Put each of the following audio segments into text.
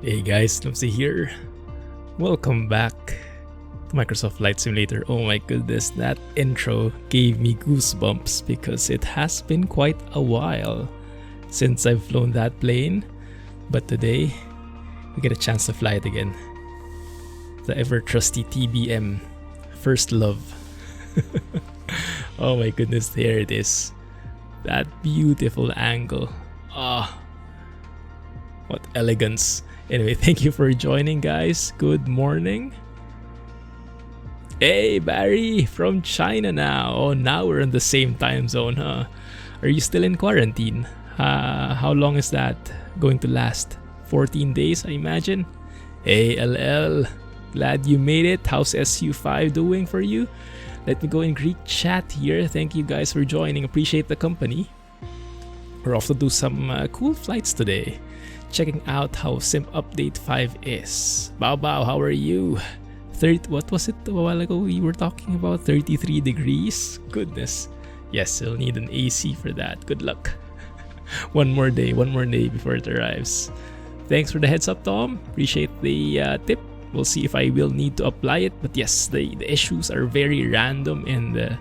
Hey guys, Clumsy here. Welcome back to Microsoft Flight Simulator. Oh my goodness, that intro gave me goosebumps because it has been quite a while since I've flown that plane. But today, we get a chance to fly it again. The ever trusty TBM, First Love. Oh my goodness, there it is. That beautiful angle. What elegance. Anyway, thank you for joining, guys. Good morning. Hey, Barry from China now. Oh, now we're in the same time zone, huh? Are you still in quarantine? How long is that going to last? 14 days, I imagine. Hey, LL. Glad you made it. How's SU5 doing for you? Let me go in Greek chat here. Thank you guys for joining. Appreciate the company. We're off to do some cool flights today. Checking out how Sim Update 5 is. Bao, how are you? What was it a while ago we were talking about? 33 degrees? Goodness. Yes, you'll need an AC for that. Good luck. one more day before it arrives. Thanks for the heads up, Tom. Appreciate the tip. We'll see if I will need to apply it. But yes, the issues are very random and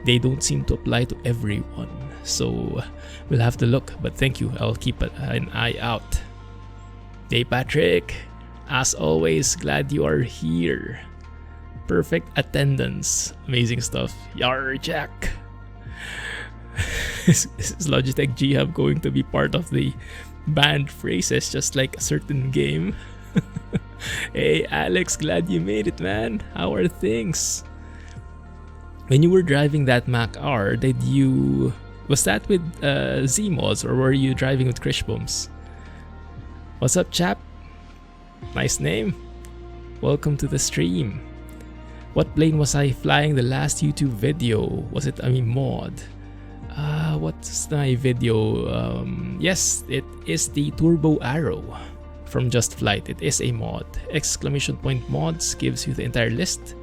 they don't seem to apply to everyone. So we'll have to look, but thank you. I'll keep an eye out. Hey Patrick, as always, glad you are here. Perfect attendance. Amazing stuff. Yar Jack. Is Logitech G Hub going to be part of the banned phrases just like a certain game? Hey Alex, glad you made it, man. How are things? When you were driving that Mac R, was that with Z-Mods or were you driving with Krishbums? What's up, chap? Nice name. Welcome to the stream. What plane was I flying the last YouTube video? Was it a mod? What's my video? Yes, it is the Turbo Arrow from Just Flight. It is a mod. Exclamation point mods gives you the entire list.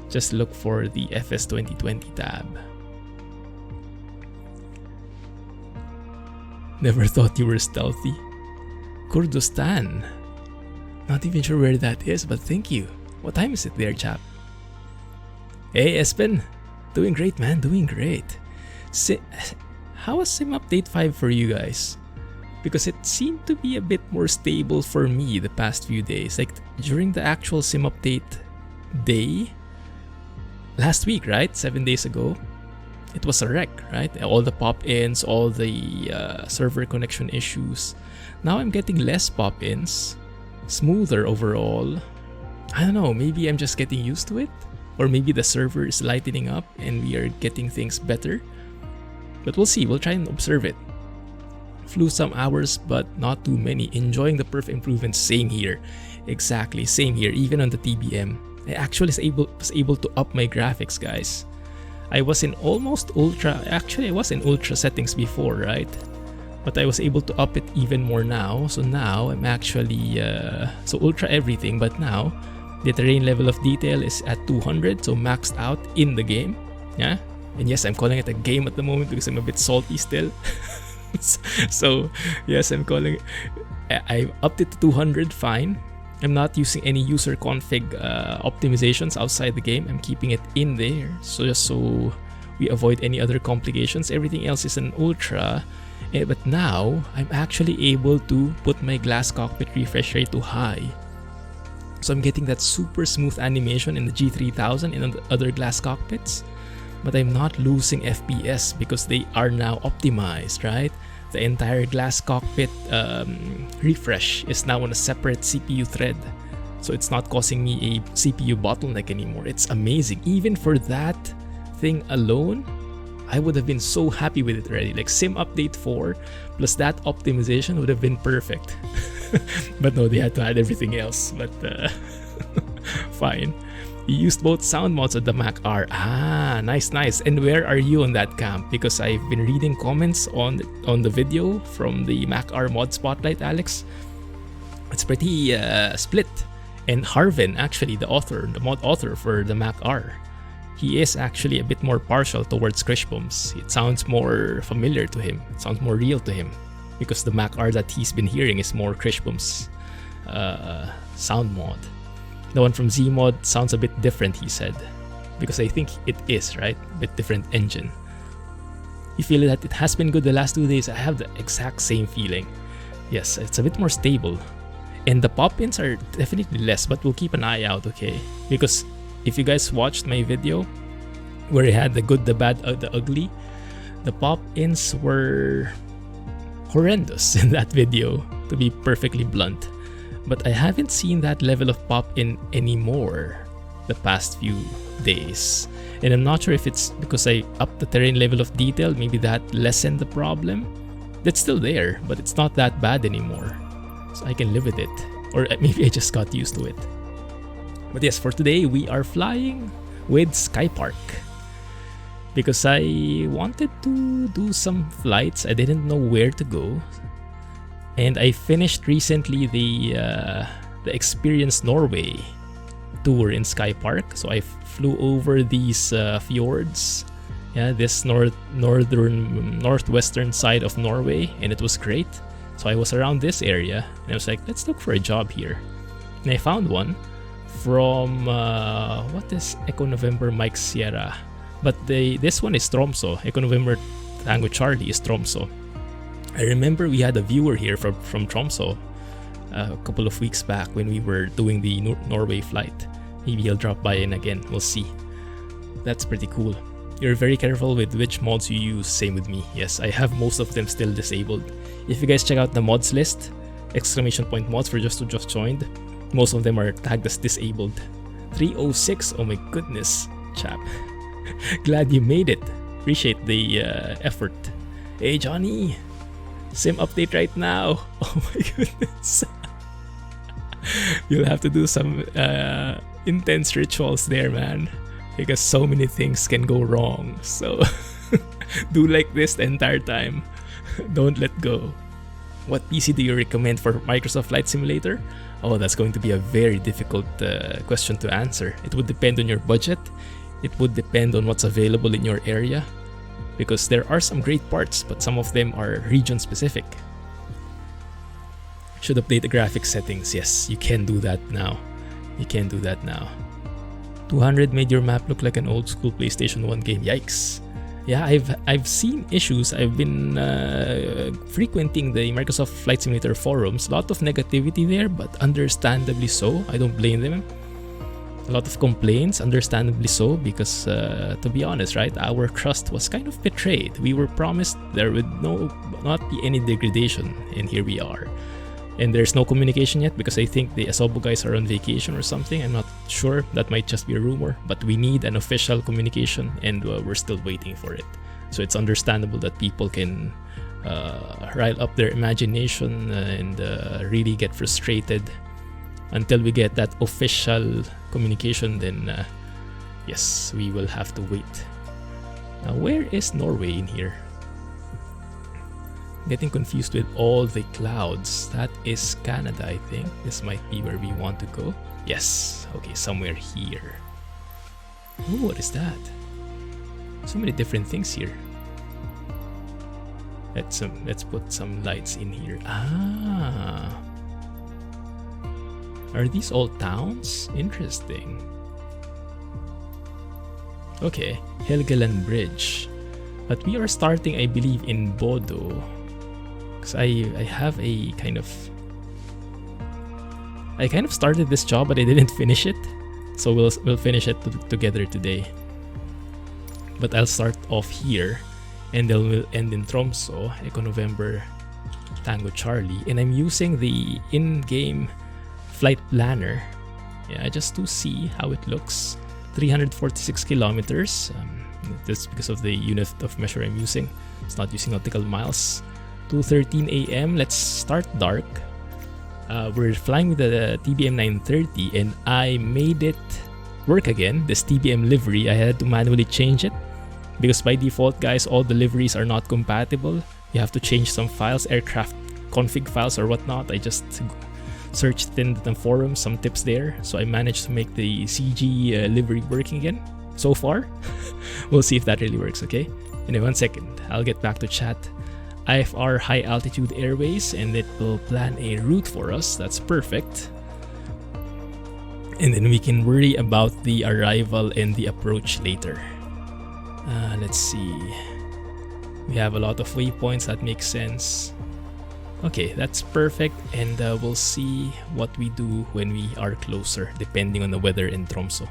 Just look for the FS 2020 tab. Never thought you were stealthy. Kurdistan. Not even sure where that is, but thank you. What time is it there, chap? Hey, Espen. Doing great, man. Doing great. How was Sim Update 5 for you guys? Because it seemed to be a bit more stable for me the past few days. Like during the actual Sim Update day, last week, right? 7 days ago. It was a wreck, right? All the pop-ins, all the server connection issues. Now I'm getting less pop-ins, smoother overall. I don't know, maybe I'm just getting used to it. Or maybe the server is lightening up and we are getting things better. But we'll see, we'll try and observe it. Flew some hours, but not too many. Enjoying the perf improvements, same here. Exactly, same here, even on the TBM. I actually was able to up my graphics, guys. I was in almost ultra, actually I was in ultra settings before, right? But I was able to up it even more now. So now I'm actually, so ultra everything, but now the terrain level of detail is at 200, so maxed out in the game. Yeah? And yes, I'm calling it a game at the moment because I'm a bit salty still. So yes, I'm calling it, I upped it to 200, fine. I'm not using any user config optimizations outside the game. I'm keeping it in there, so just so we avoid any other complications. Everything else is an ultra, but now I'm actually able to put my glass cockpit refresh rate to high. So I'm getting that super smooth animation in the G3000 and the other glass cockpits, but I'm not losing FPS because they are now optimized, right? The entire glass cockpit refresh is now on a separate CPU thread. So it's not causing me a CPU bottleneck anymore. It's amazing. Even for that thing alone, I would have been so happy with it already. Like Sim Update 4 plus that optimization would have been perfect. But no, they had to add everything else. But fine. You used both sound mods of the Mac R. Ah, nice. And where are you on that camp? Because I've been reading comments on the video from the Mac R mod spotlight, Alex. It's pretty split. And Harvin, actually, the mod author for the Mac R, he is actually a bit more partial towards Krishbums. It sounds more familiar to him. It sounds more real to him. Because the Mac R that he's been hearing is more Krishbums sound mod. The one from Zmod sounds a bit different, he said, because I think it is, right? A bit different engine. You feel that it has been good the last 2 days? I have the exact same feeling. Yes, it's a bit more stable. And the pop-ins are definitely less, but we'll keep an eye out, okay? Because if you guys watched my video where I had the good, the bad, the ugly, the pop-ins were horrendous in that video, to be perfectly blunt. But I haven't seen that level of pop-in anymore the past few days. And I'm not sure if it's because I upped the terrain level of detail, maybe that lessened the problem. It's still there, but it's not that bad anymore. So I can live with it. Or maybe I just got used to it. But yes, for today, we are flying with Skypark. Because I wanted to do some flights. I didn't know where to go. And I finished recently the Experience Norway tour in Skypark. So I flew over these fjords. Yeah, this northwestern side of Norway, and it was great. So I was around this area, and I was like, let's look for a job here. And I found one from what is Echo November Mike Sierra, but this one is Tromso. Echo November Tango Charlie is Tromso. I remember we had a viewer here from Tromso a couple of weeks back when we were doing the Norway flight. Maybe he'll drop by in again. We'll see. That's pretty cool. You're very careful with which mods you use. Same with me. Yes, I have most of them still disabled. If you guys check out the mods list, !mods for just joined, most of them are tagged as disabled. 306, oh my goodness, chap. Glad you made it. Appreciate the effort. Hey Johnny, sim update right now. Oh my goodness. You'll have to do some intense rituals there, man. Because so many things can go wrong. So do like this the entire time. Don't let go. What PC do you recommend for Microsoft Flight Simulator? Oh, that's going to be a very difficult question to answer. It would depend on your budget. It would depend on what's available in your area. Because there are some great parts, but some of them are region specific. Should update the graphics settings. Yes, you can do that now. You can do that now. 200 made your map look like an old school PlayStation 1 game. Yikes. Yeah, I've seen issues. I've been frequenting the Microsoft Flight Simulator forums. A lot of negativity there, but understandably so. I don't blame them. A lot of complaints, understandably so, because to be honest, right, our trust was kind of betrayed. We were promised there would not be any degradation, and here we are. And there's no communication yet because I think the Asobo guys are on vacation or something. I'm not sure. That might just be a rumor. But we need an official communication, and we're still waiting for it. So it's understandable that people can rile up their imagination and really get frustrated. Until we get that official communication, then yes, we will have to wait. Now, where is Norway in here? Getting confused with all the clouds. That is Canada, I think. This might be where we want to go. Yes. Okay, somewhere here. Ooh, what is that? So many different things here. Let's put some lights in here. Ah. Are these all towns? Interesting. Okay, Helgeland Bridge. But we are starting, I believe, in Bodo. I have a kind of... I kind of started this job, but I didn't finish it. So we'll finish it together today. But I'll start off here, and then we'll end in Tromso, Echo November Tango Charlie. And I'm using the in-game flight planner, yeah, just to see how it looks. 346 kilometers. That's because of the unit of measure I'm using. It's not using nautical miles. 2:13 a.m. Let's start dark. We're flying with the TBM 930, and I made it work again. This TBM livery, I had to manually change it because by default, guys, all the liveries are not compatible. You have to change some files, aircraft config files or whatnot. I just searched in the forums, some tips there, so I managed to make the CG livery working again. So far, we'll see if that really works. Okay, in 1 second, I'll get back to chat. IFR high altitude airways, and it will plan a route for us. That's perfect. And then we can worry about the arrival and the approach later. Let's see. We have a lot of waypoints, that makes sense. Okay, that's perfect, and we'll see what we do when we are closer, depending on the weather in Tromso.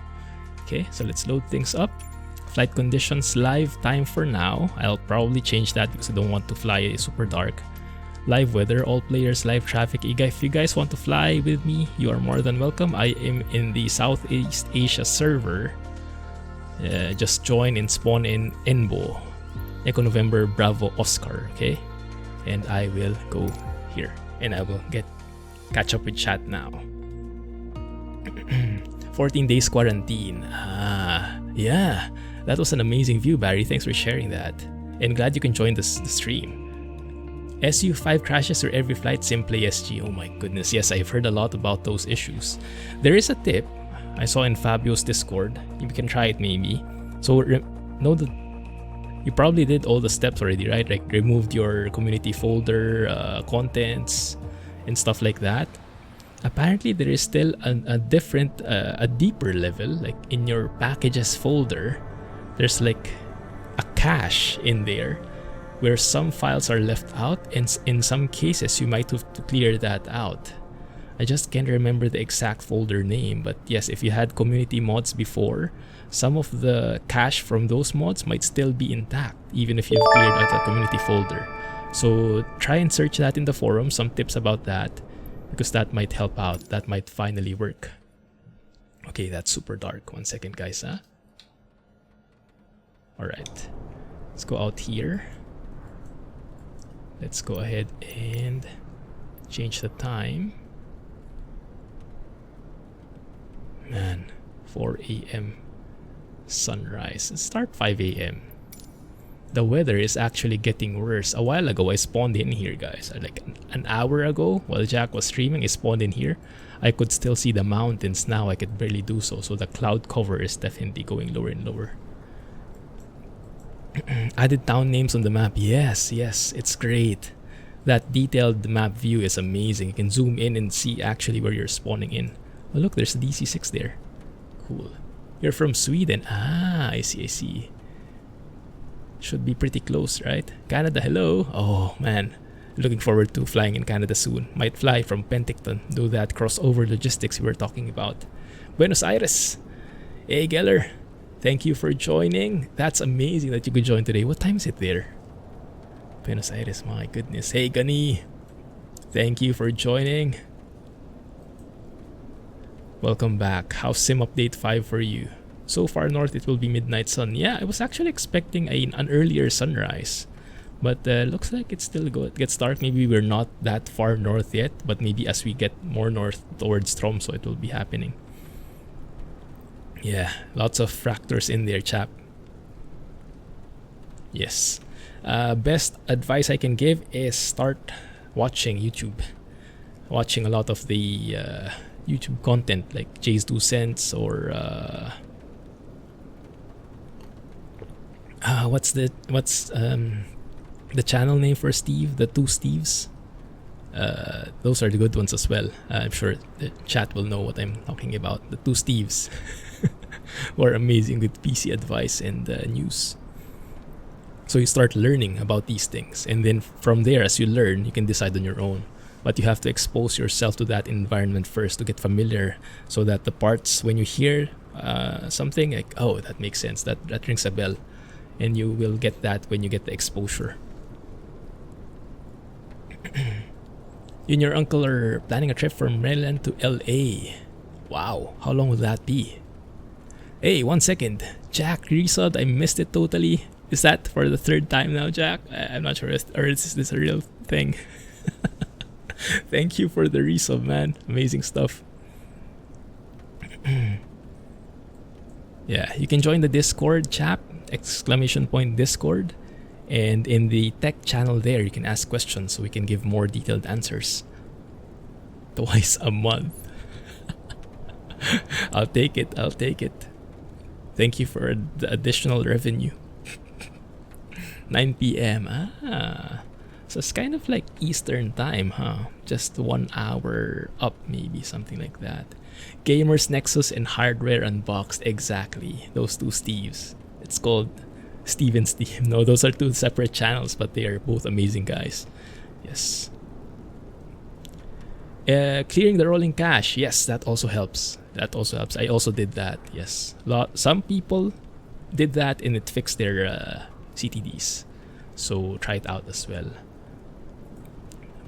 Okay, so let's load things up. Flight conditions, live time for now. I'll probably change that because I don't want to fly super dark. Live weather, all players, live traffic. If you guys want to fly with me, you are more than welcome. I am in the Southeast Asia server. Just join and spawn in Enbo. Echo November Bravo Oscar, okay? And I will go here. And I will catch up with chat now. 14 days quarantine. Yeah. That was an amazing view, Barry. Thanks for sharing that. And glad you can join the stream. SU5 crashes or every flight simply SG. Oh my goodness. Yes, I've heard a lot about those issues. There is a tip I saw in Fabio's Discord. You can try it maybe. So know that you probably did all the steps already, right? Like removed your community folder, contents, and stuff like that. Apparently, there is still a different, a deeper level. Like in your packages folder, there's like a cache in there where some files are left out, and in some cases you might have to clear that out. I just can't remember the exact folder name, but yes, if you had community mods before, some of the cache from those mods might still be intact, even if you've cleared out a community folder. So try and search that in the forum, some tips about that, because that might help out, that might finally work. Okay, that's super dark. 1 second, guys, huh? Alright, let's go out here. Let's go ahead and change the time. Man, 4 a.m. sunrise. Let's start 5 a.m. The weather is actually getting worse. A while ago, I spawned in here, guys. Like an hour ago, while Jack was streaming, I spawned in here. I could still see the mountains. Now I could barely do so. So the cloud cover is definitely going lower and lower. Added town names on the map. Yes, it's great. That detailed map view is amazing. You can zoom in and see actually where you're spawning in. Oh look, there's a DC6 there. Cool. You're from Sweden. Ah, I see. Should be pretty close, right? Canada, hello. Oh man, looking forward to flying in Canada soon. Might fly from Penticton. Do that crossover logistics we were talking about. Buenos Aires. Hey Geller. Thank you for joining. That's amazing that you could join today. What time is it there? Buenos Aires, my goodness. Hey Gani. Thank you for joining. Welcome back. How's Sim Update 5 for you? So far north it will be midnight sun. Yeah, I was actually expecting an earlier sunrise. But looks like it's still gets dark. Maybe we're not that far north yet. But maybe as we get more north towards Tromso, it will be happening. Yeah, lots of fractors in there, chap. Yes. Best advice I can give is start watching YouTube. Watching a lot of the YouTube content like Jay's 2 Cents or what's the channel name for Steve? The 2 Steves. Those are the good ones as well. I'm sure the chat will know what I'm talking about. The 2 Steves who are amazing with PC advice and news. So you start learning about these things, and then from there, as you learn, you can decide on your own. But you have to expose yourself to that environment first to get familiar, so that the parts, when you hear something like, oh, that makes sense, that rings a bell, and you will get that when you get the exposure. You and your uncle are planning a trip from Maryland to LA. Wow, how long will that be? Hey, 1 second. Jack resubbed. I missed it totally. Is that for the 3rd time now, Jack? I'm not sure. Or is this a real thing? Thank you for the resub, man. Amazing stuff. Yeah, you can join the Discord, chap. ! Discord. And in the tech channel there, you can ask questions so we can give more detailed answers. Twice a month. I'll take it. Thank you for the additional revenue. 9 p.m. So it's kind of like Eastern time, huh? Just 1 hour up, maybe, something like that. Gamers Nexus and Hardware Unboxed, exactly. Those two Steves. It's called Steve and Steve. No, those are two separate channels, but they are both amazing guys. Yes. Clearing the rolling cache. Yes, that also helps. That also helps. I also did that. Yes. Some people did that and it fixed their CTDs. So try it out as well.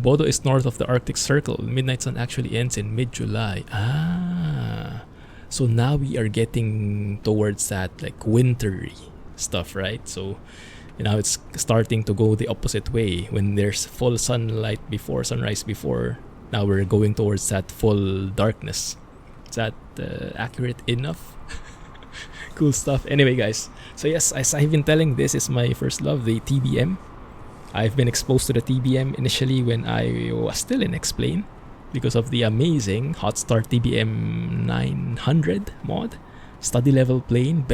Bodo is north of the Arctic Circle. Midnight Sun actually ends in mid-July. Ah. So now we are getting towards that like wintry stuff, right? So now it's starting to go the opposite way. When there's full sunlight before sunrise before, now we're going towards that full darkness. Is that accurate enough? Cool stuff. Anyway, guys. So yes, as I've been telling, this is my first love, the TBM. I've been exposed to the TBM initially when I was still in Explain because of the amazing Hotstar TBM 900 mod. Study level plane,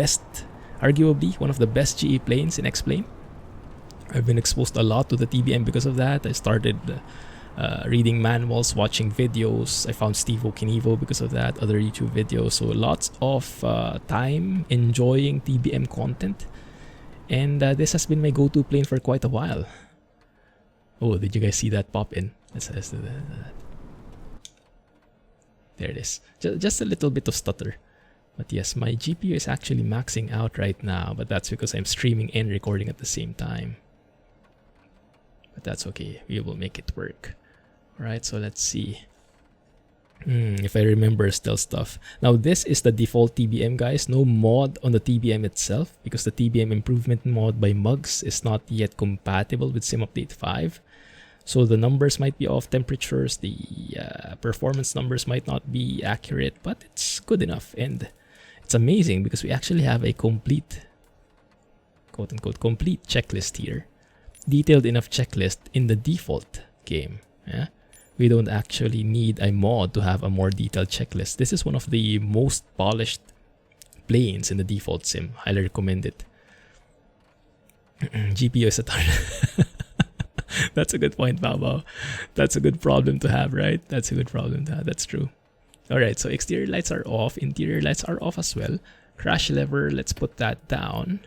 arguably one of the best GE planes in Explain. I've been exposed a lot to the TBM because of that. I started reading manuals, watching videos. I found Steve Okinivo because of that, other YouTube videos. So lots of time enjoying TBM content. And this has been my go-to plane for quite a while. Oh, did you guys see that pop in? Let's do that. There it is. Just a little bit of stutter. But yes, my GPU is actually maxing out right now, but that's because I'm streaming and recording at the same time. But that's okay. We will make it work. Alright, so let's see. If I remember still stuff. Now this is the default TBM, guys. No mod on the TBM itself because the TBM improvement mod by Mugs is not yet compatible with Sim Update 5. So the numbers might be off, temperatures, the performance numbers might not be accurate, but it's good enough. And it's amazing because we actually have a complete, quote-unquote, complete checklist here. Detailed enough checklist in the default game. Yeah? We don't actually need a mod to have a more detailed checklist. This is one of the most polished planes in the default sim. Highly recommend it. GPU is a ton. That's a good point, Bao. That's a good problem to have, right? That's a good problem to have. That's true. Alright, so exterior lights are off. Interior lights are off as well. Crash lever, let's put that down.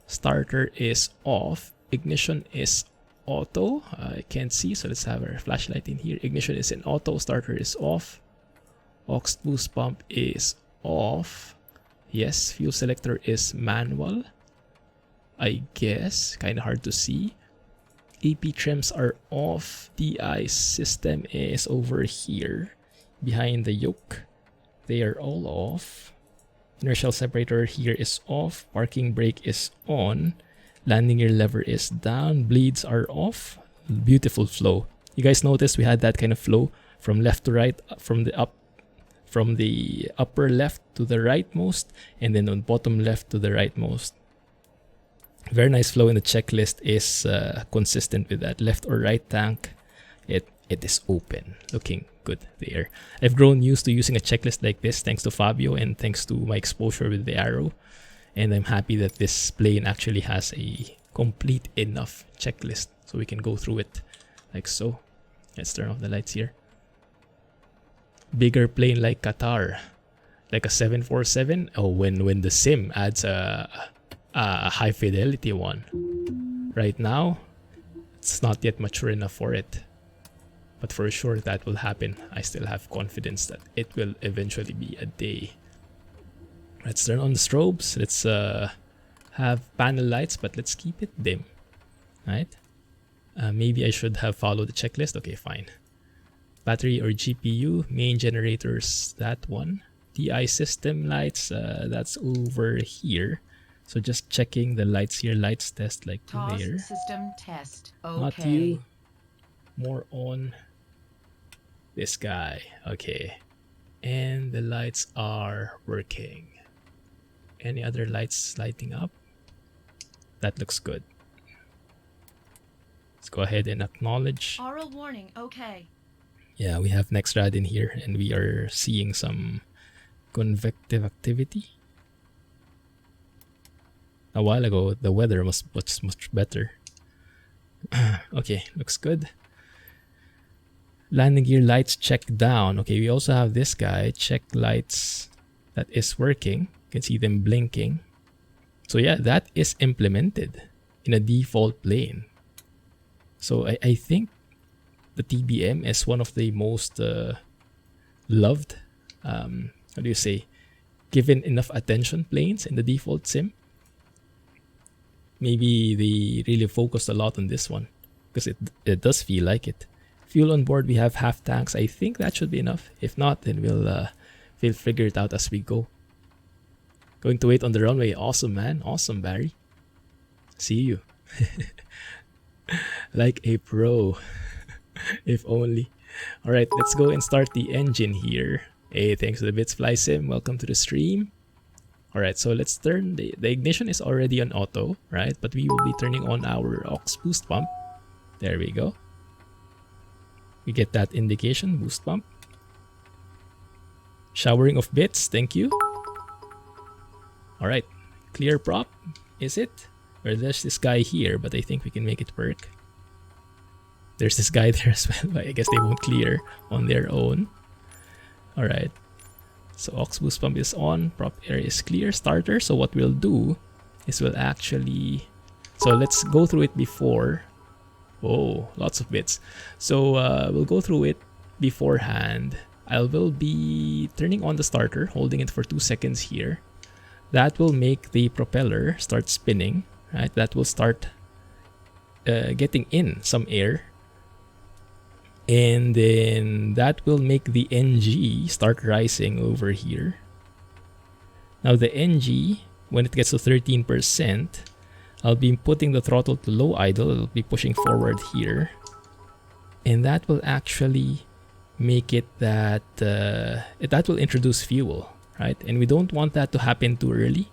Starter is off. Ignition is auto. I can't see, so let's have our flashlight in here. Ignition is in auto. Starter is off. Aux boost pump is off. Yes, fuel selector is manual, I guess. Kind of hard to see. AP trims are off. DI system is over here behind the yoke. They are all off. Inertial separator here is off. Parking brake is on. Landing gear lever is down. Bleeds are off. Beautiful flow. You guys noticed we had that kind of flow from left to right, from the upper left to the rightmost, and then on bottom left to the rightmost. Very nice flow in the checklist is consistent with that. Left or right tank, it is open. Looking good there. I've grown used to using a checklist like this thanks to Fabio and thanks to my exposure with the Arrow. And I'm happy that this plane actually has a complete enough checklist so we can go through it like so. Let's turn off the lights here. Bigger plane like Qatar, like a 747. Oh, when the sim adds a high fidelity one. Right now, it's not yet mature enough for it. But for sure that will happen. I still have confidence that it will eventually be a day. Let's turn on the strobes. Let's have panel lights, but let's keep it dim. Right? Maybe I should have followed the checklist. Okay, fine. Battery or GPU, main generators, that one. DI system lights, that's over here. So just checking the lights here. Lights test like there. System test. Okay. Not you. More on this guy. Okay. And the lights are working. Any other lights lighting up? That looks good. Let's go ahead and acknowledge. Aural warning. Okay. Yeah, we have NextRad in here and we are seeing some convective activity. A while ago, the weather was much better. Okay, looks good. Landing gear lights check down. Okay, we also have this guy, check lights, that is working. You can see them blinking. So yeah, that is implemented in a default plane. So I think the TBM is one of the most loved, how do you say, given enough attention planes in the default sim. Maybe they really focused a lot on this one because it does feel like it. Fuel on board, we have half tanks. I think that should be enough. If not, then we'll figure it out as we go. Going to wait on the runway. Awesome, man. Awesome, Barry. See you. Like a pro. If only. Alright, let's go and start the engine here. Hey, thanks to the Bits Fly Sim. Welcome to the stream. Alright, so let's turn the ignition is already on auto, right? But we will be turning on our aux boost pump. There we go. We get that indication, boost pump. Showering of bits, thank you. Alright, clear prop, is it? Or there's this guy here, but I think we can make it work. There's this guy there as well, but I guess they won't clear on their own. Alright, so aux boost pump is on, prop area is clear, starter. So what we'll do is we'll actually... So let's go through it before... Oh, lots of bits. So we'll go through it beforehand. I will be turning on the starter, holding it for 2 seconds here. That will make the propeller start spinning, right? That will start getting in some air. And then that will make the NG start rising over here. Now the NG, when it gets to 13%, I'll be putting the throttle to low idle. It'll be pushing forward here. And that will actually make it that that will introduce fuel, right? And we don't want that to happen too early.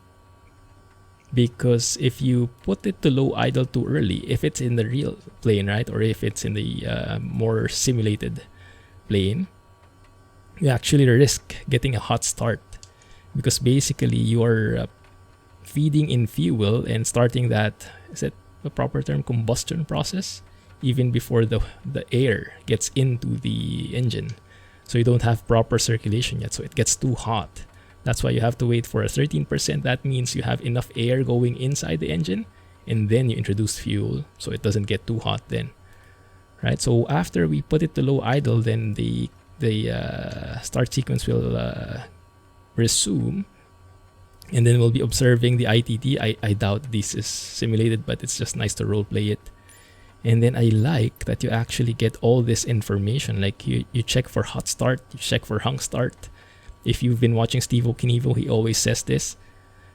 Because if you put it to low idle too early, if it's in the real plane, right? Or if it's in the more simulated plane, you actually risk getting a hot start. Because basically you are... feeding in fuel and starting that, is it the proper term, combustion process, even before the air gets into the engine. So you don't have proper circulation yet, so it gets too hot. That's why you have to wait for a 13%. That means you have enough air going inside the engine, and then you introduce fuel so it doesn't get too hot then. Right, so after we put it to low idle, then the start sequence will resume. And then we'll be observing the ITT. I doubt this is simulated, but it's just nice to roleplay it. And then I like that you actually get all this information. Like you check for hot start, you check for hung start. If you've been watching Steve Okinivo, he always says this.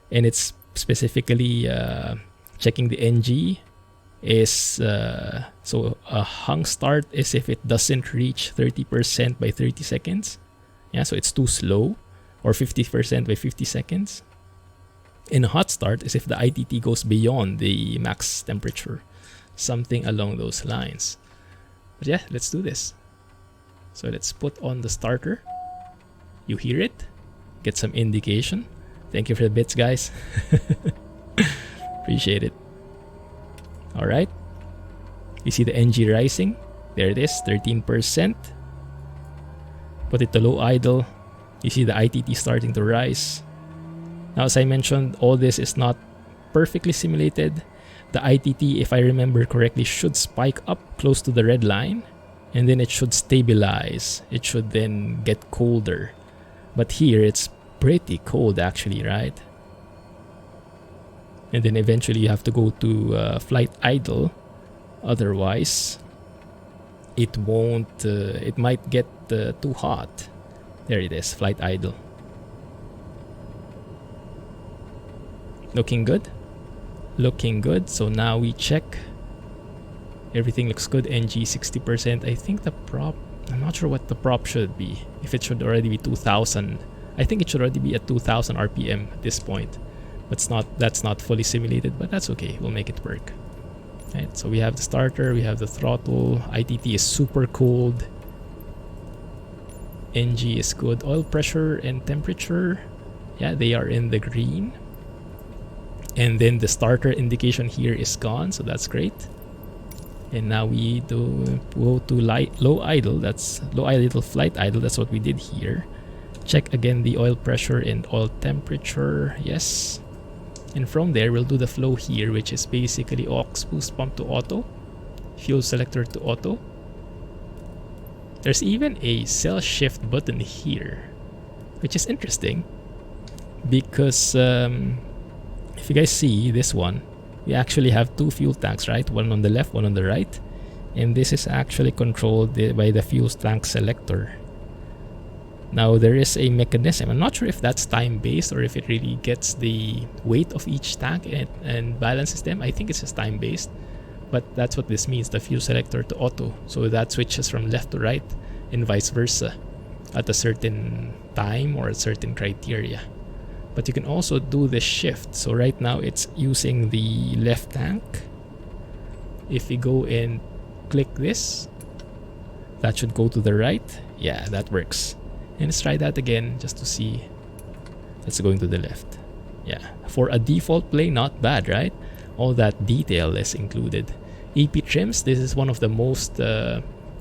And it's specifically checking the NG is... so a hung start is if it doesn't reach 30% by 30 seconds. Yeah, so it's too slow. Or 50% by 50 seconds. In a hot start is if the ITT goes beyond the max temperature. Something along those lines. But yeah, let's do this. So let's put on the starter. You hear it? Get some indication. Thank you for the bits, guys. Appreciate it. Alright. You see the NG rising. There it is, 13%. Put it to low idle. You see the ITT starting to rise. Now, as I mentioned, all this is not perfectly simulated. The ITT, if I remember correctly, should spike up close to the red line. And then it should stabilize. It should then get colder. But here, it's pretty cold actually, right? And then eventually you have to go to flight idle. Otherwise, it won't... it might get too hot. There it is, flight idle. Looking good? Looking good. So now we check. Everything looks good. NG 60%. I think the prop... I'm not sure what the prop should be. If it should already be 2000. I think it should already be at 2000 RPM at this point. But it's not, that's not fully simulated, but that's okay. We'll make it work. Right, so we have the starter, we have the throttle. ITT is super cold. NG is good. Oil pressure and temperature, yeah, they are in the green. And then the starter indication here is gone, so that's great. And now we do go to low idle. That's low idle, flight idle. That's what we did here. Check again the oil pressure and oil temperature. Yes. And from there, we'll do the flow here, which is basically aux boost pump to auto, fuel selector to auto. There's even a cell shift button here, which is interesting because if you guys see this one, we actually have two fuel tanks, right? One on the left, one on the right. And this is actually controlled by the fuel tank selector. Now there is a mechanism. I'm not sure if that's time-based or if it really gets the weight of each tank and balances them. I think it's just time-based. But that's what this means, the fuel selector to auto. So that switches from left to right and vice versa at a certain time or a certain criteria. But you can also do the shift. So right now it's using the left tank. If we go and click this, that should go to the right. Yeah, that works. And let's try that again just to see. That's going to the left. Yeah, for a default play, not bad, right? All that detail is included. AP trims, this is one of the most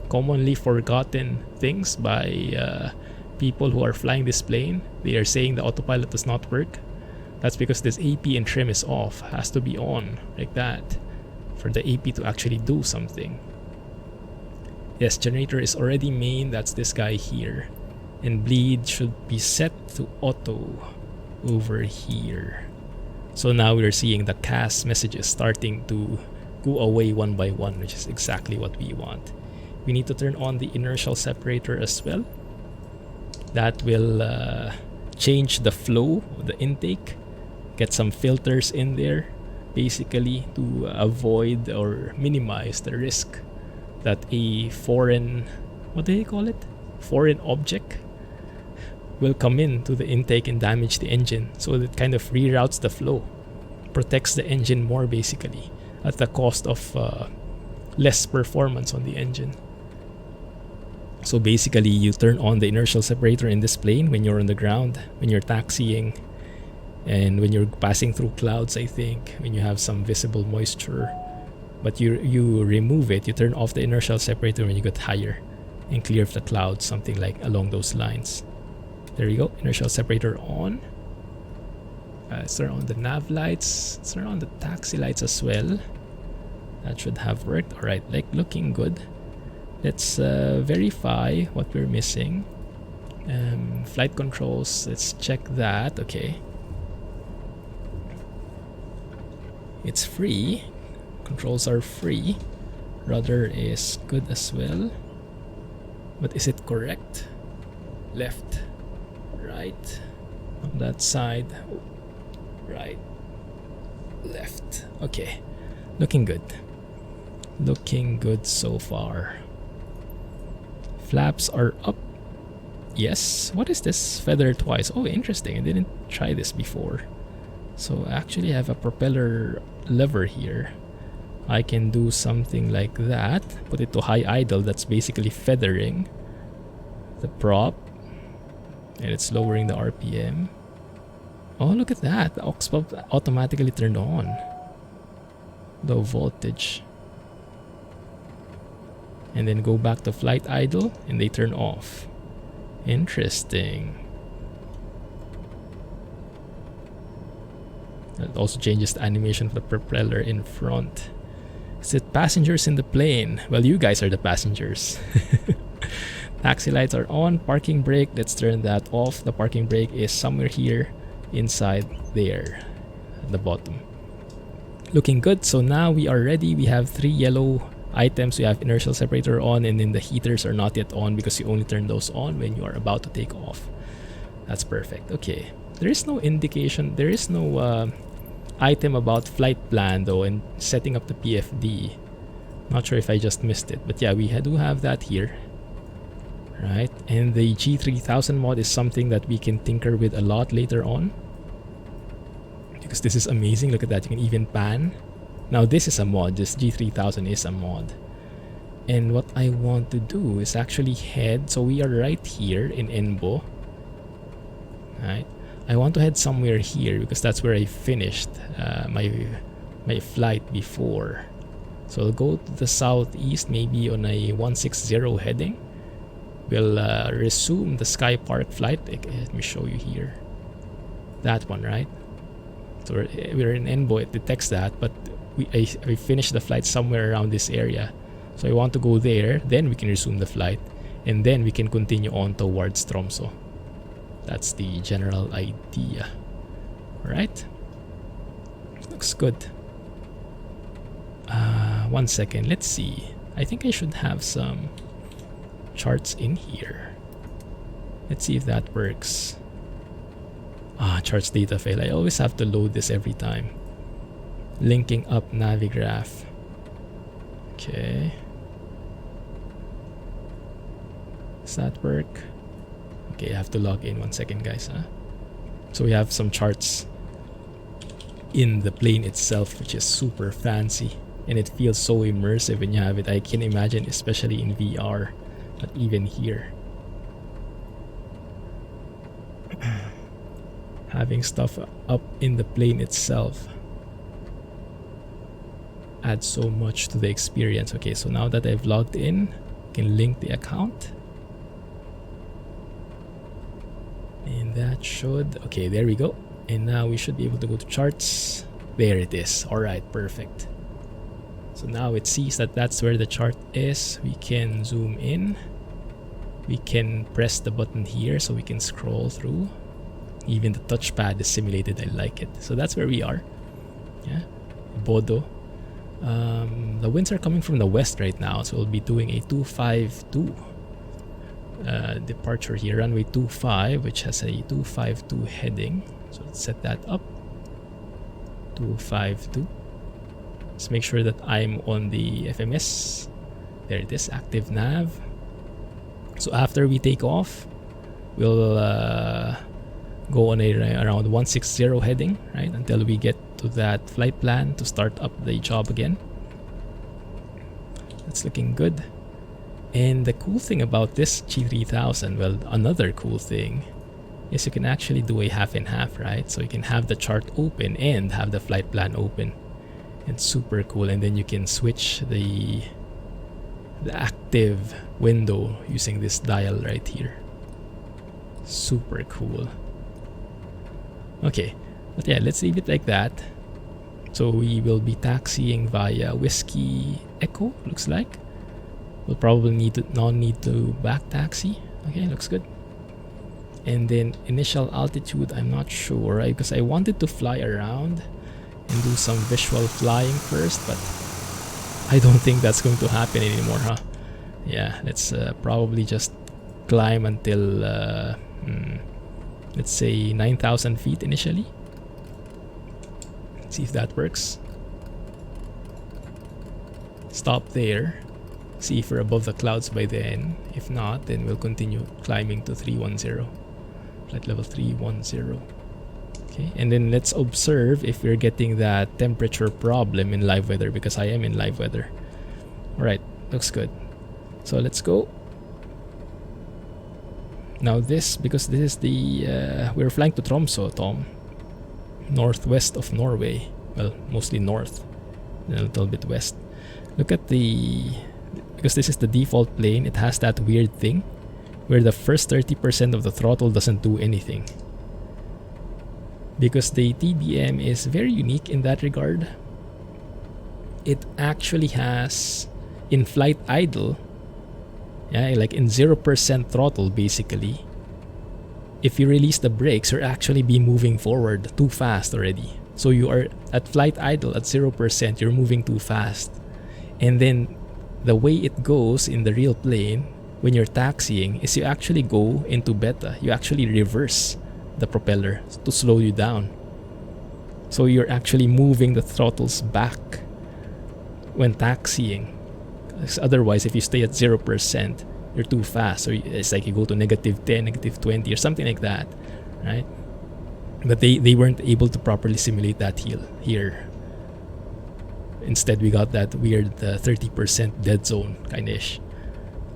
commonly forgotten things by people who are flying this plane. They are saying the autopilot does not work. That's because this AP and trim is off. Has to be on like that for the AP to actually do something. Yes, generator is already main. That's this guy here. And bleed should be set to auto over here. So now we're seeing the CAS messages starting to go away one by one, which is exactly what we want. We need to turn on the inertial separator as well. That will change the flow, the intake, get some filters in there, basically to avoid or minimize the risk that a foreign, what do they call it? Foreign object will come into the intake and damage the engine. So it kind of reroutes the flow, protects the engine more basically at the cost of less performance on the engine. So basically you turn on the inertial separator in this plane when you're on the ground, when you're taxiing, and when you're passing through clouds, I think, when you have some visible moisture. But you remove it, you turn off the inertial separator when you get higher and clear of the clouds, something like along those lines. There you go, inertial separator on. Let's turn on the nav lights. Let's turn on the taxi lights as well. That should have worked. Alright, like looking good. Let's verify what we're missing. Flight controls, let's check that. Okay. It's free. Controls are free. Rudder is good as well. But is it correct? Left, right, on that side, right, left. Okay, looking good. Looking good so far. Flaps are up. Yes. What is this? Feather twice. Oh, interesting. I didn't try this before. So I actually have a propeller lever here. I can do something like that. Put it to high idle. That's basically feathering the prop. And it's lowering the RPM. Oh, look at that. The aux pump automatically turned on. Low voltage. And then go back to flight idle and they turn off. Interesting. That also changes the animation of the propeller in front. Is it passengers in the plane? Well, you guys are the passengers. Taxi lights are on. Parking brake, let's turn that off. The parking brake is somewhere here inside there at the bottom. Looking good. So now we are ready. We have 3 yellow items. We have inertial separator on, and then the heaters are not yet on because you only turn those on when you are about to take off. That's perfect. Okay. There is no indication. There is no item about flight plan though and setting up the PFD. Not sure if I just missed it, but yeah, we do have that here. Right, and the G3000 mod is something that we can tinker with a lot later on. Because this is amazing. Look at that. You can even pan. Now this is a mod. This G3000 is a mod. And what I want to do is actually head. So we are right here in Enbo. Right. I want to head somewhere here because that's where I finished my flight before. So we'll go to the southeast, maybe on a 160 heading. We'll resume the Sky Park flight. Let me show you here. That one, right? So we're in Enbo, it detects that, but I finished the flight somewhere around this area. So I want to go there, then we can resume the flight, and then we can continue on towards Tromso. That's the general idea. Alright? Looks good. 1 second, let's see. I think I should have some charts in here. Let's see if that works. Charts data fail. I always have to load this every time. Linking up Navigraph. Okay. Does that work? Okay, I have to log in. 1 second, guys. So we have some charts in the plane itself, which is super fancy. And it feels so immersive when you have it. I can imagine, especially in VR, but even here. Having stuff up in the plane itself adds so much to the experience. Okay, so now that I've logged in, I can link the account. And that should... Okay, there we go. And now we should be able to go to charts. There it is. Alright, perfect. So now it sees that that's where the chart is. We can zoom in. We can press the button here so we can scroll through. Even the touchpad is simulated. I like it. So that's where we are. Yeah. Bodo. The winds are coming from the west right now. So we'll be doing a 252 departure here. Runway 25, which has a 252 heading. So let's set that up. 252. Let's make sure that I'm on the FMS. There it is, active nav. So after we take off, we'll go on around 160 heading, right? Until we get to that flight plan to start up the job again. That's looking good. And the cool thing about this G3000, well, another cool thing, is you can actually do a half and half, right? So you can have the chart open and have the flight plan open. It's super cool. And then you can switch the active window using this dial right here. Super cool. Okay, but yeah, let's leave it like that. So we will be taxiing via Whiskey Echo, looks like. We'll probably need to back taxi. Okay, looks good. And then initial altitude, I'm not sure, because I wanted to fly around and do some visual flying first, but I don't think that's going to happen anymore, huh? Yeah, let's probably just climb until let's say 9,000 feet initially. Let's see if that works. Stop there. See if we're above the clouds by then. If not, then we'll continue climbing to 310. Flight level 310. Okay, and then let's observe if we're getting that temperature problem in live weather, because I am in live weather. Alright, looks good. So let's go. Now because this is the... we're flying to Tromso, Tom. Northwest of Norway. Well, mostly north. And a little bit west. Look at the... Because this is the default plane, it has that weird thing where the first 30% of the throttle doesn't do anything. Because the TBM is very unique in that regard. It actually has in-flight idle, yeah, like in 0% throttle basically. If you release the brakes, you're actually be moving forward too fast already. So you are at flight idle at 0%, you're moving too fast. And then the way it goes in the real plane when you're taxiing is you actually go into beta. You actually reverse the propeller to slow you down. So you're actually moving the throttles back when taxiing. Otherwise, if you stay at 0%, you're too fast. So it's like you go to -10, -20 or something like that, right? But they weren't able to properly simulate that here. Instead, we got that weird 30% dead zone kind of ish.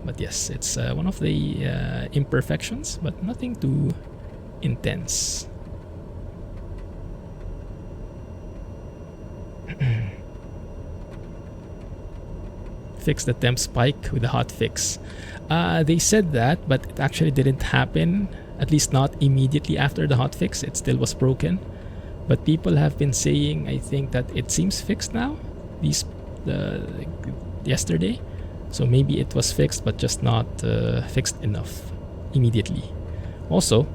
But yes, it's one of the imperfections, but nothing too intense. fix the temp spike with the hotfix. They said that, but it actually didn't happen, at least not immediately after the hotfix. It still was broken. But people have been saying, I think, that it seems fixed now, yesterday. So maybe it was fixed, but just not fixed enough immediately. Also,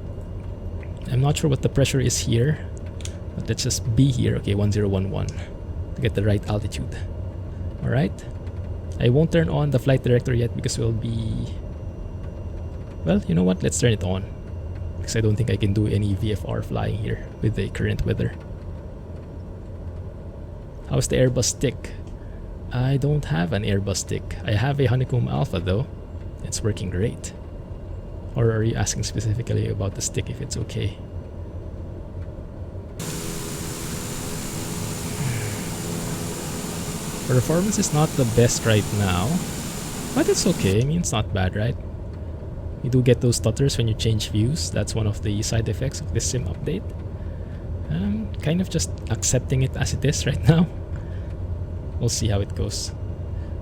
I'm not sure what the pressure is here, but let's just be here. Okay, 1011 to get the right altitude. Alright. I won't turn on the flight director yet because we'll be... Well, you know what? Let's turn it on. Because I don't think I can do any VFR flying here with the current weather. How's the Airbus stick? I don't have an Airbus stick. I have a Honeycomb Alpha though. It's working great. Or are you asking specifically about the stick if it's okay? Performance is not the best right now, but it's okay. I mean, it's not bad, right? You do get those stutters when you change views. That's one of the side effects of this sim update. I'm kind of just accepting it as it is right now. We'll see how it goes.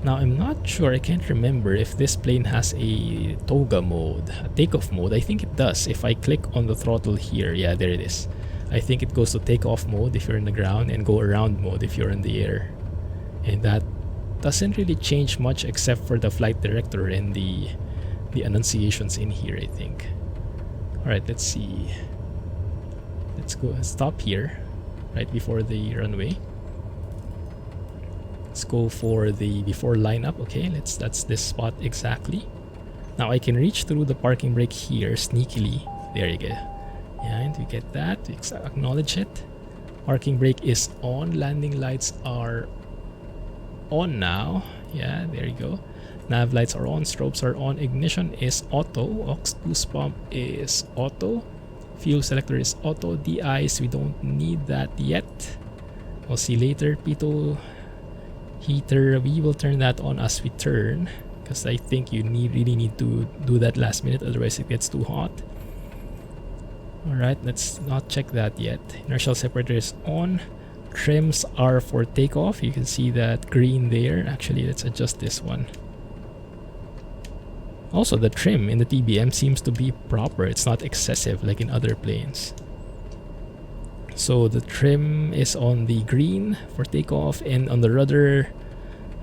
Now, I'm not sure, I can't remember if this plane has a toga mode, a takeoff mode. I think it does. If I click on the throttle here, yeah, there it is. I think it goes to takeoff mode if you're in the ground and go around mode if you're in the air. And that doesn't really change much except for the flight director and the annunciations in here, I think. Alright, let's see. Let's go stop here, right before the runway. Let's go for the before lineup. Okay, that's this spot exactly. Now I can reach through the parking brake here sneakily. There you go. And we get that. We acknowledge it. Parking brake is on. Landing lights are on now. Yeah, there you go. Nav lights are on. Strobes are on. Ignition is auto. Aux boost pump is auto. Fuel selector is auto. De-ice, we don't need that yet. We'll see later. Pitot heater, we will turn that on as we turn, because I think you really need to do that last minute, otherwise it gets too hot. Alright, let's not check that yet. Inertial separator is on. Trims are for takeoff. You can see that green there. Actually, let's adjust this one. Also, the trim in the TBM seems to be proper. It's not excessive like in other planes. So the trim is on the green for takeoff, and on the rudder,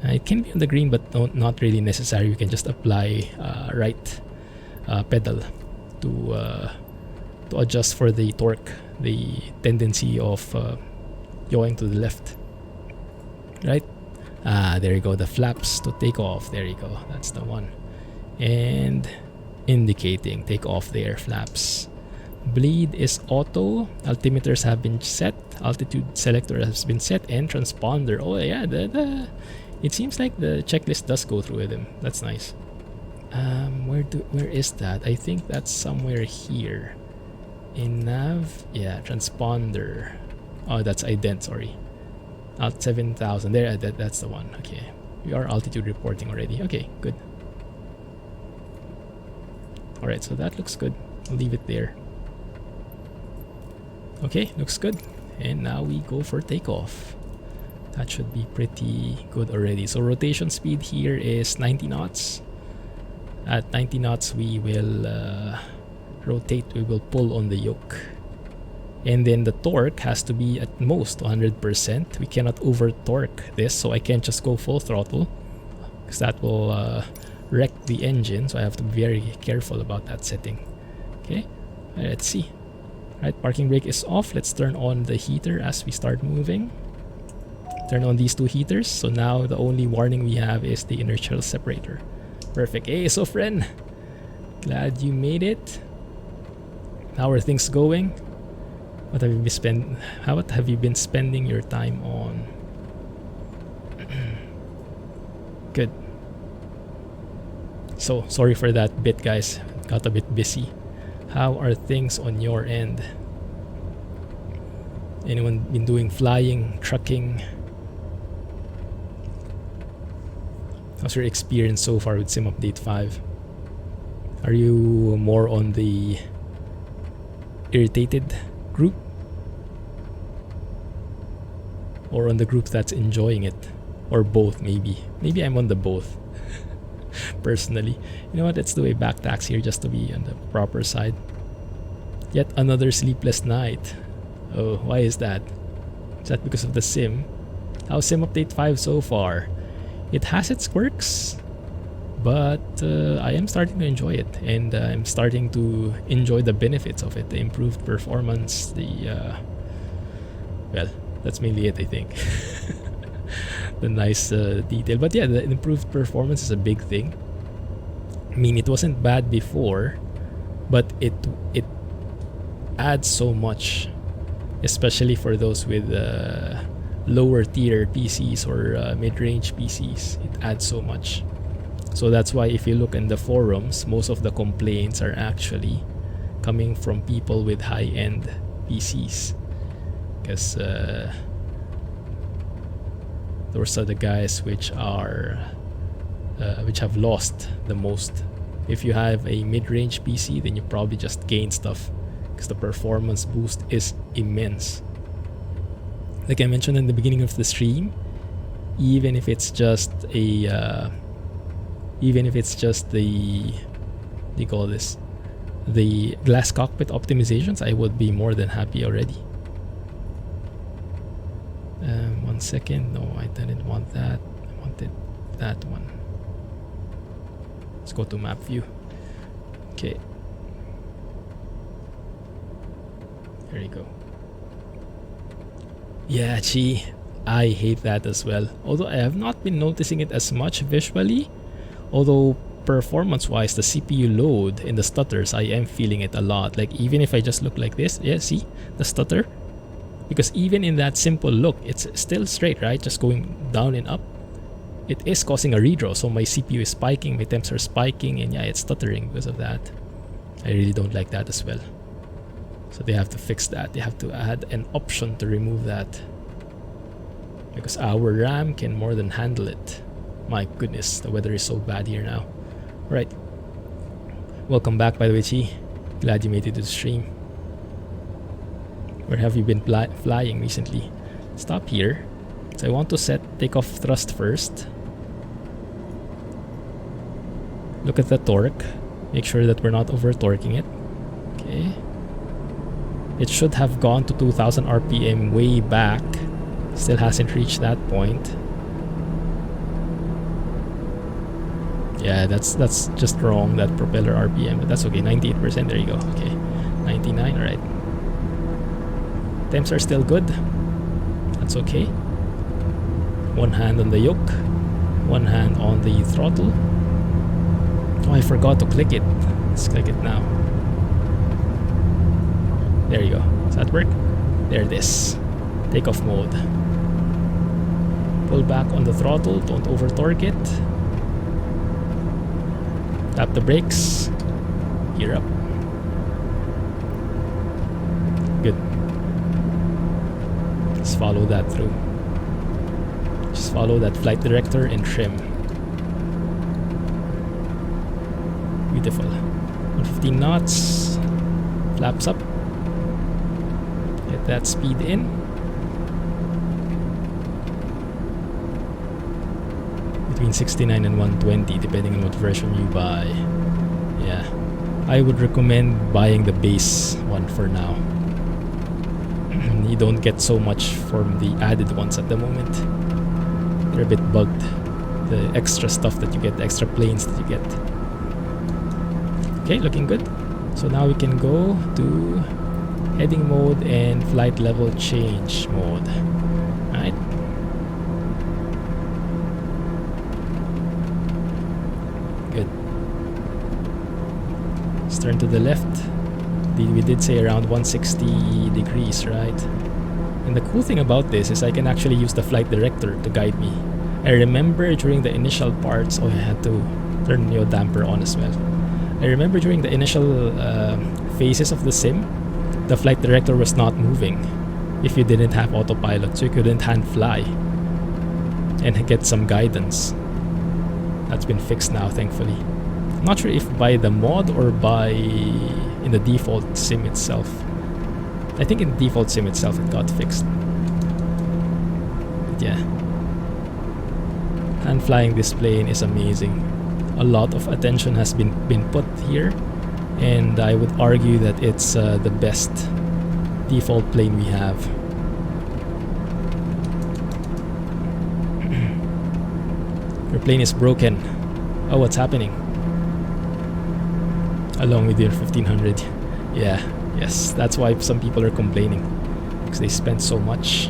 it can be on the green, but not really necessary. You can just apply right pedal to adjust for the torque, the tendency of going to the left. Right? There you go. The flaps to take off. There you go. That's the one. And indicating take off there, flaps. Bleed is auto. Altimeters have been set. Altitude selector has been set. And transponder. Oh yeah, it seems like the checklist does go through with him. That's nice. Where is that? I think that's somewhere here. In nav, yeah, transponder. Oh, that's ident. Sorry, alt 7000. There, that's the one. Okay, we are altitude reporting already. Okay, good. All right, so that looks good. I'll leave it there. Okay, looks good. And now we go for takeoff. That should be pretty good already. So rotation speed here is 90 knots. At 90 knots, we will rotate. We will pull on the yoke. And then the torque has to be at most 100%. We cannot over torque this, so I can't just go full throttle, because that will wreck the engine. So I have to be very careful about that setting. Okay, let's see. Right, parking brake is off. Let's turn on the heater as we start moving. Turn on these two heaters. So now the only warning we have is the inertial separator. Perfect. Hey, so friend, glad you made it. How are things going? What have you been spending your time on? Good. So sorry for that bit, guys. Got a bit busy. How are things on your end? Anyone been doing flying, trucking? How's your experience so far with Sim Update 5? Are you more on the irritated group, or on the group that's enjoying it? Or both, maybe. Maybe I'm on the both. Personally. You know what? Let's do a back tax here just to be on the proper side. Yet another sleepless night. Oh, why is that? Is that because of the sim? How's Sim Update 5 so far? It has its quirks, but I am starting to enjoy it, and I'm starting to enjoy the benefits of it. The improved performance, well, that's mainly it, I think. The nice detail. But yeah, the improved performance is a big thing. I mean, it wasn't bad before, but it adds so much, especially for those with lower tier PCs or mid-range PCs. It adds so much. So that's why if you look in the forums, most of the complaints are actually coming from people with high-end PCs, because those are the guys which have lost the most. If you have a mid-range PC, then you probably just gain stuff, because the performance boost is immense. Like I mentioned in the beginning of the stream, even if it's just the what do you call this, the glass cockpit optimizations, I would be more than happy already. 1 second. No, I didn't want that. I wanted that one. Let's go to map view. Okay. There you go. Yeah, gee, I hate that as well. Although I have not been noticing it as much visually. Although performance-wise, the CPU load and the stutters, I am feeling it a lot. Like even if I just look like this, yeah, see the stutter? Because even in that simple look, it's still straight, right? Just going down and up. It is causing a redraw, so my CPU is spiking, my temps are spiking, and yeah, it's stuttering because of that. I really don't like that as well. So they have to fix that. They have to add an option to remove that, because our RAM can more than handle it. My goodness, the weather is so bad here now. Right. Welcome back, by the way, Chi. Glad you made it to the stream. Where have you been flying recently? Stop here. So I want to set takeoff thrust first. Look at the torque. Make sure that we're not over torquing it. Okay. It should have gone to 2000 RPM way back. Still hasn't reached that point. Yeah, that's just wrong, that propeller RPM, but that's okay. 98%, there you go. Okay, 99, alright. Temps are still good. That's okay. One hand on the yoke, one hand on the throttle. Oh, I forgot to click it. Let's click it now. There you go. Does that work? There it is. Takeoff mode. Pull back on the throttle, don't over torque it. Tap the brakes. Gear up. Good. Just follow that through. Just follow that flight director and trim. Beautiful. 115 knots. Flaps up. Get that speed in. Between 69 and 120, depending on what version you buy. Yeah, I would recommend buying the base one for now. You don't get so much from the added ones at the moment. They're a bit bugged. The extra stuff that you get, the extra planes that you get. Okay, looking good. So now we can go to heading mode and flight level change mode. Alright. Good. Let's turn to the left. We did say around 160 degrees, right? And the cool thing about this is I can actually use the flight director to guide me. I remember during the initial parts, oh, I had to turn your damper on as well. I remember during the initial phases of the sim, the flight director was not moving if you didn't have autopilot, so you couldn't hand fly and get some guidance. That's been fixed now, thankfully. I'm not sure if by the mod or by in the default sim itself. I think in the default sim itself it got fixed. But yeah. And flying this plane is amazing. A lot of attention has been put here, and I would argue that it's the best default plane we have. Your plane is broken. Oh, what's happening? Along with your 1500. Yeah, yes, that's why some people are complaining, because they spent so much.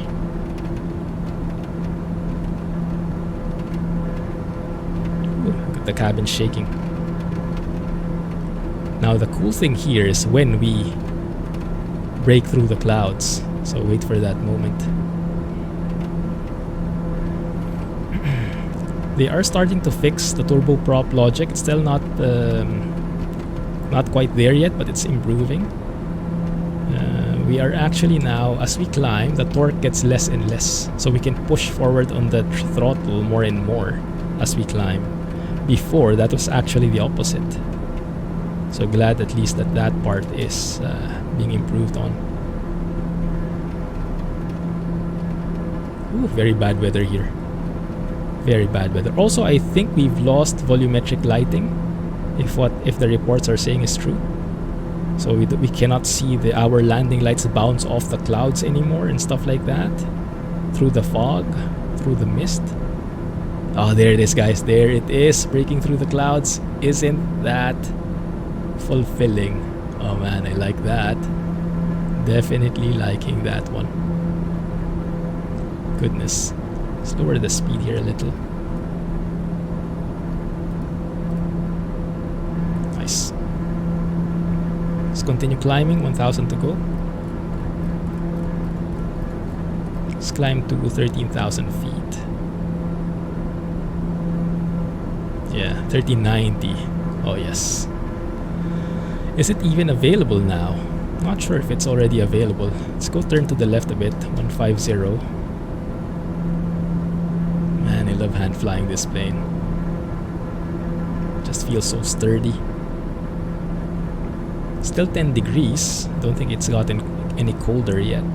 Ooh, look at the cabin shaking. Now the cool thing here is when we break through the clouds, so wait for that moment. They are starting to fix the turboprop logic. It's still not quite there yet, but it's improving. We are actually now, as we climb, the torque gets less and less, so we can push forward on the throttle more and more as we climb. Before, that was actually the opposite. So glad at least that that part is being improved on. Ooh, very bad weather here. Very bad weather. Also, I think we've lost volumetric lighting, if the reports are saying is true. So we cannot see our landing lights bounce off the clouds anymore and stuff like that. Through the fog, through the mist. Oh, there it is, guys. There it is, breaking through the clouds. Isn't that fulfilling? Oh man, I like that. Definitely liking that one. Goodness. Let's lower the speed here a little. Nice. Let's continue climbing. 1000 to go. Let's climb to 13,000 feet. Yeah, 1390. Oh yes. Is it even available now? Not sure if it's already available. Let's go turn to the left a bit. 150. Man, I love hand flying this plane. Just feels so sturdy. Still 10 degrees. Don't think it's gotten any colder yet.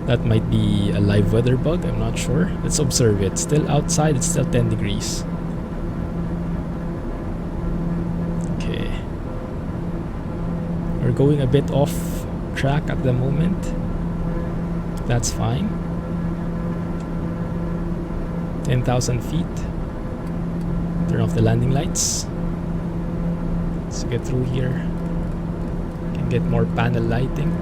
That might be a live weather bug, I'm not sure. Let's observe it. Still outside, it's still 10 degrees. Okay. We're going a bit off track at the moment. That's fine. 10,000 feet. Turn off the landing lights. Let's get through here. Can get more panel lighting.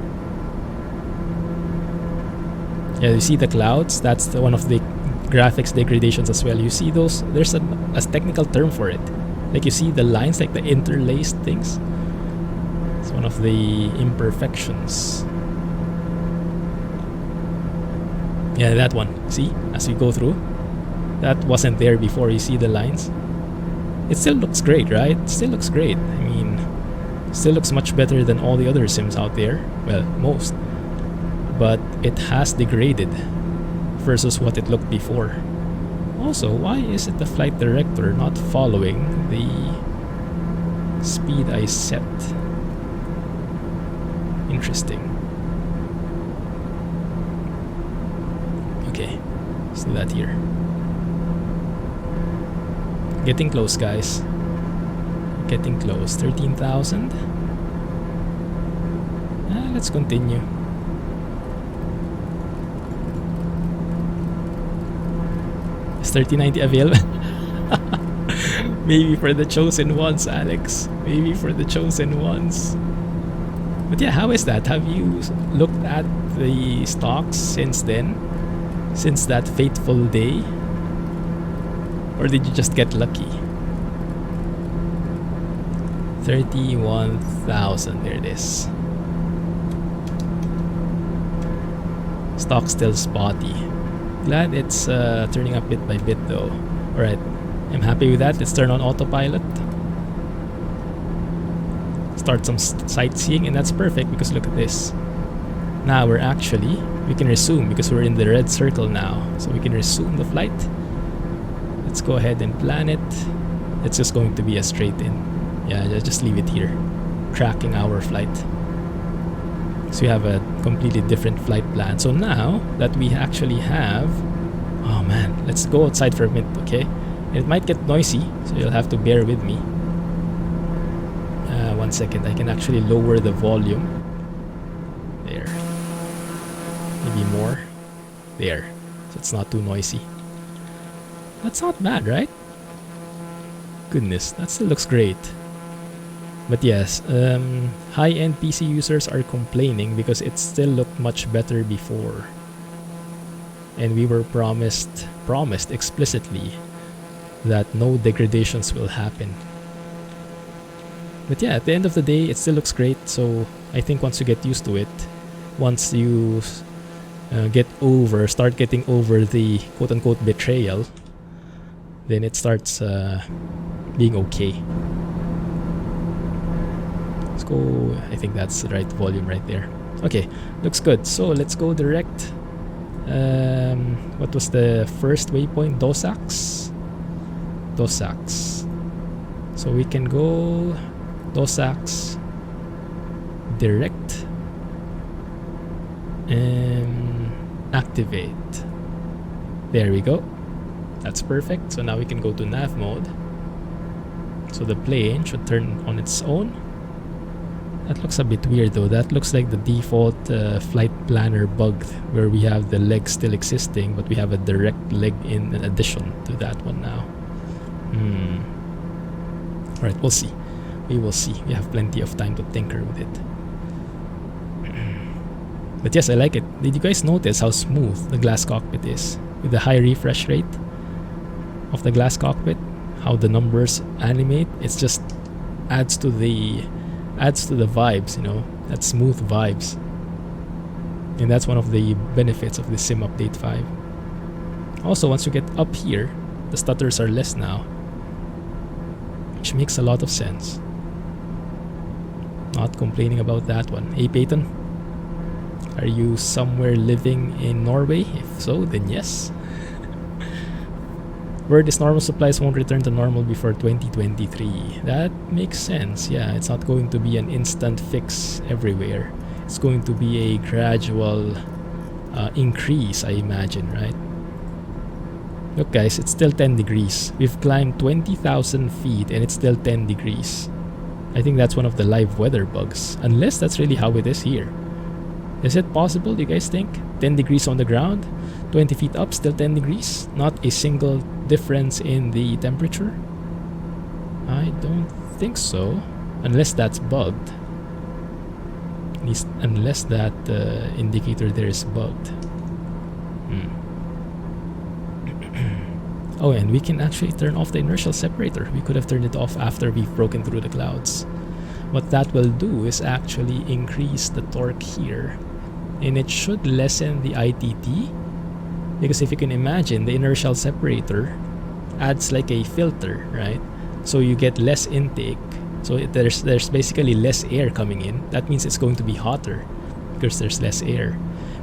Yeah, you see the clouds? That's one of the graphics degradations as well. You see those? There's a technical term for it. Like you see the lines, like the interlaced things. It's one of the imperfections. Yeah, that one. See? As we go through. That wasn't there before. You see the lines? It still looks great, right? It still looks great. I mean, still looks much better than all the other sims out there. Well, most. But it has degraded versus what it looked before. Also, why is it the flight director not following the speed I set? Interesting. Okay, let's do that here. Getting close, guys. Getting close. 13,000. Let's continue. Is 3090 available? Maybe for the chosen ones, Alex. Maybe for the chosen ones. But yeah, how is that? Have you looked at the stocks since then? Since that fateful day? Or did you just get lucky? 31,000, there it is. Stock still spotty. Glad it's turning up bit by bit though. Alright, I'm happy with that. Let's turn on autopilot. Start some sightseeing, and that's perfect because look at this. Now we can resume because we're in the red circle now. So we can resume the flight. Let's go ahead and plan it. It's just going to be a straight in. Yeah, just leave it here. Tracking our flight. So we have a completely different flight plan. So now that we actually have Oh man, let's go outside for a minute, okay? It might get noisy, so you'll have to bear with me. 1 second, I can actually lower the volume. There. Maybe more. There. So it's not too noisy. That's not bad, right? Goodness, that still looks great. But yes, high-end PC users are complaining because it still looked much better before. And we were promised explicitly that no degradations will happen. But yeah, at the end of the day, it still looks great. So I think once you get used to it, once you start getting over the quote-unquote betrayal, then it starts being okay. Let's go. I think that's the right volume right there. Okay, looks good. So let's go direct. What was the first waypoint? Dosax. So we can go Dosax direct and activate. There we go. That's perfect. So now we can go to nav mode. So the plane should turn on its own. That looks a bit weird though. That looks like the default flight planner bug where we have the leg still existing, but we have a direct leg in addition to that one now. Alright, we'll see. We will see. We have plenty of time to tinker with it. But yes, I like it. Did you guys notice how smooth the glass cockpit is? With the high refresh rate of the glass cockpit, how the numbers animate, it's just adds to the vibes, you know, that smooth vibes. And that's one of the benefits of the Sim Update 5. Also, once you get up here, the stutters are less now, which makes a lot of sense. Not complaining about that one. Hey Peyton, are you somewhere living in Norway? If so, then yes. Word is normal supplies won't return to normal before 2023. That makes sense. Yeah, it's not going to be an instant fix everywhere. It's going to be a gradual increase, I imagine, right? Look guys, it's still 10 degrees. We've climbed 20,000 feet and it's still 10 degrees. I think that's one of the live weather bugs. Unless that's really how it is here. Is it possible, do you guys think? 10 degrees on the ground, 20 feet up, still 10 degrees? Not a single difference in the temperature? I don't think so. Unless that's bugged. At least unless that indicator there is bugged. Oh, and we can actually turn off the inertial separator. We could have turned it off after we've broken through the clouds. What that will do is actually increase the torque here. And it should lessen the ITT. Because if you can imagine, the inertial separator adds like a filter, right? So you get less intake. So there's basically less air coming in. That means it's going to be hotter because there's less air.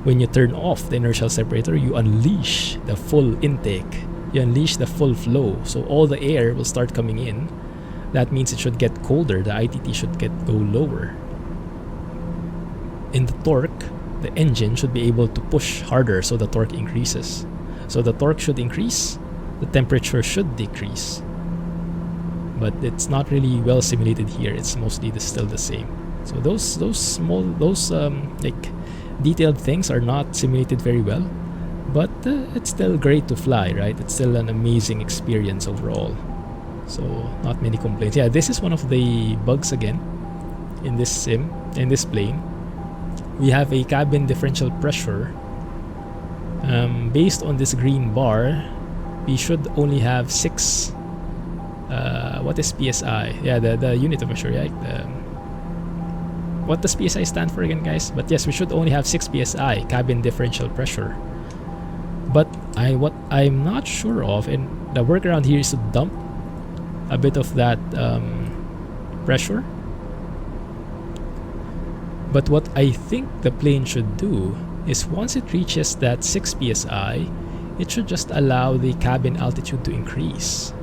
When you turn off the inertial separator, you unleash the full intake. You unleash the full flow. So all the air will start coming in. That means it should get colder. The ITT should go lower. In the torque, the engine should be able to push harder so the torque increases. So the torque should increase, the temperature should decrease. But it's not really well simulated here. It's mostly still the same. So those like detailed things are not simulated very well. But it's still great to fly, right? It's still an amazing experience overall. So not many complaints. Yeah, this is one of the bugs again in this sim, in this plane. We have a cabin differential pressure. Based on this green bar, we should only have 6. What is PSI? Yeah, the unit of measure, right? What does PSI stand for again, guys? But yes, we should only have 6 PSI, cabin differential pressure. But what I'm not sure of, and the workaround here is to dump a bit of that pressure. But what I think the plane should do is once it reaches that 6 psi, it should just allow the cabin altitude to increase.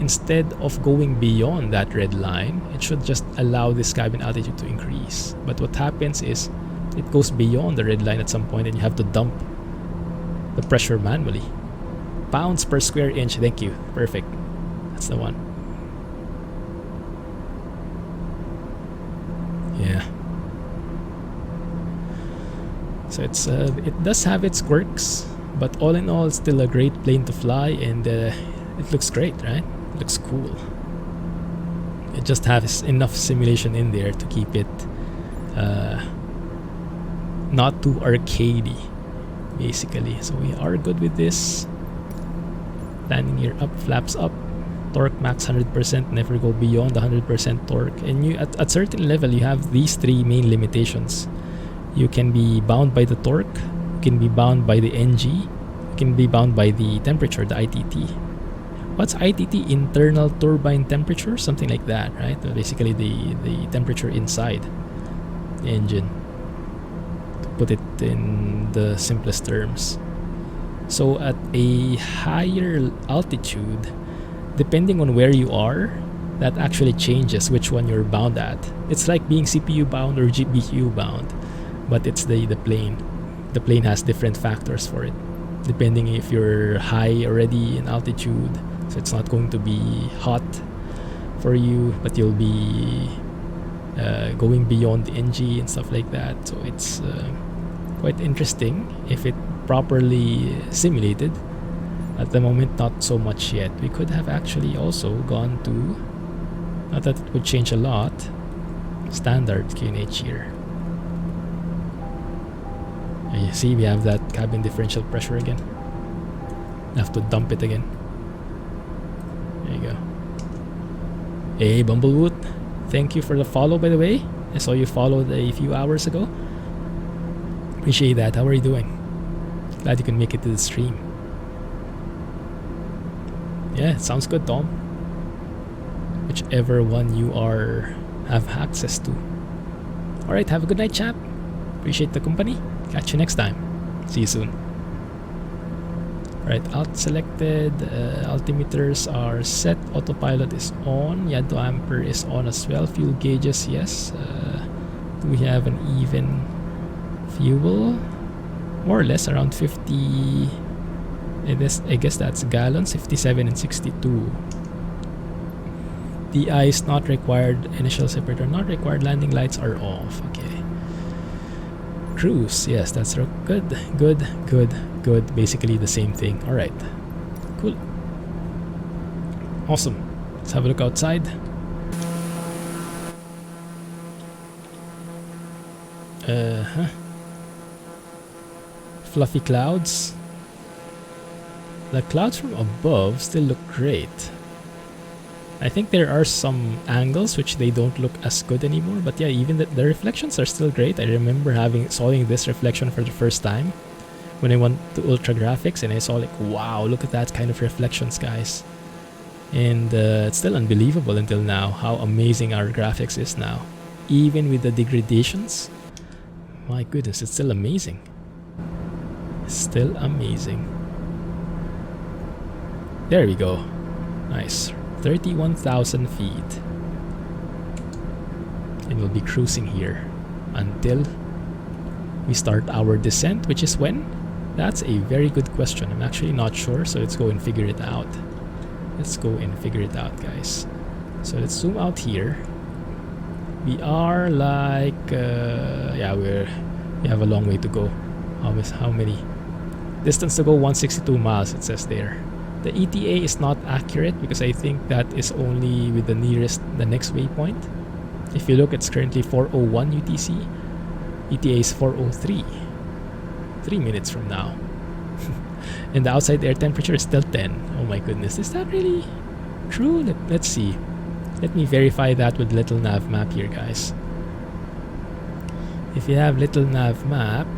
Instead of going beyond that red line, it should just allow this cabin altitude to increase. But what happens is it goes beyond the red line at some point and you have to dump the pressure manually. Pounds per square inch. Thank you. Perfect. That's the one. Yeah. So it does have its quirks, but all in all, it's still a great plane to fly, and it looks great, right? It looks cool. It just has enough simulation in there to keep it not too arcadey, basically. So we are good with this. Landing gear up, flaps up, torque max 100%, never go beyond 100% torque. And you at certain level, you have these three main limitations. You can be bound by the torque, you can be bound by the NG, you can be bound by the temperature, the ITT. What's ITT? Internal turbine temperature? Something like that, right? Basically the temperature inside the engine, to put it in the simplest terms. So at a higher altitude, depending on where you are, that actually changes which one you're bound at. It's like being CPU bound or GPU bound, but it's the plane. The plane has different factors for it, depending if you're high already in altitude. So it's not going to be hot for you, but you'll be going beyond the NG and stuff like that. So it's quite interesting if it properly simulated. At the moment, not so much yet. We could have actually also gone to, not that it would change a lot, standard QNH here. And you see we have that cabin differential pressure again. I have to dump it again. There you go. Hey Bumblewood, thank you for the follow, by the way. I saw you followed a few hours ago. Appreciate that. How are you doing? Glad you can make it to the stream. Yeah, sounds good, Tom. Whichever one you have access to. Alright, have a good night, chap. Appreciate the company. Catch you next time. See you soon. Alright, alt selected. Altimeters are set. Autopilot is on. Yado ampere is on as well. Fuel gauges, yes. Do we have an even fuel? More or less around 50. I guess that's gallons. 57 and 62. DI is not required. Initial separator not required. Landing lights are off. Okay. Cruise, yes, that's good. Basically the same thing. All right. Cool. Awesome. Let's have a look outside. Fluffy clouds. The clouds from above still look great. I think there are some angles which they don't look as good anymore, but yeah, even the reflections are still great. I remember seeing this reflection for the first time when I went to ultra graphics, and I saw like, wow, look at that kind of reflections, guys. And it's still unbelievable until now how amazing our graphics is now. Even with the degradations, my goodness, it's still amazing. Still amazing. There we go. Nice. 31,000 feet. And we'll be cruising here until we start our descent, which is when? That's a very good question. I'm actually not sure, so let's go and figure it out. Let's go and figure it out, guys. So let's zoom out here. We are like yeah, we have a long way to go. How many? Distance to go 162 miles, it says there. The ETA is not accurate because I think that is only with the next waypoint. If you look, it's currently 4:01 UTC. ETA is 4:03. 3 minutes from now. And the outside air temperature is still 10. Oh my goodness, is that really true? Let's see. Let me verify that with little nav map here, guys. If you have little nav map,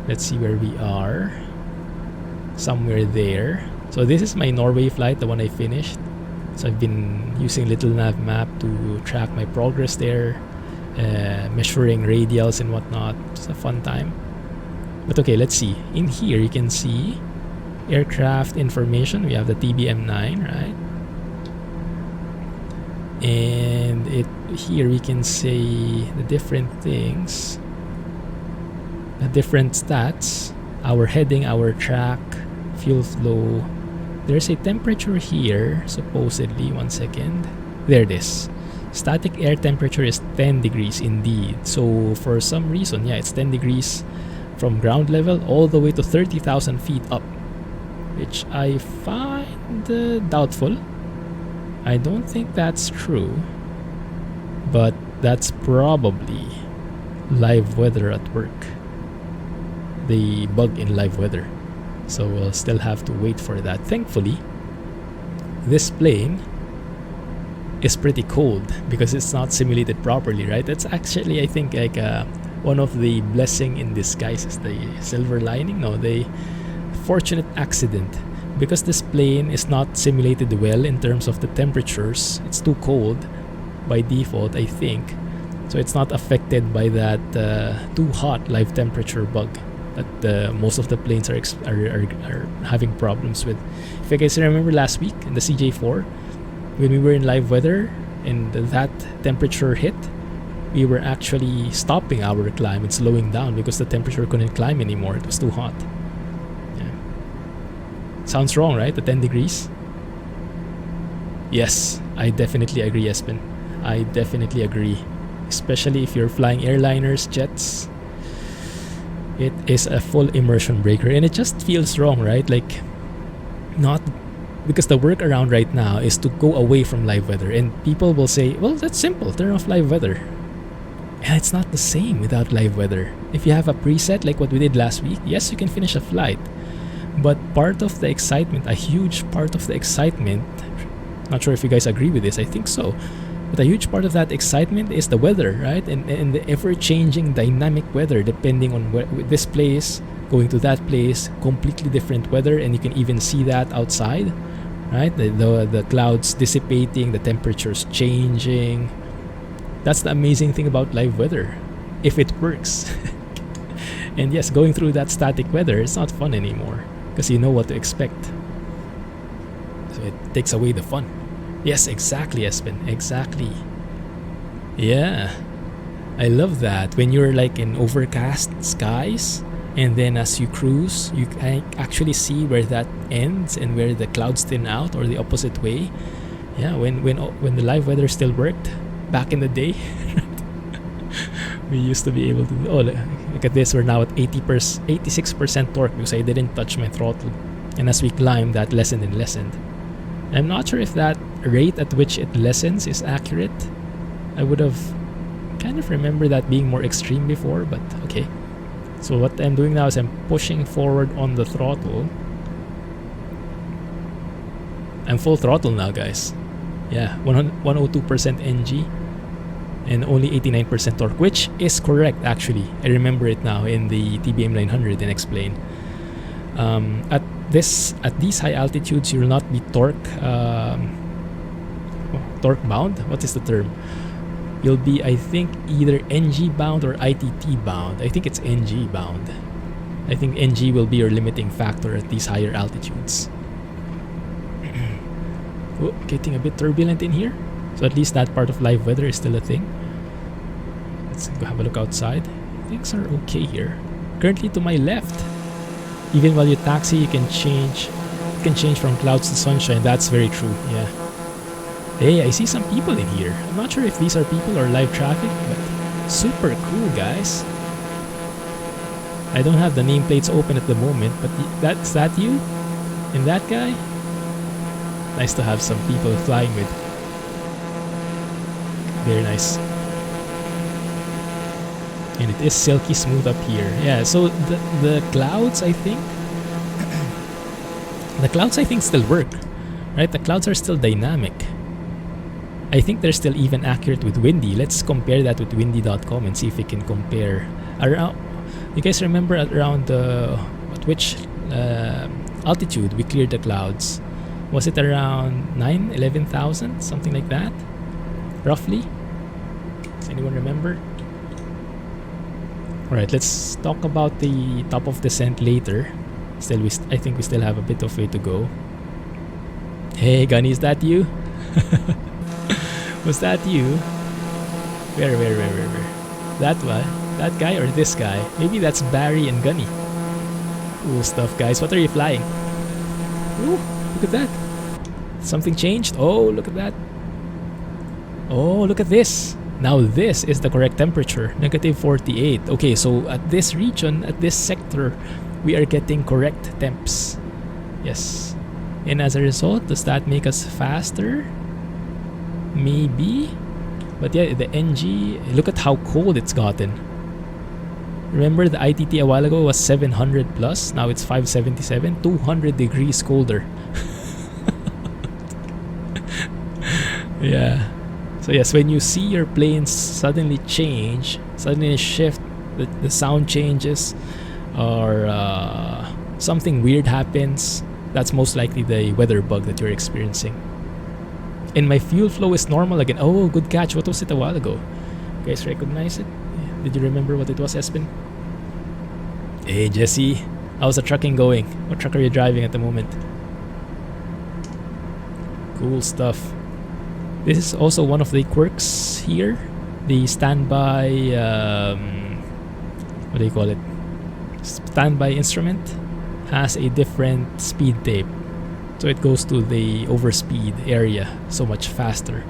let's see where we are. Somewhere there. So this is my Norway flight, the one I finished. So I've been using little nav map to track my progress there, measuring radials and whatnot. It's a fun time. But okay, let's see. In here you can see aircraft information. We have the TBM9, right? And here we can say the different things, the different stats. our heading, our track, fuel flow. There's a temperature here, supposedly. 1 second. There it is. Static air temperature is 10 degrees indeed. So for some reason, yeah, it's 10 degrees from ground level all the way to 30,000 feet up, which I find doubtful. I don't think that's true, but that's probably live weather at work. The bug in live weather. So we'll still have to wait for that. Thankfully, this plane is pretty cold because it's not simulated properly, right? That's actually, I think, like one of the blessing in disguise, is the silver lining. No, the fortunate accident, because this plane is not simulated well in terms of the temperatures. It's too cold by default, I think, so it's not affected by that too hot live temperature bug that most of the planes are having problems with. If you guys remember last week in the CJ4, when we were in live weather and that temperature hit, we were actually stopping our climb and slowing down because the temperature couldn't climb anymore. It was too hot. Yeah. Sounds wrong, right? The 10 degrees? Yes, I definitely agree, Espen. I definitely agree. Especially if you're flying airliners, jets. It is a full immersion breaker, and it just feels wrong, right? Like, not because the workaround right now is to go away from live weather, and people will say, well, that's simple, turn off live weather. And it's not the same without live weather. If you have a preset like what we did last week, yes, you can finish a flight, but part of the excitement, a huge part of the excitement, not sure if you guys agree with this, I think so, but a huge part of that excitement is the weather, right? And the ever-changing dynamic weather, depending on this place going to that place, completely different weather, and you can even see that outside, right? The clouds dissipating, the temperatures changing. That's the amazing thing about live weather, if it works. And yes, going through that static weather, it's not fun anymore because you know what to expect. So it takes away the fun. Yes, exactly, Espen. Exactly. Yeah. I love that. When you're like in overcast skies, and then as you cruise, you can actually see where that ends and where the clouds thin out, or the opposite way. Yeah, when the live weather still worked back in the day, we used to be able to. Oh, look at this. We're now at 86% torque because I didn't touch my throttle. And as we climb, that lessened and lessened. I'm not sure if that rate at which it lessens is accurate. I would have kind of remember that being more extreme before, but okay. So what I'm doing now is I'm pushing forward on the throttle. I'm full throttle now, guys. Yeah, 102% NG and only 89% torque, which is correct actually. I remember it now in the TBM 900 and explain. At these high altitudes, you will not be torque bound. What is the term? You'll be, I think, either NG bound or ITT bound. I think it's NG bound. I think NG will be your limiting factor at these higher altitudes. Oh, getting a bit turbulent in here. So at least that part of live weather is still a thing. Let's go have a look outside. Things are okay here. Currently to my left. Even while you taxi, you can change from clouds to sunshine. That's very true, yeah. Hey, I see some people in here. I'm not sure if these are people or live traffic, but super cool, guys. I don't have the nameplates open at the moment, but is that you? And that guy? Nice to have some people flying with. Very nice. And it is silky smooth up here. Yeah, so the clouds, I think... the clouds, I think, still work. Right? The clouds are still dynamic. I think they're still even accurate with windy. Let's compare that with windy.com and see if we can compare. Around, you guys remember at around at which altitude we cleared the clouds? Was it around 11,000? Something like that? Roughly? Does anyone remember? Alright, let's talk about the top of descent later. Still, I think we still have a bit of way to go. Hey, Gunny, is that you? Was that you? Where? That one? That guy or this guy? Maybe that's Barry and Gunny. Cool stuff, guys. What are you flying? Ooh, look at that. Something changed. Oh, look at that. Oh, look at this. Now this is the correct temperature. -48. Okay, so at this region, at this sector, we are getting correct temps. Yes. And as a result, does that make us faster? Maybe. But yeah, the NG, look at how cold it's gotten. Remember the ITT a while ago was 700 plus. Now it's 577. 200 degrees colder. Yeah. So yes, when you see your planes suddenly change, suddenly shift, the sound changes, or something weird happens, that's most likely the weather bug that you're experiencing. And my fuel flow is normal again. Oh, good catch. What was it a while ago? You guys recognize it? Did you remember what it was, Espen? Hey, Jesse. How's the trucking going? What truck are you driving at the moment? Cool stuff. This is also one of the quirks here. The standby, what do you call it? Standby instrument has a different speed tape. So it goes to the overspeed area so much faster.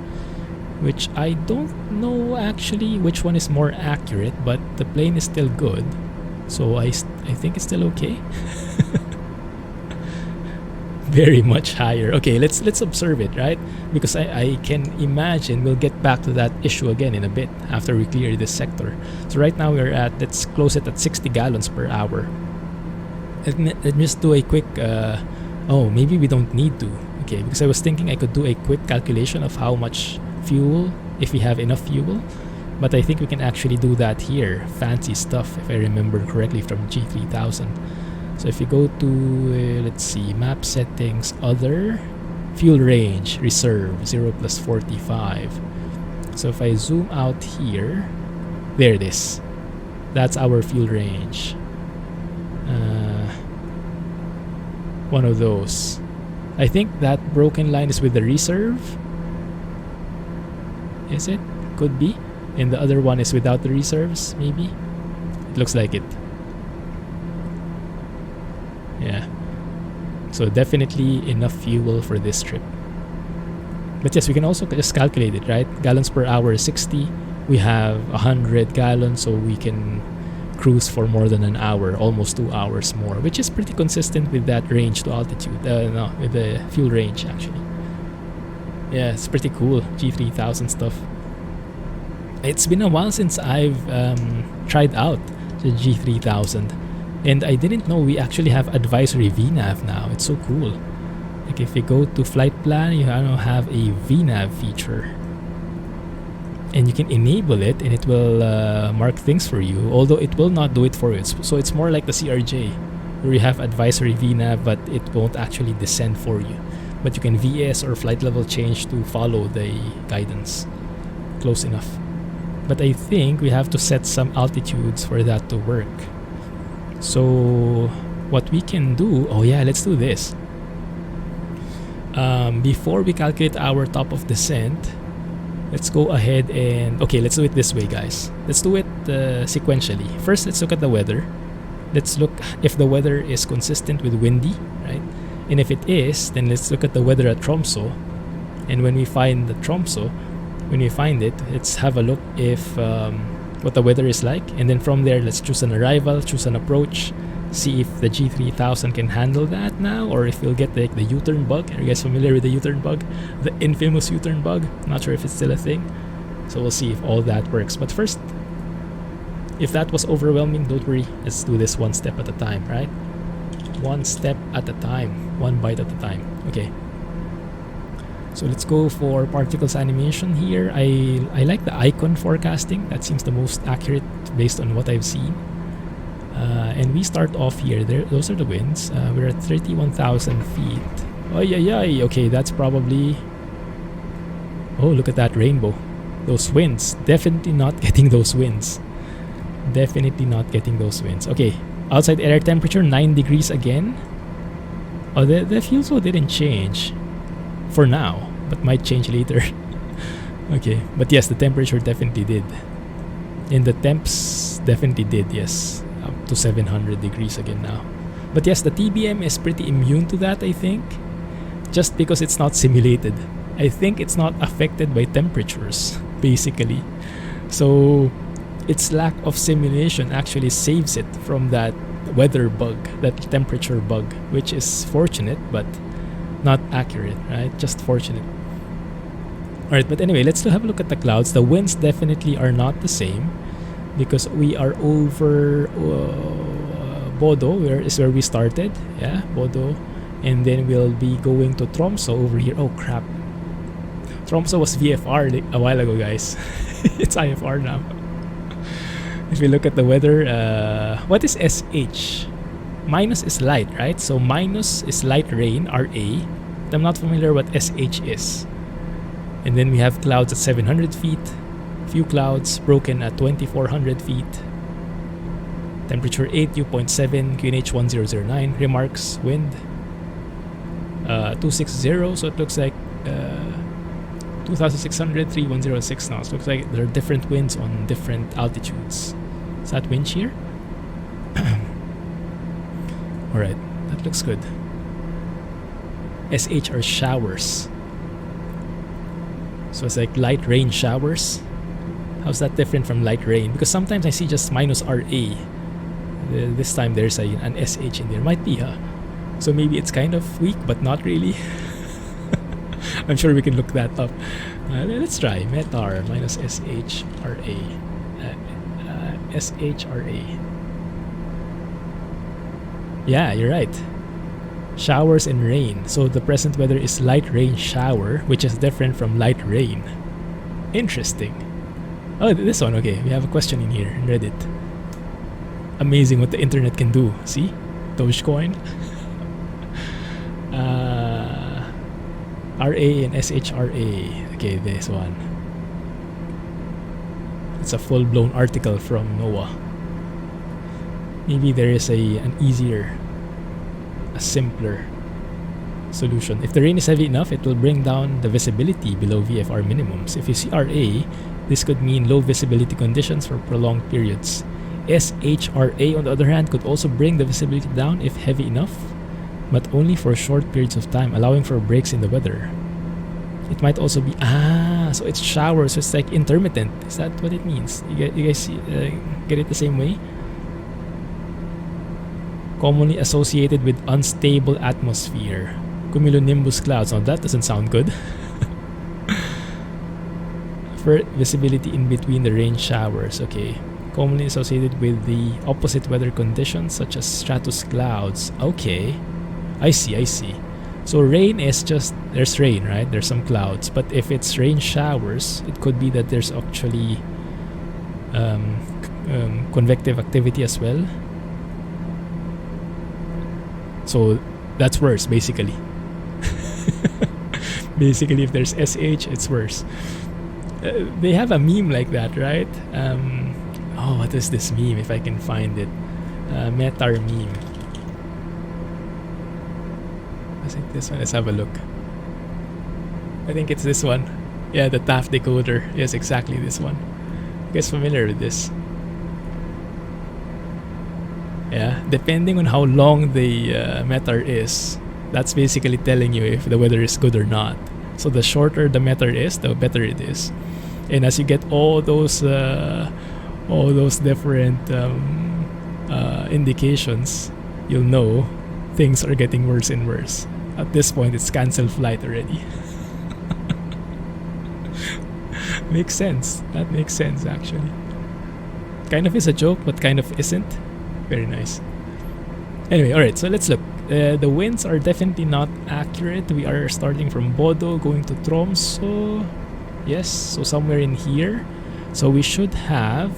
Which I don't know actually which one is more accurate, but the plane is still good. So I think it's still okay. Very much higher. Okay, let's observe it, right? Because I can imagine we'll get back to that issue again in a bit after we clear this sector. So right now we're at, let's close it at 60 gallons per hour. Let me just do a quick, oh, maybe we don't need to. Okay, because I was thinking I could do a quick calculation of how much fuel, if we have enough fuel. But I think we can actually do that here. Fancy stuff, if I remember correctly, from G3000. So if you go to, let's see, map settings, other, fuel range, reserve, 0 plus 45. So if I zoom out here, there it is. That's our fuel range. One of those. I think that broken line is with the reserve. Is it? Could be. And the other one is without the reserves, maybe? It looks like it. Yeah. So definitely enough fuel for this trip. But yes, we can also just calculate it, right? Gallons per hour is 60. We have 100 gallons, so we can cruise for more than an hour, almost 2 hours more, which is pretty consistent with that range to altitude. No, with the fuel range, actually. Yeah, it's pretty cool. G3000 stuff. It's been a while since I've tried out the G3000. And I didn't know we actually have advisory VNAV now. It's so cool. Like if you go to flight plan, you now have a VNAV feature. And you can enable it and it will mark things for you, although it will not do it for you. So it's more like the CRJ, where you have advisory VNAV, but it won't actually descend for you. But you can VS or flight level change to follow the guidance. Close enough. But I think we have to set some altitudes for that to work. So what we can do, oh yeah, let's do this. Before we calculate our top of descent, let's go ahead and, okay, let's do it this way, guys. Let's do it sequentially. First, let's look at the weather. Let's look if the weather is consistent with windy, right? And if it is, then let's look at the weather at Tromso. And when we find the Tromso, when we find it, let's have a look if what the weather is like. And then from there, let's choose an arrival, choose an approach, see if the G3000 can handle that now, or if we'll get the U-turn bug. Are you guys familiar with the U-turn bug? The infamous U-turn bug? Not sure if it's still a thing. So we'll see if all that works. But first, if that was overwhelming, don't worry. Let's do this one step at a time, right? One step at a time. One bite at a time. Okay. So let's go for particles animation here. I like the icon forecasting. That seems the most accurate based on what I've seen. And we start off here. Those are the winds. We're at 31,000 feet. Oh yeah. Okay, that's probably... Oh, look at that rainbow. Those winds. Definitely not getting those winds. Definitely not getting those winds. Okay, outside air temperature, 9 degrees again. Oh, the fuel flow didn't change. For now, but might change later. Okay, but yes, the temperature definitely did. And the temps definitely did, yes. Up to 700 degrees again now. But yes, the TBM is pretty immune to that, I think, just because it's not simulated. I think it's not affected by temperatures, basically. So its lack of simulation actually saves it from that weather bug, that temperature bug, which is fortunate but not accurate, right? Just fortunate. Alright, but anyway, let's have a look at the clouds. The winds definitely are not the same because we are over Bodo, where we started. Yeah, Bodo. And then we'll be going to Tromso over here. Oh crap. Tromso was VFR a while ago, guys. It's IFR now. If we look at the weather, what is SH? Minus is light, right? So minus is light rain, RA. I'm not familiar what SH is. And then we have clouds at 700 feet. Few clouds broken at 2400 feet. Temperature 8, dew point 7, QNH 1009. Remarks, wind 260, so it looks like 2600, 3106 knots. Looks like there are different winds on different altitudes. Is that wind shear? Alright, that looks good. SH are showers. So it's like light rain showers. How's that different from light rain? Because sometimes I see just minus RA. This time there's an SH in there. Might be, huh? So maybe it's kind of weak, but not really. I'm sure we can look that up. Let's try. METAR minus SHRA. SHRA. Yeah, you're right. Showers and rain. So the present weather is light rain shower, which is different from light rain. Interesting. Oh, this one. Okay, we have a question in here in Reddit. Amazing what the internet can do. See? Dogecoin. RA and SHRA. Okay, this one. It's a full-blown article from NOAA. Maybe there is an easier, a simpler solution. If the rain is heavy enough, it will bring down the visibility below VFR minimums. If you see RA, this could mean low visibility conditions for prolonged periods. SHRA, on the other hand, could also bring the visibility down if heavy enough, but only for short periods of time, allowing for breaks in the weather. It might also be so it's showers, so it's like intermittent. Is that what it means? You guys see, get it the same way? Commonly associated with unstable atmosphere. Cumulonimbus clouds. Now that doesn't sound good. For visibility in between the rain showers. Okay. Commonly associated with the opposite weather conditions such as stratus clouds. Okay. I see. So rain is just, there's rain, right? There's some clouds. But if it's rain showers, it could be that there's actually convective activity as well. So that's worse, basically. Basically, if there's SH, it's worse. They have a meme like that, right? What is this meme? If I can find it. Metar meme. I think this one. Let's have a look. I think it's this one. Yeah, the TAF decoder. Yes, exactly this one. You guys familiar with this? Yeah, depending on how long the metar is, that's basically telling you if the weather is good or not. So the shorter the metar is, the better it is. And as you get all those different indications, you'll know things are getting worse and worse. At this point, it's cancelled flight already. Makes sense. That makes sense, actually. Kind of is a joke, but kind of isn't. Very nice. Anyway, alright, so let's look. The winds are definitely not accurate. We are starting from Bodo, going to Tromso. Yes, so somewhere in here. So we should have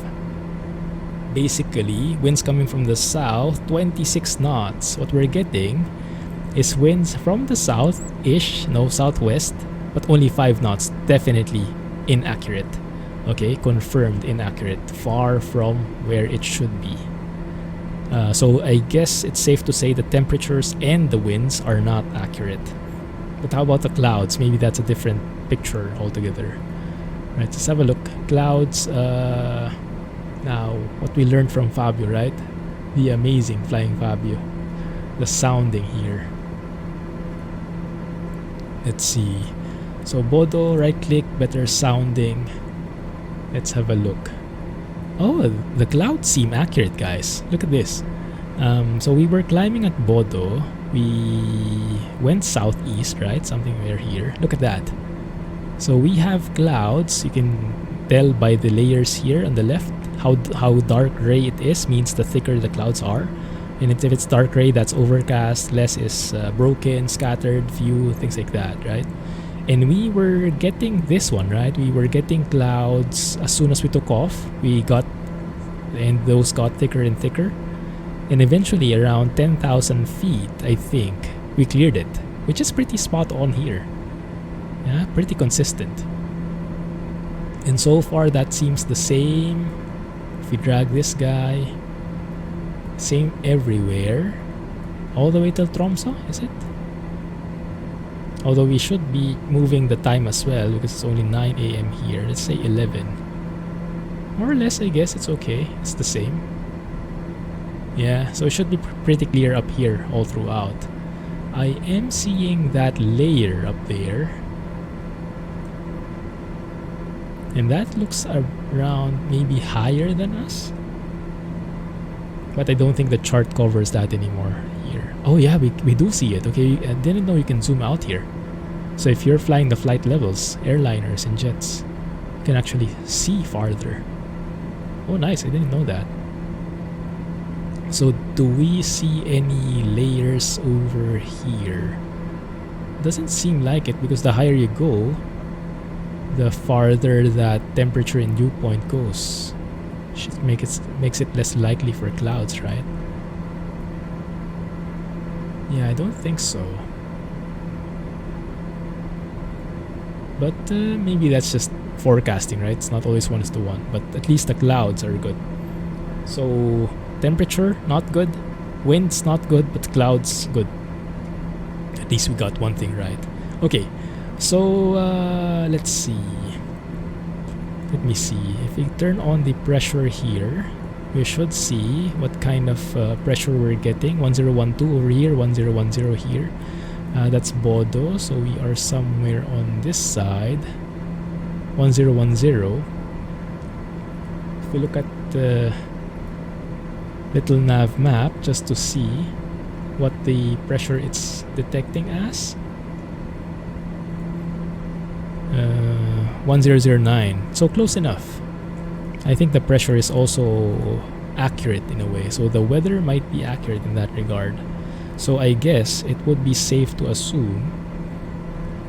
basically winds coming from the south, 26 knots. What we're getting is winds from the south-ish, no, southwest, but only 5 knots. Definitely inaccurate. Okay, confirmed inaccurate. Far from where it should be. So I guess it's safe to say the temperatures and the winds are not accurate. But how about the clouds? Maybe that's a different picture altogether. Right, let's have a look. Clouds, now what we learned from Fabio, right? The amazing flying Fabio. the sounding here. Let's see. So Bodo, right click, better sounding. Let's have a look. Oh, the clouds seem accurate, guys. Look at this. So we were climbing at Bodo. We went southeast, right? Something near here. Look at that. So we have clouds. You can tell by the layers here on the left how dark gray it is, means the thicker the clouds are. And if it's dark gray, that's overcast. Less is broken, scattered, few, things like that, right? And we were getting this one, right? We were getting clouds as soon as we took off. And those got thicker and thicker. And eventually, around 10,000 feet, I think, we cleared it, which is pretty spot on here. Yeah, pretty consistent. And so far, that seems the same. If we drag this guy, same everywhere, all the way till Tromso, is it? Although we should be moving the time as well because it's only 9 a.m. here. Let's say 11. More or less, I guess it's okay. It's the same. Yeah, so it should be pretty clear up here all throughout. I am seeing that layer up there. And that looks around maybe higher than us. But I don't think the chart covers that anymore here. Oh yeah, we do see it. Okay, I didn't know you can zoom out here. So if you're flying the flight levels, airliners and jets, you can actually see farther. Oh nice, I didn't know that. So do we see any layers over here? Doesn't seem like it because the higher you go, the farther that temperature and dew point goes. Should makes it less likely for clouds, right? Yeah, I don't think so. But maybe that's just forecasting, right? It's not always 1:1, but at least the clouds are good. So temperature, not good. Winds, not good, but clouds, good. At least we got one thing right. Okay, so let's see. Let me see. If we turn on the pressure here, we should see what kind of pressure we're getting. 1012 over here, 1010 here. That's Bodo, so we are somewhere on this side. 1010. If we look at the little nav map just to see what the pressure it's detecting as. 1009, so close enough. I think the pressure is also accurate in a way, so the weather might be accurate in that regard. So I guess it would be safe to assume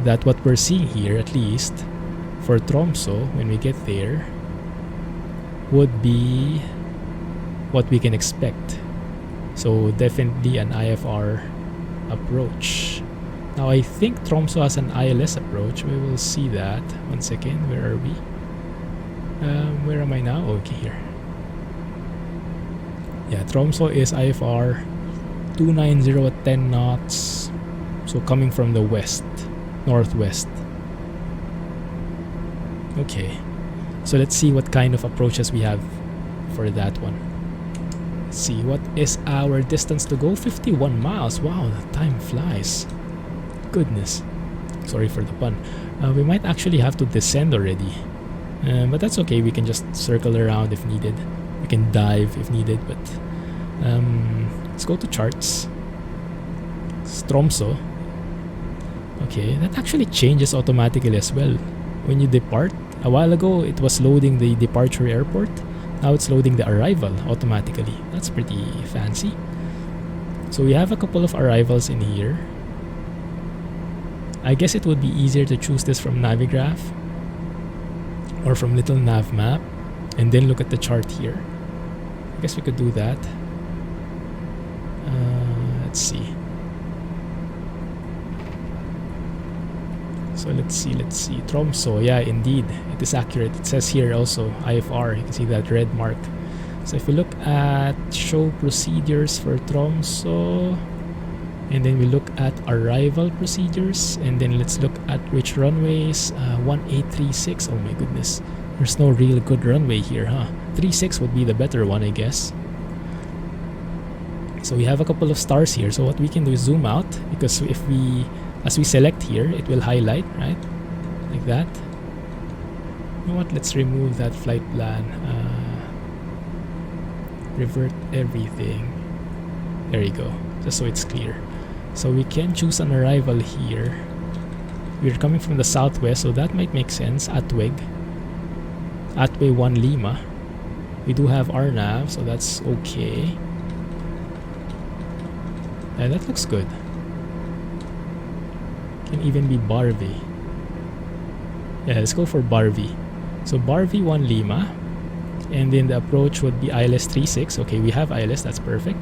that what we're seeing here, at least for Tromso when we get there, would be what we can expect. So definitely an IFR approach. Now I think Tromso has an ILS approach. We will see that. One second, where are we? Where am I now? Okay, here. Yeah, Tromso is IFR 290 at 10 knots. So coming from the west, northwest. Okay, so let's see what kind of approaches we have for that one. Let's see, what is our distance to go? 51 miles. Wow, the time flies. Goodness, sorry for the pun. We might actually have to descend already, but that's okay. We can just circle around if needed. We can dive if needed, but let's go to charts. Tromso. Okay, that actually changes automatically as well when you depart. A while ago it was loading the departure airport. Now it's loading the arrival automatically. That's pretty fancy. So we have a couple of arrivals in here. I guess it would be easier to choose this from Navigraph or from Little Nav Map and then look at the chart here. I guess we could do that. Let's see. So let's see. Tromso, yeah, indeed, it is accurate. It says here also IFR. You can see that red mark. So if we look at show procedures for Tromso, and then we look at arrival procedures, and then let's look at which runways. 1836. Oh my goodness, there's no real good runway here, huh? 36 would be the better one, I guess. So we have a couple of stars here. So what we can do is zoom out, because as we select here, it will highlight, right? Like that. You know what? Let's remove that flight plan. Revert everything. There you go. Just so it's clear. So we can choose an arrival here. We're coming from the southwest, so that might make sense. Atway 1 Lima. We do have RNAV, so that's okay. Yeah, that looks good. Can even be Barvi. Yeah, let's go for Barvi. So Barvi 1 Lima. And then the approach would be ILS 36. Okay, we have ILS, that's perfect.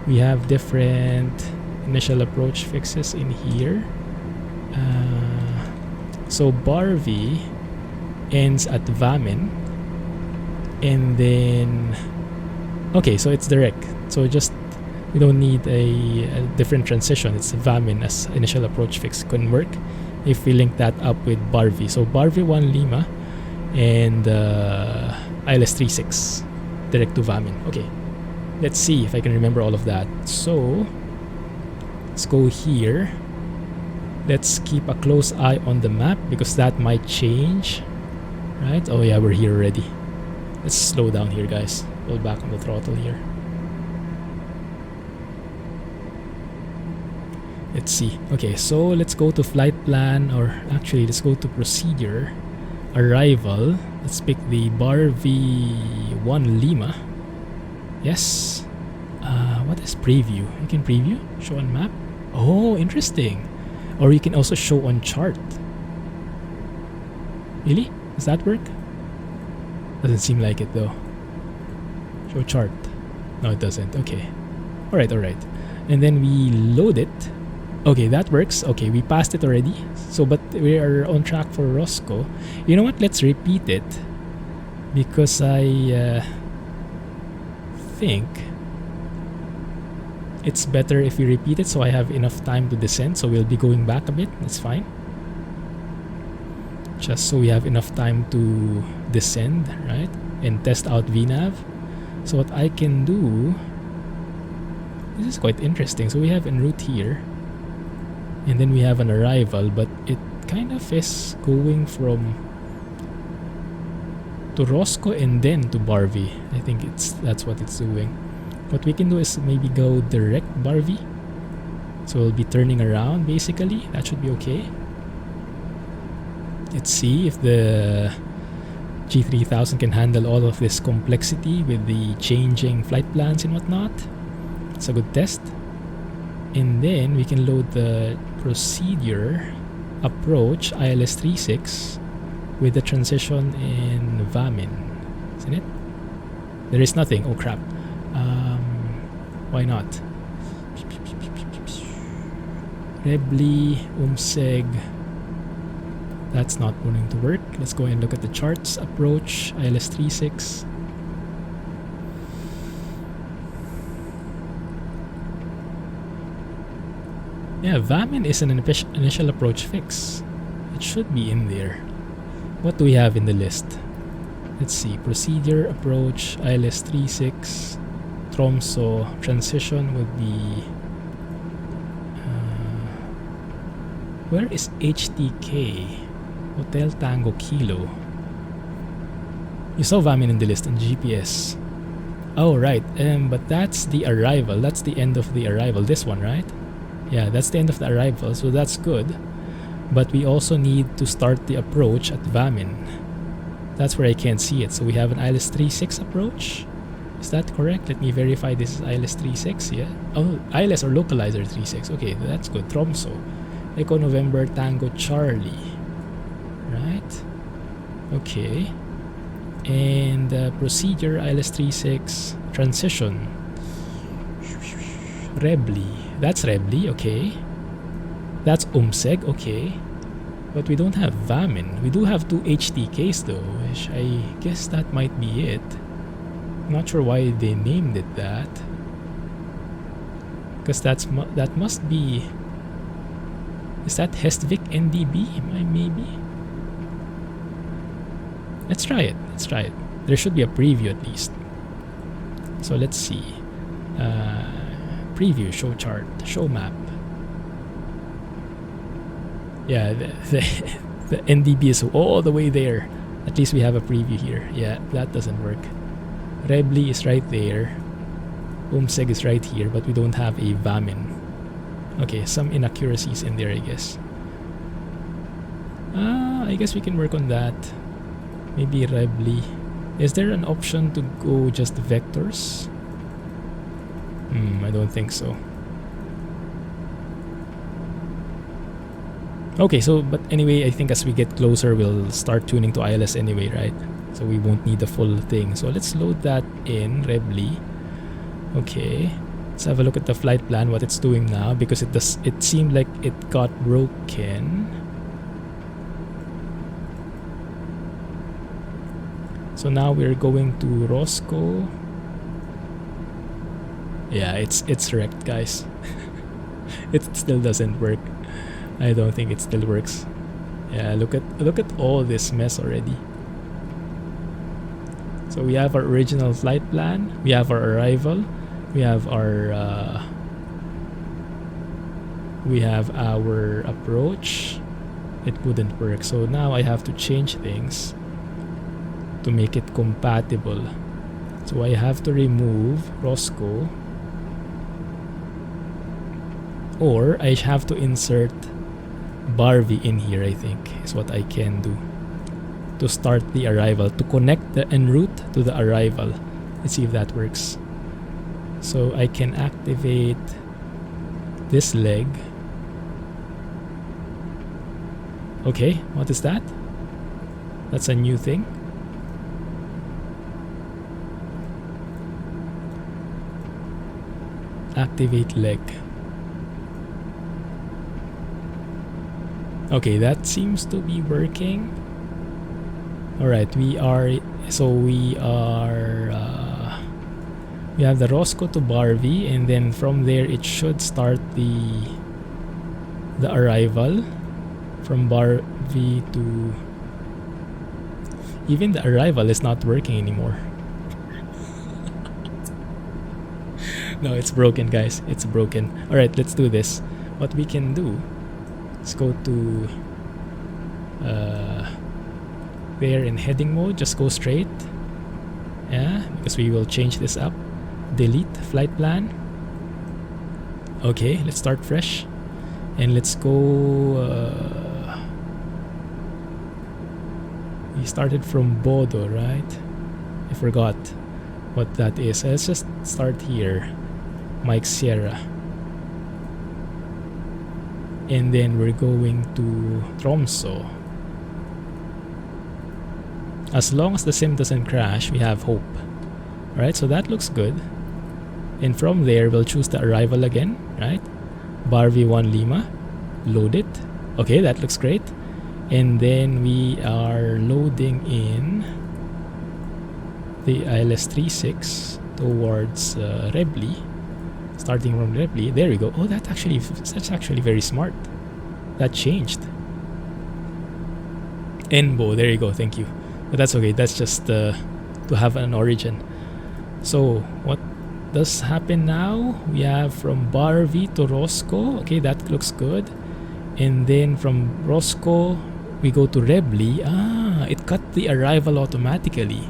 We have different initial approach fixes in here. So Barvi ends at Vamin. And then... Okay, so it's direct. So just... We don't need a different transition. It's Vamin as initial approach fix can work if we link that up with Barvi. So Barvi 1 Lima and ILS 36 direct to Vamin. Okay, let's see if I can remember all of that. So let's go here. Let's keep a close eye on the map because that might change, right? Oh yeah, we're here already. Let's slow down here, guys. Pull back on the throttle here. Let's see. Okay, so let's go to flight plan, or actually let's go to procedure. Arrival. Let's pick the Barvi 1 Lima. Yes. What is preview? You can preview? Show on map? Oh, interesting. Or you can also show on chart. Really? Does that work? Doesn't seem like it though. Show chart. No, it doesn't. Okay. Alright, alright. And then we load it. Okay, that works. Okay, we passed it already. So, but we are on track for Roscoe. You know what? Let's repeat it. Because I think it's better if we repeat it so I have enough time to descend. So we'll be going back a bit. That's fine. Just so we have enough time to descend, right? And test out VNAV. So what I can do... This is quite interesting. So we have en route here. And then we have an arrival, but it kind of is going from to Roscoe and then to Barvi. I think that's what it's doing. What we can do is maybe go direct Barvi. So we'll be turning around basically. That should be okay. Let's see if the G3000 can handle all of this complexity with the changing flight plans and whatnot. It's a good test. And then we can load the procedure approach ILS 36 with the transition in Vamin. Isn't it? There is nothing. Oh crap. Why not? Rebli, Umseg. That's not going to work. Let's go and look at the charts. Approach ILS 36. Yeah, Vamin is an initial approach fix. It should be in there. What do we have in the list? Let's see. Procedure, approach, ILS 36, Tromso. Transition would be... where is HTK? Hotel Tango Kilo. You saw Vamin in the list on GPS. Oh, right. But that's the arrival. That's the end of the arrival. This one, right? Yeah, that's the end of the arrival, so that's good. But we also need to start the approach at Vamin. That's where I can't see it. So we have an ILS 36 approach. Is that correct? Let me verify this is ILS 36, yeah? Oh, ILS or localizer 36. Okay, that's good. Tromso. Echo November Tango Charlie. Right? Okay. And procedure ILS 36. Transition. Rebli. That's Rebli, okay. That's Umseg, okay. But we don't have Vamin. We do have two HTKs though, which I guess that might be it. I'm not sure why they named it that. Because that must be... Is that Hestvik NDB? Maybe? Let's try it. Let's try it. There should be a preview at least. So let's see. Preview, show chart, show map. Yeah, the NDB is all the way there. At least we have a preview here. Yeah, that doesn't work. Rebly is right there. Umseg is right here, but we don't have a Vamin. Okay, some inaccuracies in there, I guess. I guess we can work on that. Maybe Rebly. Is there an option to go just vectors? I don't think so. Okay, so but anyway, I think as we get closer, we'll start tuning to ILS anyway, right? So we won't need the full thing. So let's load that in Rebly. Okay, let's have a look at the flight plan, what it's doing now, because it seemed like it got broken. So now we're going to Roscoe. Yeah, it's wrecked, guys. It still doesn't work. I don't think it still works. Yeah, look at all this mess already. So we have our original flight plan, we have our arrival, we have our approach. It wouldn't work. So now I have to change things to make it compatible. So I have to remove Roscoe, or I have to insert Barvi in here, I think is what I can do to start the arrival, to connect the en route to the arrival. Let's see if that works. So I can activate this leg. Okay, what is that? That's a new thing. Activate leg. Okay, that seems to be working. Alright, we have the Roscoe to Barvi, and then from there it should start the arrival. From Barvi to... Even the arrival is not working anymore. No, it's broken, guys. It's broken. Alright, let's do this. What we can do, let's go to there in heading mode. Just go straight. Yeah, because we will change this up. Delete flight plan. Okay, let's start fresh. And let's go... we started from Bodo, right? I forgot what that is. Let's just start here. Mike Sierra. And then we're going to Tromso. As long as the sim doesn't crash, we have hope. Alright, so that looks good. And from there, we'll choose the arrival again, right? Barvi 1 Lima. Load it. Okay, that looks great. And then we are loading in the ILS-36 towards Rebly. Starting from Rebly. There we go. Oh, that's actually very smart. That changed. Enbo, there you go, thank you. But that's okay, that's just to have an origin. So what does happen now? We have from Barvi to Roscoe. Okay, that looks good. And then from Roscoe we go to Rebly. It cut the arrival automatically,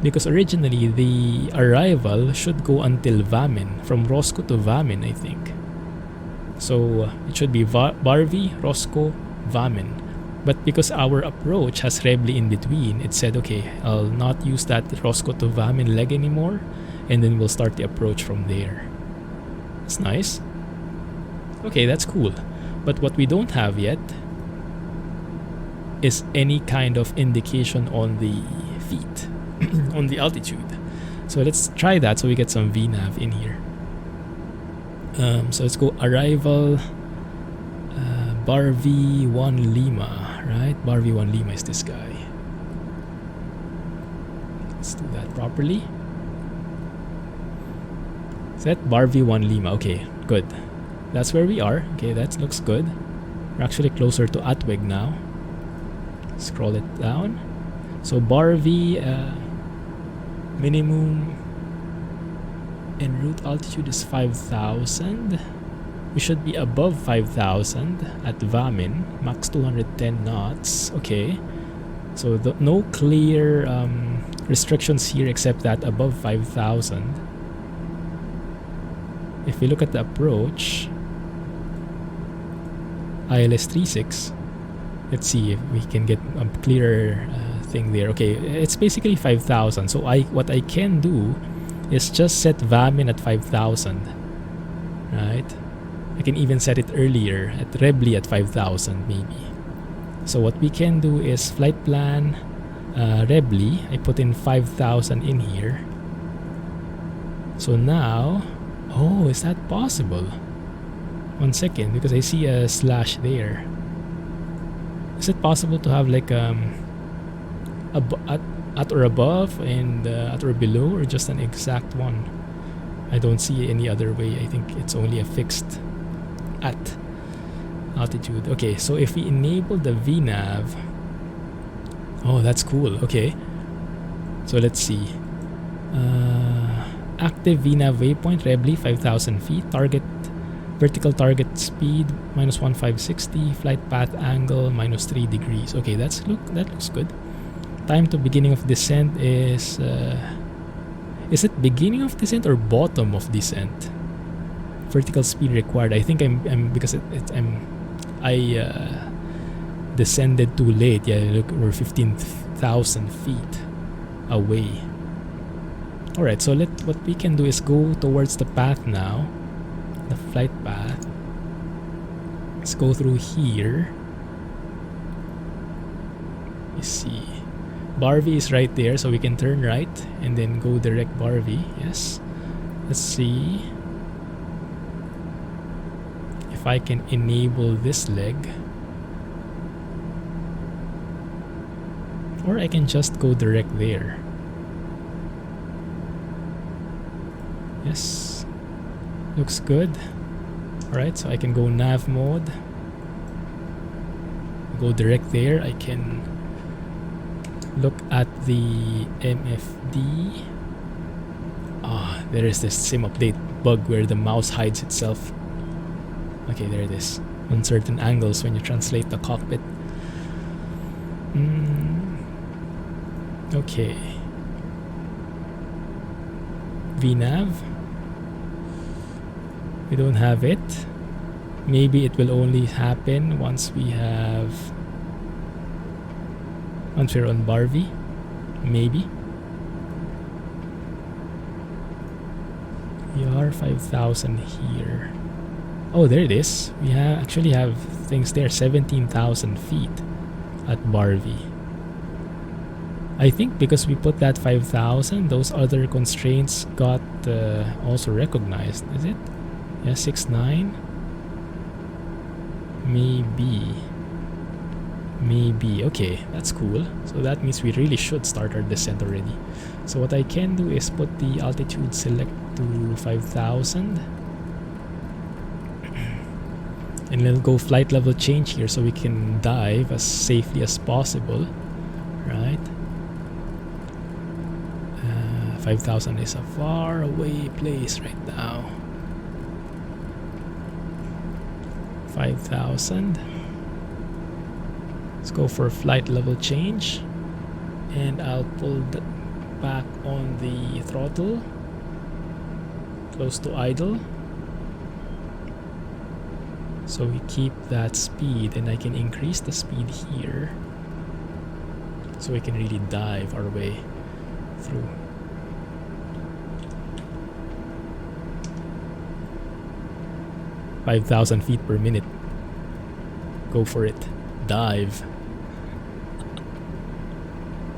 because originally the arrival should go until Vamin, from Roscoe to Vamin, I think. So it should be Barvi, Roscoe, Vamin. But because our approach has Rebly in between, it said, okay, I'll not use that Roscoe to Vamin leg anymore, and then we'll start the approach from there. That's nice. Okay, that's cool. But what we don't have yet is any kind of indication on the feet, on the altitude. So let's try that so we get some VNAV in here. So let's go arrival, Barvi 1 Lima, right? Barvi 1 Lima is this guy. Let's do that properly. Set Barvi 1 Lima. Okay, good. That's where we are. Okay, that looks good. We're actually closer to Atweg now. Scroll it down. So Barvi minimum En route altitude is 5,000. We should be above 5,000 at Vamin, max 210 knots. Okay, so no clear restrictions here except that above 5,000. If we look at the approach, ILS 36. Let's see if we can get a clearer thing there. Okay, it's basically 5,000. So what I can do is just set Vamin at 5,000, right? I can even set it earlier at Rebly at 5,000 maybe. So what we can do is flight plan Rebly. I put in 5,000 in here. So now, oh, is that possible? 1 second, because I see a slash there. Is it possible to have like at or above and at or below, or just an exact one? I don't see any other way. I think it's only a fixed at altitude. Okay, so if we enable the VNAV, oh, that's cool. Okay, so let's see. Active VNAV waypoint Rebly 5,000 feet. Target vertical target speed -1560. Flight path angle -3 degrees. Okay, that looks good. Time to beginning of descent is it beginning of descent or bottom of descent? Vertical speed required. I think I'm because I descended too late. Yeah, look, we're 15,000 feet away. All right, so what we can do is go towards the path now, the flight path. Let's go through here. You see, Barvi is right there, so we can turn right and then go direct Barvi. Yes. Let's see if I can enable this leg, or I can just go direct there. Yes, looks good. Alright, so I can go nav mode, go direct there. I can look at the MFD. There is this sim update bug where the mouse hides itself. Okay, there it is. On certain angles when you translate the cockpit. Okay. VNAV. We don't have it. Maybe it will only happen once we're on Barvi. Maybe. We are 5,000 here. Oh, there it is. We actually have things there. 17,000 feet at Barvi. I think because we put that 5,000, those other constraints got also recognized. Is it? Yeah, 6.9. Maybe. Okay, that's cool. So that means we really should start our descent already. So what I can do is put the altitude select to 5,000. And then go flight level change here so we can dive as safely as possible. Right? 5,000 is a far away place right now. 5,000. Let's go for flight level change, and I'll pull back on the throttle close to idle, so we keep that speed, and I can increase the speed here so we can really dive our way through. $5,000 feet per minute. Go for it. Dive.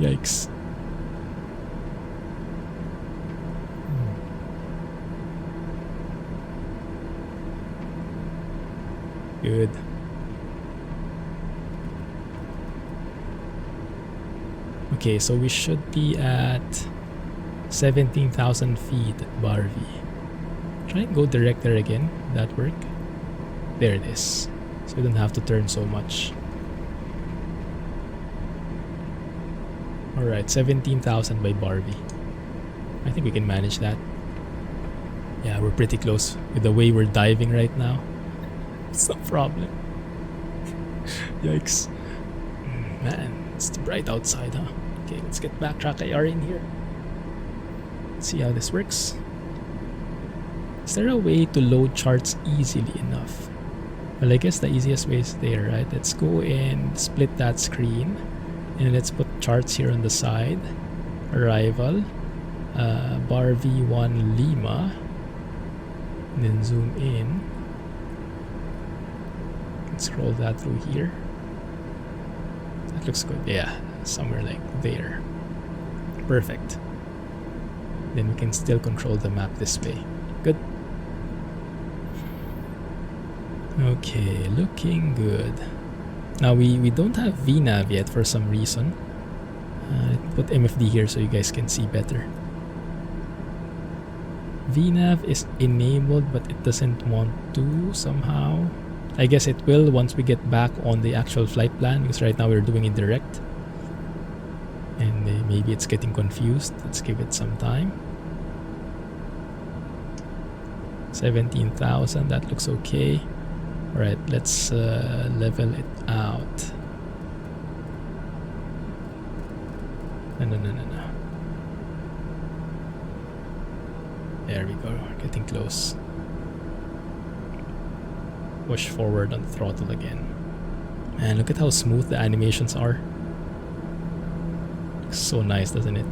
Yikes. Good. Okay, so we should be at 17,000 feet at Barvi. Try and go direct there again. That work? There it is. So we don't have to turn so much. Alright, 17,000 by Barvi. I think we can manage that. Yeah, we're pretty close with the way we're diving right now. It's no problem. Yikes. Man, it's too bright outside, huh? Okay, let's get backtrack IR in here. Let's see how this works. Is there a way to load charts easily enough? Well, I guess the easiest way is there, right? Let's go and split that screen. And let's put charts here on the side. Arrival. Bar V1 Lima. And then zoom in. Let's scroll that through here. That looks good. Yeah, somewhere like there. Perfect. Then we can still control the map this way. Good. Okay, looking good. Now we don't have VNAV yet for some reason. Put MFD here so you guys can see better. VNAV is enabled but it doesn't want to somehow. I guess it will once we get back on the actual flight plan, because right now we're doing it direct. And maybe it's getting confused. Let's give it some time. 17,000, that looks okay. Alright, let's level it out. No. There we go, getting close. Push forward on the throttle again. Man, look at how smooth the animations are. Looks so nice, doesn't it?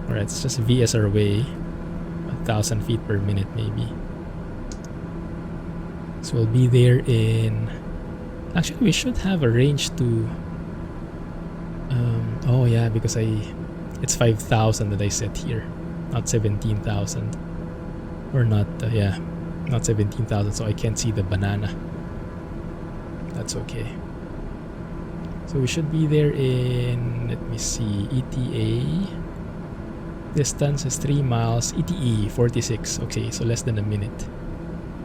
Alright, let's just VS our way. 1,000 feet per minute maybe. So we'll be there in... Actually, we should have a range to... oh yeah, because it's 5,000 that I set here, not 17,000. Or not, yeah, not 17,000, so I can't see the banana. That's okay. So we should be there in, let me see, ETA. Distance is 3 miles, ETE 46, okay, so less than a minute.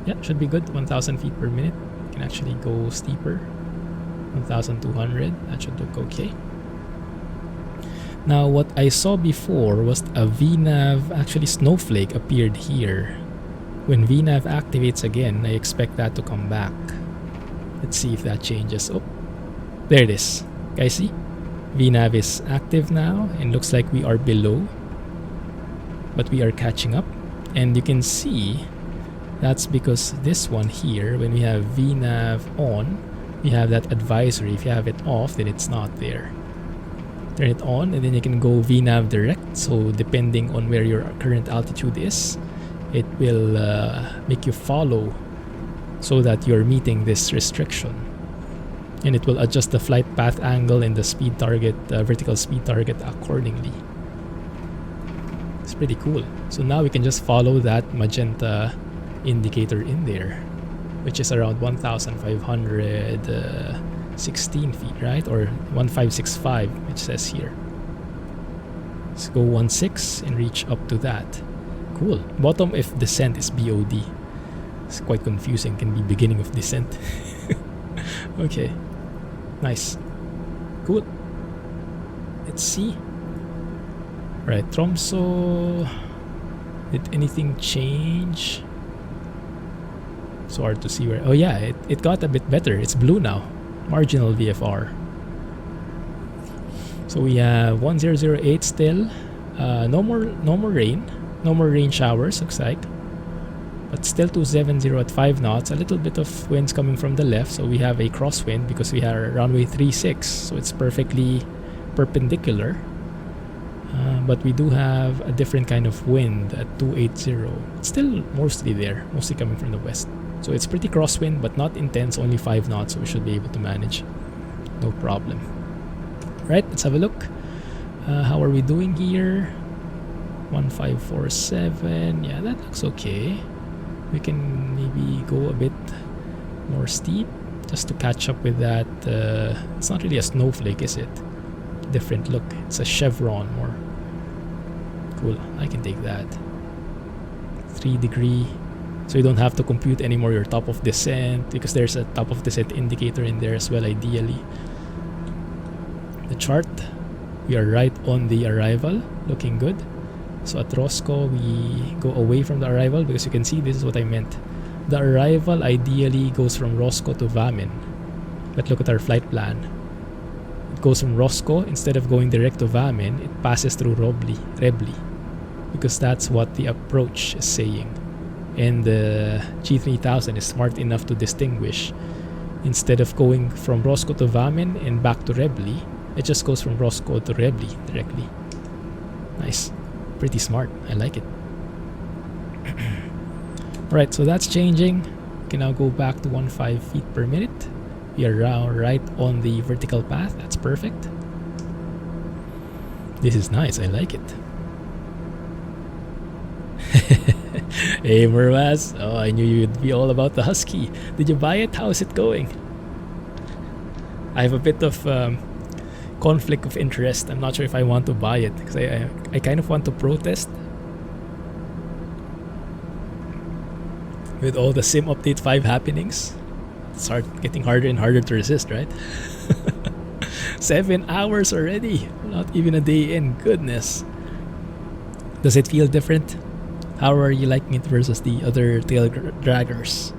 Yeah, should be good, 1,000 feet per minute. You can actually go steeper, 1,200, that should look okay. Now, what I saw before was a VNAV, actually snowflake appeared here. When VNAV activates again, I expect that to come back. Let's see if that changes. Oh, there it is. Guys, see? VNAV is active now and looks like we are below. But we are catching up. And you can see that's because this one here, when we have VNAV on, we have that advisory. If you have it off, then it's not there. Turn it on and then you can go VNAV direct. So depending on where your current altitude is, it will make you follow so that you're meeting this restriction. And it will adjust the flight path angle and the speed target, vertical speed target accordingly. It's pretty cool. So now we can just follow that magenta indicator in there, which is around 1,516 feet, right? Or 1,565, it says here. Let's go 1.6 and reach up to that. Cool. Bottom if descent is BOD. It's quite confusing. Can be beginning of descent. Okay. Nice. Cool. Let's see. Right, Tromso. Did anything change? So hard to see where. Oh yeah, it got a bit better. It's blue now. Marginal VFR. So we have 1008 still. No more rain. No more rain showers, looks like. But still 270 at 5 knots. A little bit of winds coming from the left. So we have a crosswind because we are runway 36. So it's perfectly perpendicular. But we do have a different kind of wind at 280. It's still mostly there. Mostly coming from the west. So it's pretty crosswind but not intense. Only 5 knots. So we should be able to manage. No problem. Right, let's have a look. How are we doing here? 1547. Yeah, that looks okay. We can maybe go a bit more steep just to catch up with that. It's not really a snowflake, is it? Different look. It's a chevron more. Cool. I can take that. 3 degree. So you don't have to compute anymore your top of descent because there's a top of descent indicator in there as well, ideally. The chart. We are right on the arrival. Looking good. So at Roscoe, we go away from the arrival because you can see this is what I meant. The arrival ideally goes from Roscoe to Vamin. But look at our flight plan. It goes from Roscoe, instead of going direct to Vamin, it passes through Rebli. Because that's what the approach is saying. And the G3000 is smart enough to distinguish. Instead of going from Roscoe to Vamin and back to Rebli, it just goes from Roscoe to Rebli directly. Nice. Pretty smart. I like it. Alright, so that's changing. We can now go back to 15 feet per minute. We are now right on the vertical path. That's perfect. This is nice. I like it. Hey Murmaz, oh, I knew you'd be all about the Husky. Did you buy it? How's it going? I have a bit of conflict of interest. I'm not sure if I want to buy it because I kind of want to protest with all the Sim Update 5 happenings. It's getting harder and harder to resist, right? 7 hours already, not even a day in. Goodness. Does it feel different? How are you liking it versus the other tail draggers?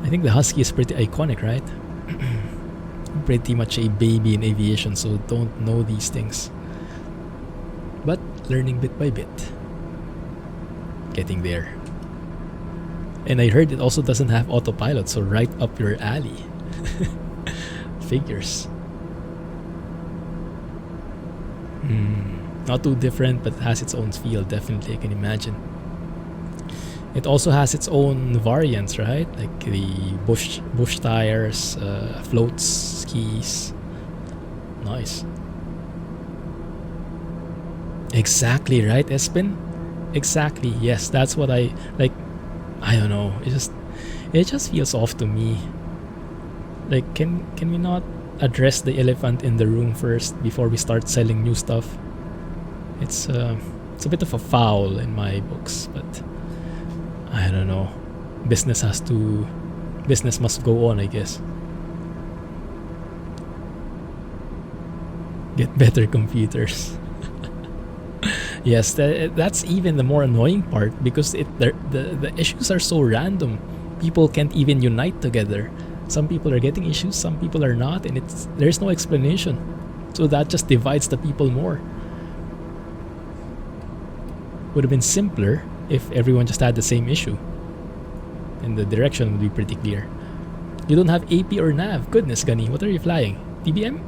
I think the Husky is pretty iconic, right? Pretty much a baby in aviation, so don't know these things. But learning bit by bit. Getting there. And I heard it also doesn't have autopilot, so right up your alley. Figures. Not too different, but it has its own feel, definitely, I can imagine. It also has its own variants, right? Like the bush tires, floats, skis. Nice. Exactly, right, Espen? Exactly, yes, that's what I like. I don't know, it just feels off to me. Like, can we not address the elephant in the room first before we start selling new stuff? It's a bit of a foul in my books, but I don't know. Business must go on, I guess. Get better computers. Yes, that's even the more annoying part because the issues are so random. People can't even unite together. Some people are getting issues, some people are not, and there's no explanation. So that just divides the people more. Would have been simpler if everyone just had the same issue. And the direction would be pretty clear. You don't have AP or NAV. Goodness, Gunny, what are you flying? TBM?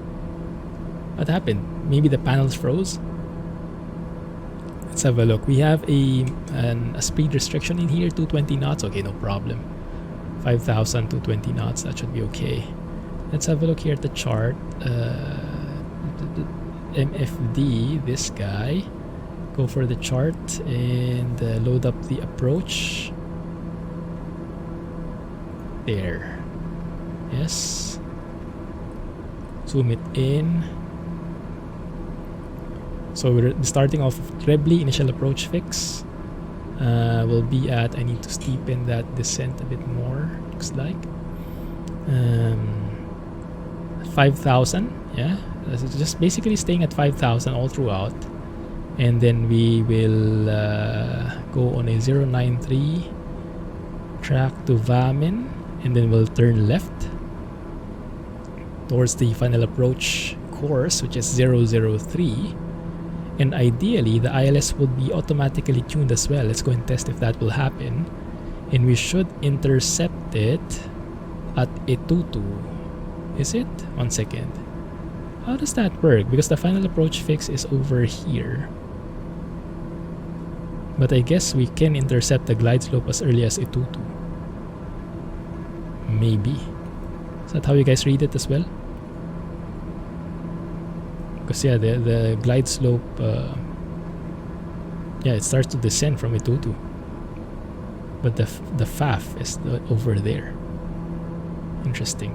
What happened? Maybe the panels froze? Let's have a look. We have a speed restriction in here, 220 knots. Okay, no problem. 5,000, 220 knots. That should be okay. Let's have a look here at the chart. MFD, this guy. Go for the chart and load up the approach. There. Yes. Zoom it in. So we're starting off with Rebli, initial approach fix. Will be at, I need to steepen that descent a bit more, looks like. 5,000, yeah. Just basically staying at 5,000 all throughout. And then we will go on a 093 track to Vamin, and then we'll turn left towards the final approach course, which is 003. And ideally, the ILS will be automatically tuned as well. Let's go and test if that will happen. And we should intercept it at Etutu. Is it? 1 second. How does that work? Because the final approach fix is over here. But I guess we can intercept the glide slope as early as Etutu. Maybe. Is that how you guys read it as well? Because yeah, the glide slope, yeah, it starts to descend from Etutu. But the FAF is over there. Interesting.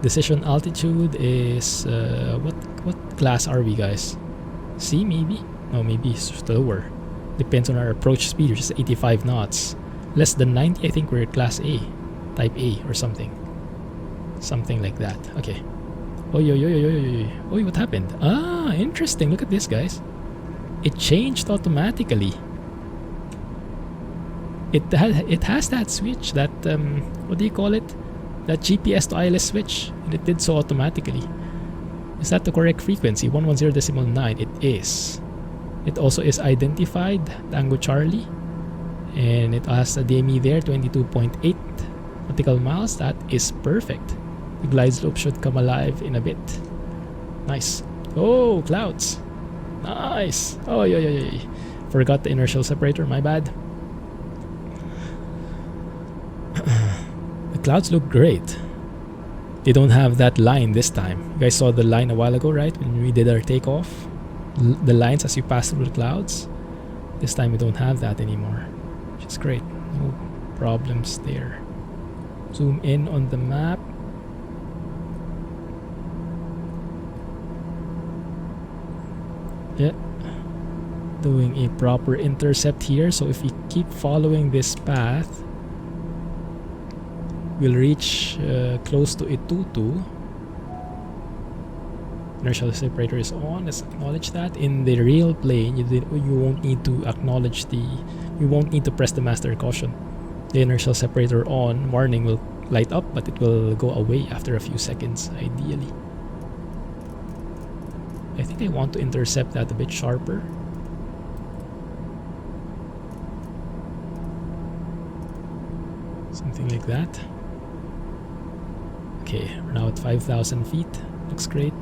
Decision altitude is, what class are we, guys? C maybe? No, maybe slower. Depends on our approach speed, which is 85 knots. Less than 90, I think we're class A. Type A or something. Something like that. Okay. Oi, what happened? Ah, interesting. Look at this, guys. it changed automatically. It has that switch, that what do you call it? That GPS to ILS switch, and it did so automatically. Is that the correct frequency? 110.9. It is. It also is identified, Tango Charlie, and it has a DME there, 22.8 nautical miles. That is perfect. The glide slope should come alive in a bit. Nice. Oh, clouds. Nice. Oh, yeah. Forgot the inertial separator, my bad. The clouds look great. They don't have that line this time. You guys saw the line a while ago, right? When we did our takeoff. The lines as you pass through the clouds. This time we don't have that anymore, which is great. No problems there. Zoom in on the map. Yeah. Doing a proper intercept here. So if we keep following this path, we'll reach close to Itutu. Inertial separator is on. Let's acknowledge that. In the real plane, you won't need to acknowledge you won't need to press the master caution. The inertial separator on warning will light up, but it will go away after a few seconds, ideally. I think I want to intercept that a bit sharper. Something like that. Okay, we're now at 5,000 feet. Looks great.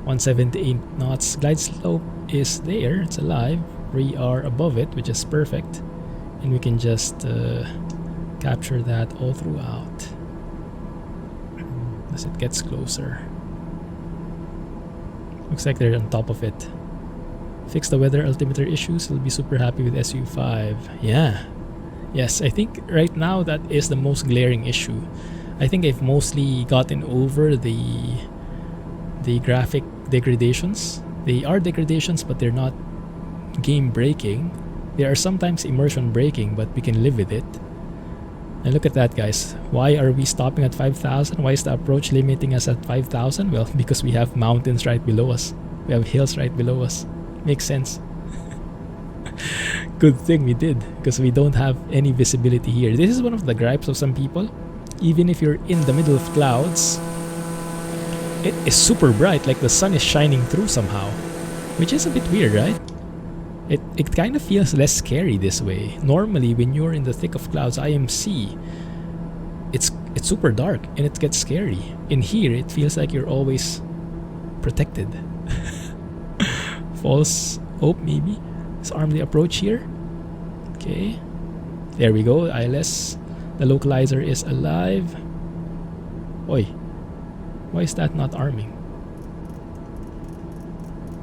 .178 knots. Glide slope is there. It's alive. We are above it, which is perfect. And we can just capture that all throughout as it gets closer. Looks like they're on top of it. Fix the weather altimeter issues. We'll be super happy with SU5. Yeah. Yes, I think right now that is the most glaring issue. I think I've mostly gotten over the graphic degradations. They are degradations, but they're not game breaking. They are sometimes immersion breaking, but we can live with it. And look at that, guys. Why are we stopping at 5,000? Why is the approach limiting us at 5,000? Well, because we have mountains right below us. We have hills right below us. Makes sense. Good thing we did, because we don't have any visibility here. This is one of the gripes of some people. Even if you're in the middle of clouds, it is super bright, like the sun is shining through somehow, which is a bit weird, right? It kind of feels less scary this way. Normally, when you're in the thick of clouds, IMC, it's super dark and it gets scary. In here, it feels like you're always protected. False hope, maybe. Let's arm the approach here. Okay, there we go. ILS, the localizer is alive. Oi, why is that not arming?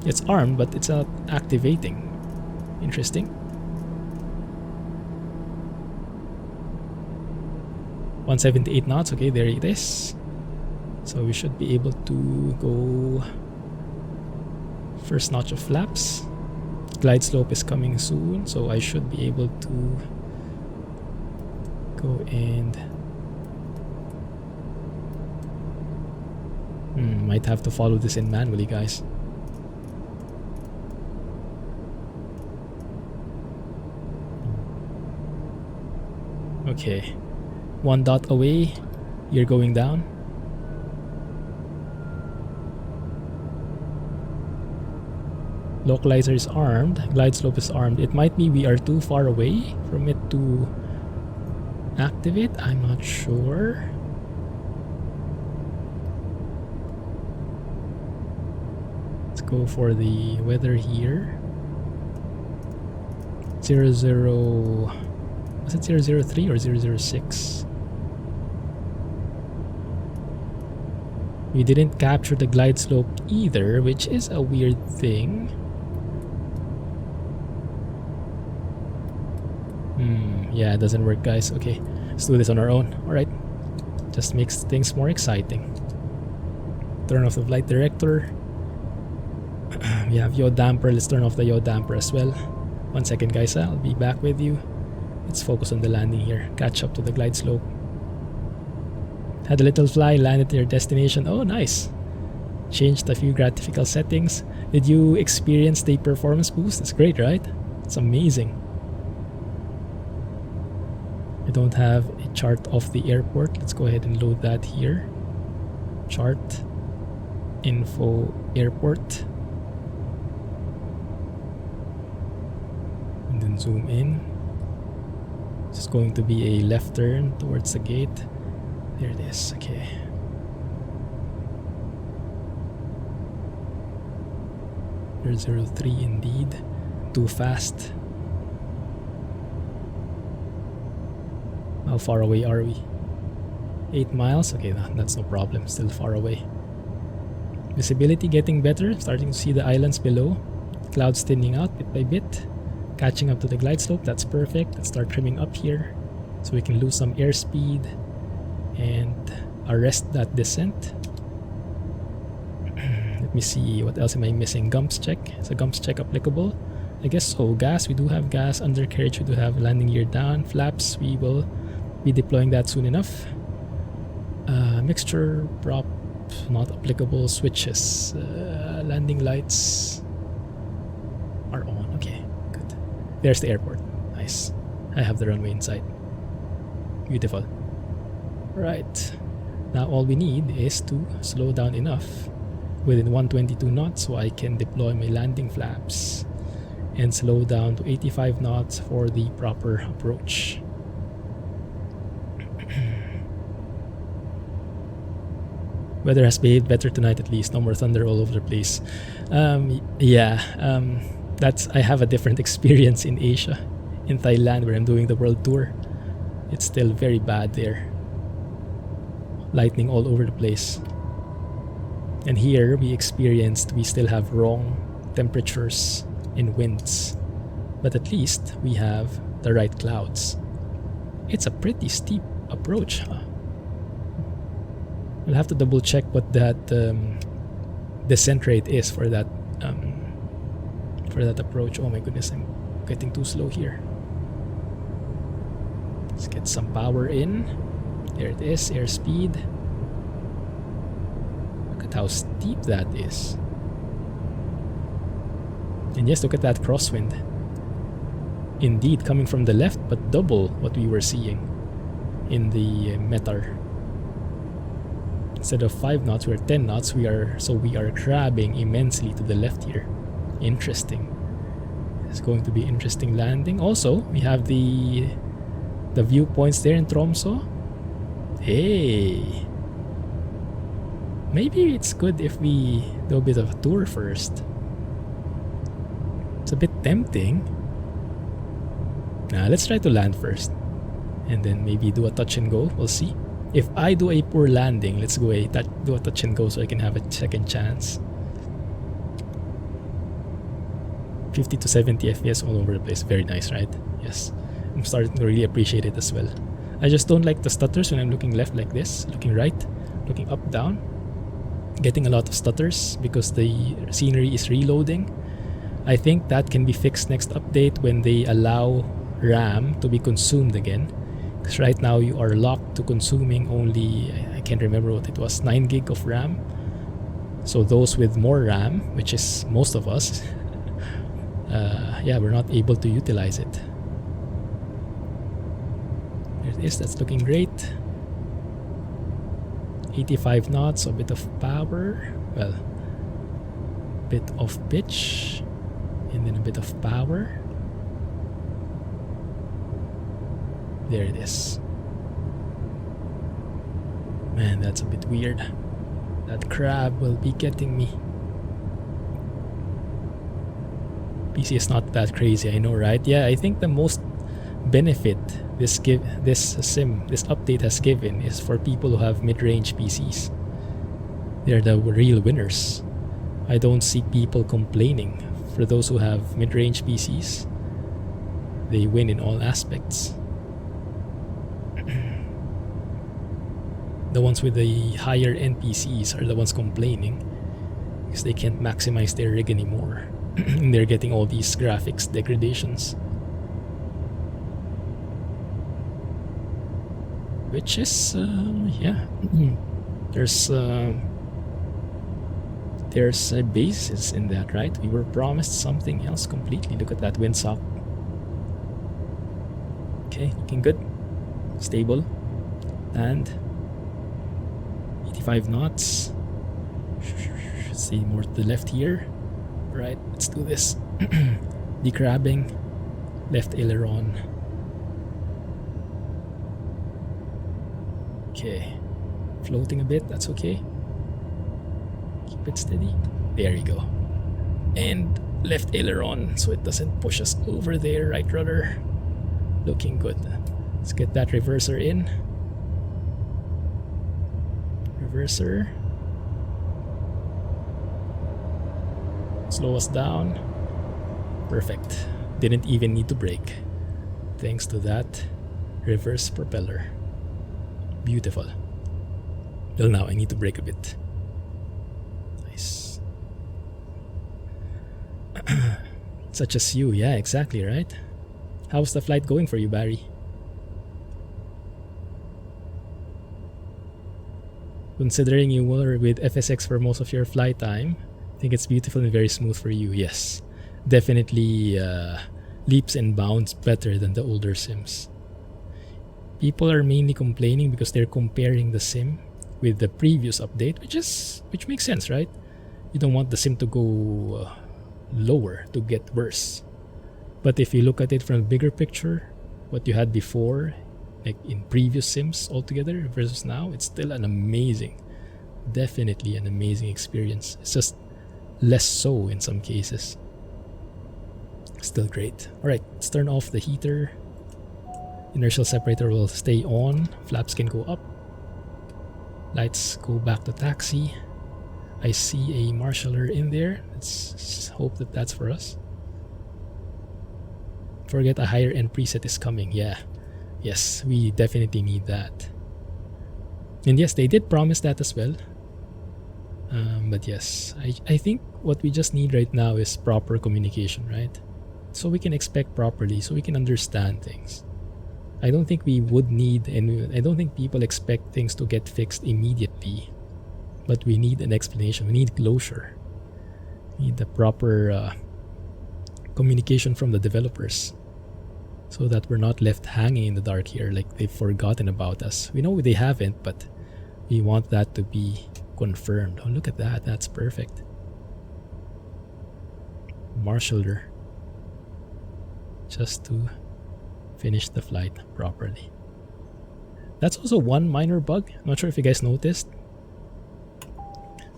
It's armed, but it's not activating. Interesting. 178 knots. Okay, there it is. So we should be able to go first notch of flaps. Glide slope is coming soon, so I should be able to go and might have to follow this in manually, guys. Okay, 1 dot away. You're going down. Localizer is armed. Glide slope is armed. It might be we are too far away from it to activate. I'm not sure. Let's go for the weather here. 00. Was it 003 or 006? We didn't capture the glide slope either, which is a weird thing. Yeah, it doesn't work, guys. Okay, let's do this on our own. Alright, just makes things more exciting. Turn off the flight director. We have yaw damper. Let's turn off the yaw damper as well. 1 second, guys. I'll be back with you. Let's focus on the landing here. Catch up to the glide slope. Had a little fly, landed to your destination. Oh, nice. Changed a few graphical settings. Did you experience the performance boost? It's great, right? It's amazing. I don't have a chart of the airport. Let's go ahead and load that here. Chart. Info airport. And then zoom in. It's going to be a left turn towards the gate. There it is. Okay. There's 03 indeed. Too fast. How far away are we? 8 miles? Okay, that's no problem. Still far away. Visibility getting better. Starting to see the islands below. Clouds thinning out bit by bit. Catching up to the glide slope. That's perfect. Let's start trimming up here so we can lose some airspeed and arrest that descent. Let me see, what else am I missing? Gumps check. Is a gumps check applicable? I guess so. Gas, we do have gas. Undercarriage, we do have landing gear down. Flaps, we will be deploying that soon enough. Mixture, prop, not applicable. Switches, landing lights are on. Okay, good. There's the airport. Nice. I have the runway inside. Beautiful. Right. Now all we need is to slow down enough within 122 knots so I can deploy my landing flaps and slow down to 85 knots for the proper approach. Weather has behaved better tonight at least. No more thunder all over the place. That's I have a different experience in Asia, in Thailand where I'm doing the world tour. It's still very bad there. Lightning all over the place. And here we still have wrong temperatures and winds. But at least we have the right clouds. It's a pretty steep approach, huh? We'll have to double check what that descent rate is for that approach. Oh my goodness, I'm getting too slow here. Let's get some power in. There it is, airspeed. Look at how steep that is. And yes, look at that crosswind. Indeed, coming from the left, but double what we were seeing in the METAR. Instead of 5 knots, we're 10 knots. We are crabbing immensely to the left here. Interesting. It's going to be interesting landing. Also, we have the viewpoints there in Tromso. Hey, maybe it's good if we do a bit of a tour first. It's a bit tempting. Let's try to land first and then maybe do a touch and go. We'll see. If I do a poor landing, let's do a touch and go so I can have a second chance. 50 to 70 FPS all over the place. Very nice, right? Yes. I'm starting to really appreciate it as well. I just don't like the stutters when I'm looking left like this, looking right, looking up, down. Getting a lot of stutters because the scenery is reloading. I think that can be fixed next update when they allow RAM to be consumed again. Because right now you are locked to consuming only, I can't remember what it was, 9 gig of RAM. So those with more RAM, which is most of us, we're not able to utilize it. There it is, that's looking great. 85 knots, so a bit of power. Well, bit of pitch, and then a bit of power. There it is. Man, that's a bit weird. That crab will be getting me. PC is not that crazy, I know, right? Yeah, I think the most benefit this update has given is for people who have mid-range PCs. They're the real winners. I don't see people complaining. For those who have mid-range PCs, they win in all aspects. The ones with the higher end PCs are the ones complaining because they can't maximize their rig anymore. And they're getting all these graphics degradations. which is yeah. There's a basis in that, right? We were promised something else completely. Look at that windsock. Okay, looking good. Stable. And 85 knots. See more to the left here. Right, let's do this. Decrabbing. Left aileron. Okay. Floating a bit, that's okay. Keep it steady. There you go. And left aileron so it doesn't push us over there, right rudder. Looking good. Let's get that reverser in. Reverser. Slow us down. Perfect. Didn't even need to brake. Thanks to that reverse propeller. Beautiful. Well, now I need to brake a bit. Nice. Such as you. Yeah, exactly, right? How's the flight going for you, Barry? Considering you were with FSX for most of your flight time, I think it's beautiful and very smooth for you. Yes, definitely leaps and bounds better than the older sims. People are mainly complaining because they're comparing the sim with the previous update, which makes sense, right? You don't want the sim to go lower, to get worse. But if you look at it from a bigger picture, what you had before, like in previous sims altogether versus now, it's still an amazing, definitely an amazing experience. It's just less so in some cases. Still great. Alright, let's turn off the heater. Inertial separator will stay on. Flaps can go up. Lights go back to taxi. I see a marshaller in there. Let's hope that that's for us. Forget a higher end preset is coming. Yeah. Yes, we definitely need that. And yes, they did promise that as well. But yes, I think what we just need right now is proper communication, right? So we can expect properly, so we can understand things. I don't think we would need, and I don't think people expect things to get fixed immediately. But we need an explanation. We need closure. We need the proper communication from the developers, so that we're not left hanging in the dark here like they've forgotten about us. We know they haven't, but we want that to be confirmed. Oh, look at that. That's perfect. Marshaller. Just to finish the flight properly. That's also one minor bug. I'm not sure if you guys noticed.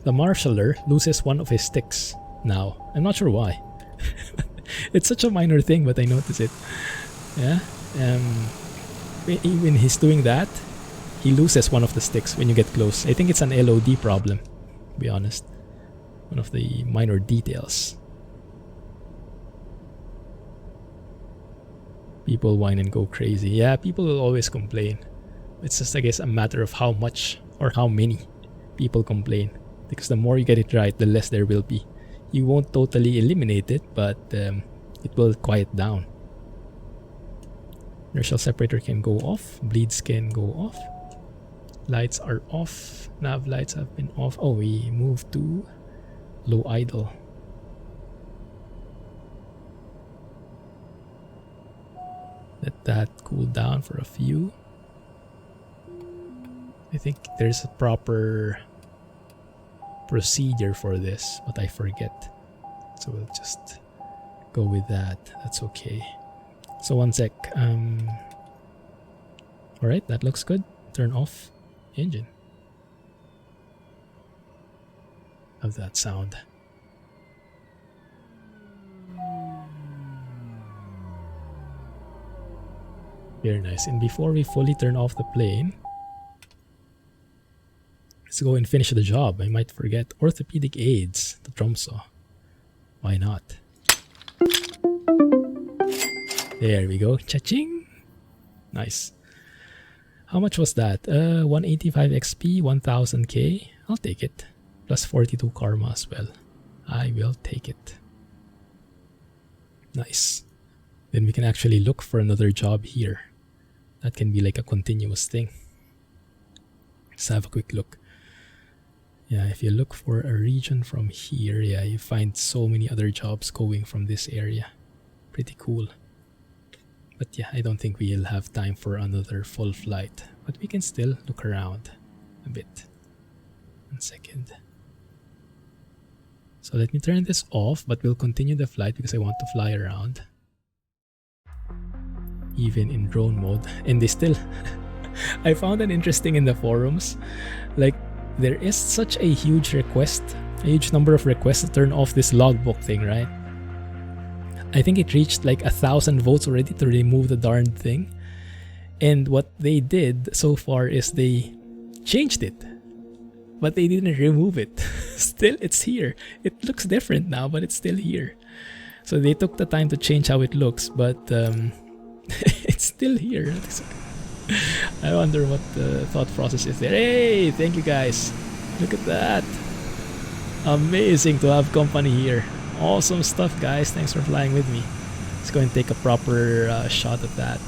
The marshaller loses one of his sticks now. I'm not sure why. It's such a minor thing, but I notice it. Yeah. When he's doing that, he loses one of the sticks when you get close. I think it's an LOD problem, to be honest. One of the minor details. People whine and go crazy. Yeah, people will always complain. It's just, I guess, a matter of how much or how many people complain. Because the more you get it right, the less there will be. You won't totally eliminate it, but it will quiet down. Inertial separator can go off. Bleeds can go off. Lights are off. Nav lights have been off. Oh, we moved to low idle. Let that cool down for a few. I think there's a proper procedure for this, but I forget. So we'll just go with that. That's okay. So one sec. Alright, that looks good. Turn off engine. Love that sound. Very nice. And before we fully turn off the plane, let's go and finish the job. I might forget orthopedic aids to Tromso. Why not? There we go. Cha-ching! Nice. How much was that? 185 XP, 1000k. I'll take it. Plus 42 karma as well. I will take it. Nice. Then we can actually look for another job here. That can be like a continuous thing. Let's have a quick look. Yeah, if you look for a region from here, yeah, you find so many other jobs going from this area. Pretty cool. But yeah, I don't think we'll have time for another full flight. But we can still look around a bit. 1 second. So let me turn this off, but we'll continue the flight because I want to fly around. Even in drone mode. And they still... I found it interesting in the forums. Like, there is such a huge request, a huge number of requests to turn off this logbook thing, right? I think it reached like 1,000 votes already to remove the darn thing. And what they did so far is they changed it. But they didn't remove it. Still, it's here. It looks different now, but it's still here. So they took the time to change how it looks, but it's still here. I wonder what the thought process is there. Hey, thank you guys. Look at that. Amazing to have company here. Awesome stuff, guys. Thanks for flying with me. Let's go and take a proper shot at that.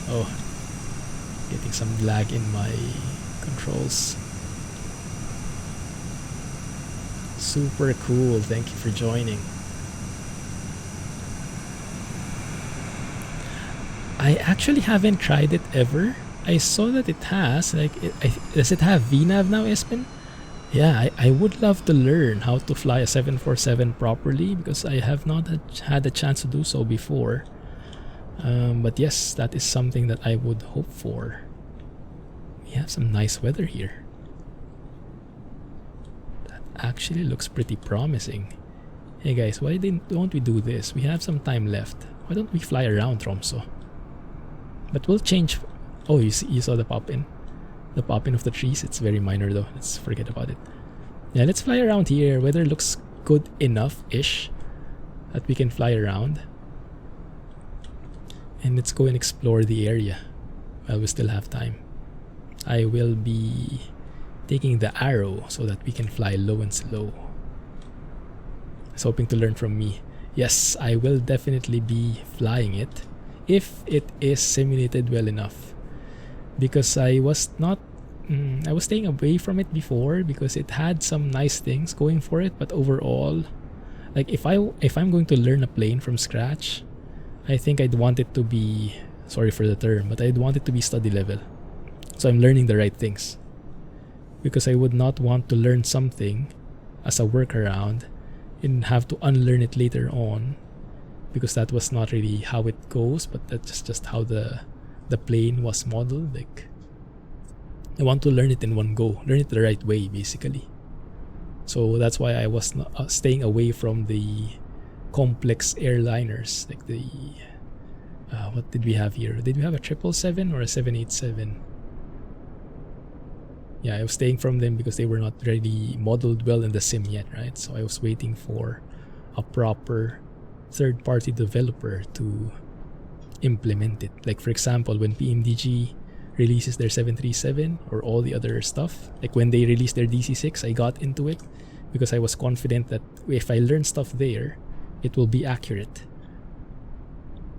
Oh, getting some lag in my controls. Super cool. Thank you for joining. I actually haven't tried it ever. I saw that it has. Like, does it have VNAV now, Espen? Yeah, I would love to learn how to fly a 747 properly because I have not had a chance to do so before. But yes, that is something that I would hope for. We have some nice weather here. That actually looks pretty promising. Hey guys, why don't we do this? We have some time left. Why don't we fly around Tromso? But we'll change. Oh, you saw the pop-in. The pop-in of the trees. It's very minor though. Let's forget about it. Yeah, let's fly around here. Weather looks good enough-ish that we can fly around. And let's go and explore the area while we still have time. I will be taking the arrow so that we can fly low and slow. I was hoping to learn from me. Yes, I will definitely be flying it if it is simulated well enough. Because I was not... I was staying away from it before because it had some nice things going for it, but overall, like if I'm going to learn a plane from scratch, I think I'd want it to be, sorry for the term, but I'd want it to be study level. So I'm learning the right things. Because I would not want to learn something as a workaround and have to unlearn it later on, because that was not really how it goes, but that's just how the plane was modeled. Like, I want to learn it in one go, learn it the right way basically. So that's why I was staying away from the complex airliners, like the what did we have here? Did we have a 777 or a 787? Yeah, I was staying from them because they were not really modeled well in the sim yet, right? So I was waiting for a proper third-party developer to implement it. Like for example, when PMDG releases their 737 or all the other stuff, like when they released their DC-6, I got into it because I was confident that if I learn stuff there, it will be accurate.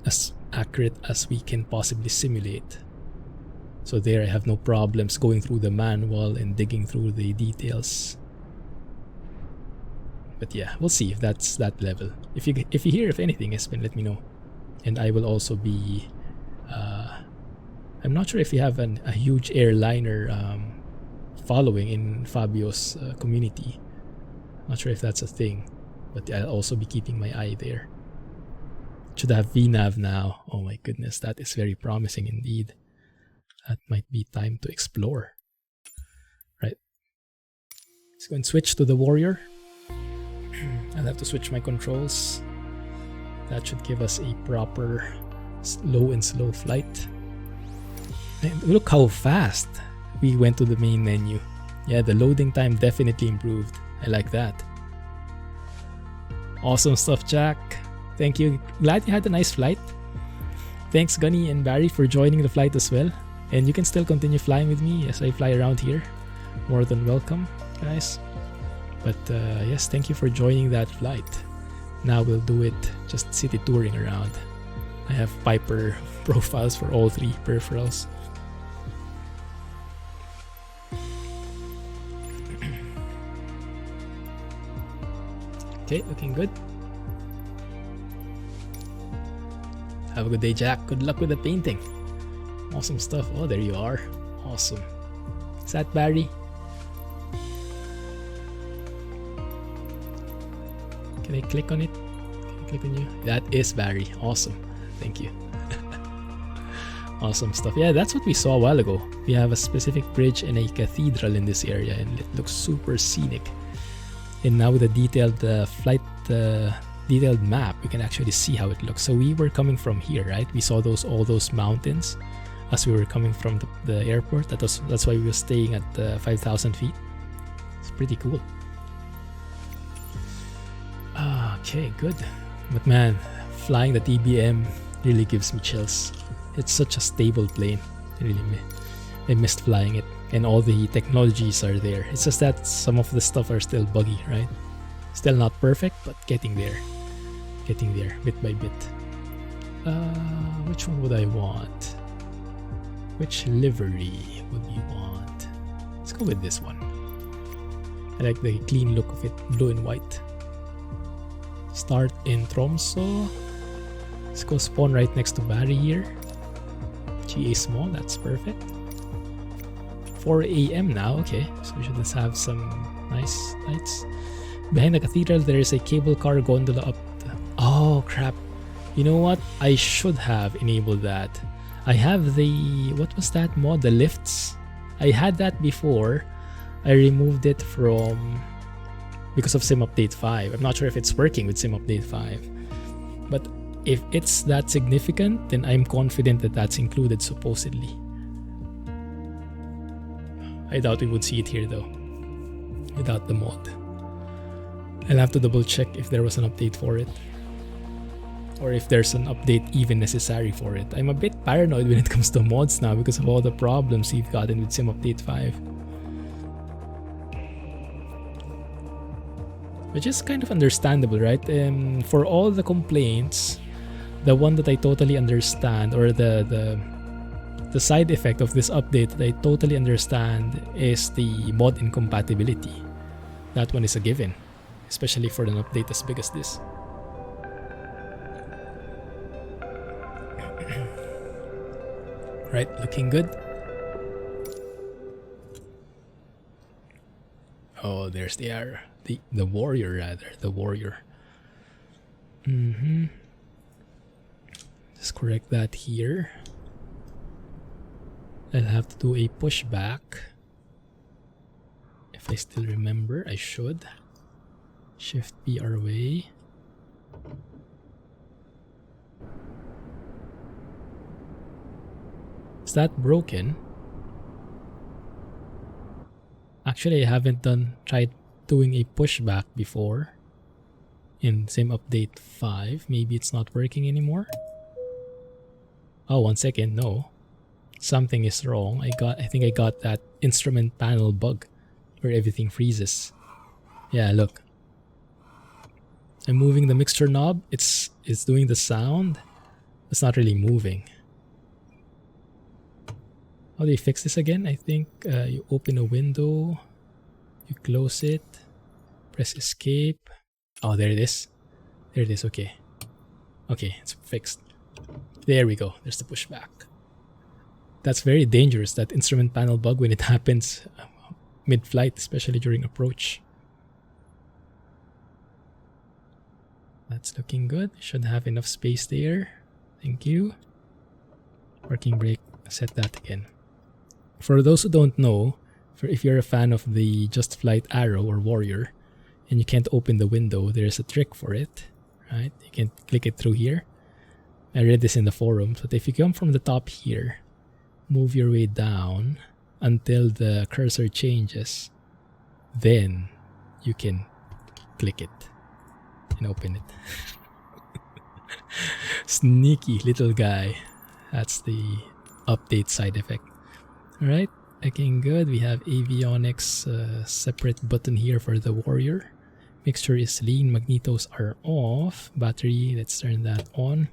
As accurate as we can possibly simulate. So there I have no problems going through the manual and digging through the details. But yeah, we'll see if that's that level. If you hear of anything, Espen, let me know. And I will also be... I'm not sure if you have a huge airliner following in Fabio's community. Not sure if that's a thing. But I'll also be keeping my eye there. Should have VNAV now. Oh my goodness, that is very promising indeed. That might be time to explore. Right. Let's go and switch to the Warrior. I'll have to switch my controls. That should give us a proper low and slow flight. And look how fast we went to the main menu. Yeah, the loading time definitely improved. I like that. Awesome stuff, Jack. Thank you. Glad you had a nice flight. Thanks, Gunny and Barry, for joining the flight as well. And you can still continue flying with me as I fly around here. More than welcome, guys. But yes, thank you for joining that flight. Now we'll do it just city touring around. I have Piper profiles for all 3 peripherals. Okay, looking good. Have a good day, Jack. Good luck with the painting. Awesome stuff. Oh, there you are. Awesome. Is that Barry? Can I click on it? Can I click on you? That is Barry. Awesome. Thank you. Awesome stuff. Yeah, that's what we saw a while ago. We have a specific bridge and a cathedral in this area, and it looks super scenic. And now with the detailed detailed map, we can actually see how it looks. So we were coming from here, right? We saw all those mountains as we were coming from the airport. That's why we were staying at 5,000 feet. It's pretty cool. Okay, good. But man, flying the TBM really gives me chills. It's such a stable plane. I missed flying it, and all the technologies are there. It's just that some of the stuff are still buggy, right? Still not perfect, but getting there bit by bit. Which one would I want? Which livery would you want? Let's go with this one. I like the clean look of it, blue and white. Start in Tromso. Let's go spawn right next to Barry here. GA small, that's perfect. 4 AM now, okay. So we should just have some nice lights. Behind the cathedral, there is a cable car gondola up. Oh crap. You know what? I should have enabled that. I have the, what was that mod? The lifts. I had that before. I removed it because of Sim Update 5. I'm not sure if it's working with Sim Update 5. But if it's that significant, then I'm confident that that's included supposedly. I doubt we would see it here though, without the mod. I'll have to double check if there was an update for it, or if there's an update even necessary for it. I'm a bit paranoid when it comes to mods now because of all the problems we've gotten with Sim Update 5. Which is kind of understandable, right? For all the complaints, the one that I totally understand, or the side effect of this update that I totally understand, is the mod incompatibility. That one is a given, especially for an update as big as this. Right, looking good. Oh, there's the arrow. The warrior, rather. The warrior. Just correct that here. I'll have to do a pushback. If I still remember, I should. Shift B our way. Is that broken? Actually, I haven't tried doing a pushback before in Sim Update 5. Maybe it's not working anymore. Oh, 1 second. No, something is wrong. I think I got that instrument panel bug where everything freezes. Yeah, look. I'm moving the mixture knob. It's doing the sound. It's not really moving. How do you fix this again? I think you open a window, you close it, press escape. Oh, there it is. There it is. Okay. Okay, it's fixed. There we go. There's the pushback. That's very dangerous, that instrument panel bug, when it happens mid-flight, especially during approach. That's looking good. Should have enough space there. Thank you. Working brake. Set that again. For those who don't know, if you're a fan of the Just Flight Arrow or Warrior, and you can't open the window, there's a trick for it, right? You can click it through here. I read this in the forums, but if you come from the top here, move your way down until the cursor changes, then you can click it and open it. Sneaky little guy. That's the update side effect. Alright, looking good. We have avionics separate button here for the Warrior. Mixture is lean, magnetos are off. Battery, let's turn that on.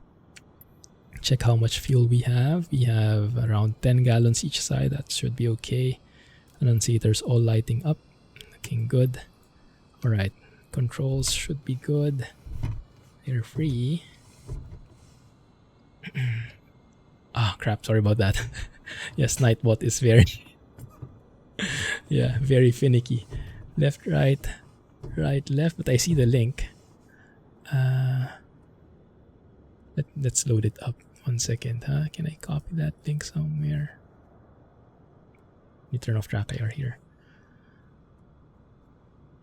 Check how much fuel we have. We have around 10 gallons each side. That should be okay. Annunciators all lighting up. Looking good. Alright. Controls should be good. They're free. Ah, crap. Sorry about that. Yes, Nightbot is very... yeah, very finicky. Left, right, right, left. But I see the link. Let's load it up. 1 second. Can I copy that link somewhere? Let me turn off track IR here.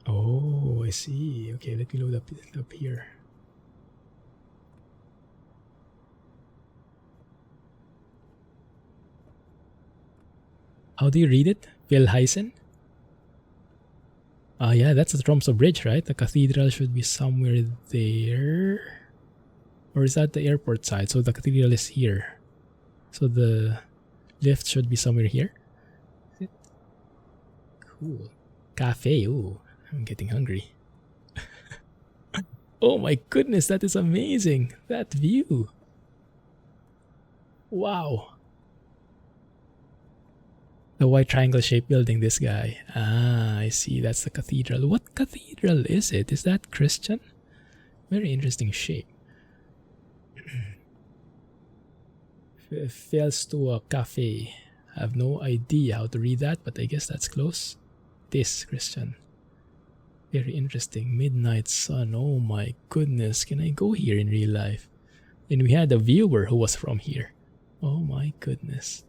Oh, I see. Okay, let me load up here. How do you read it? Vilheisen? Yeah, that's the Tromso bridge, right? The cathedral should be somewhere there. Or is that the airport side? So the cathedral is here. So the lift should be somewhere here. Is it? Cool. Cafe. Ooh, I'm getting hungry. Oh my goodness, that is amazing. That view. Wow. The white triangle shaped building, this guy. Ah, I see. That's the cathedral. What cathedral is it? Is that Christian? Very interesting shape. Fails to a cafe. I have no idea how to read that, but I guess that's close. This Christian. Very interesting. Midnight Sun. Oh my goodness. Can I go here in real life? And we had a viewer who was from here. Oh my goodness.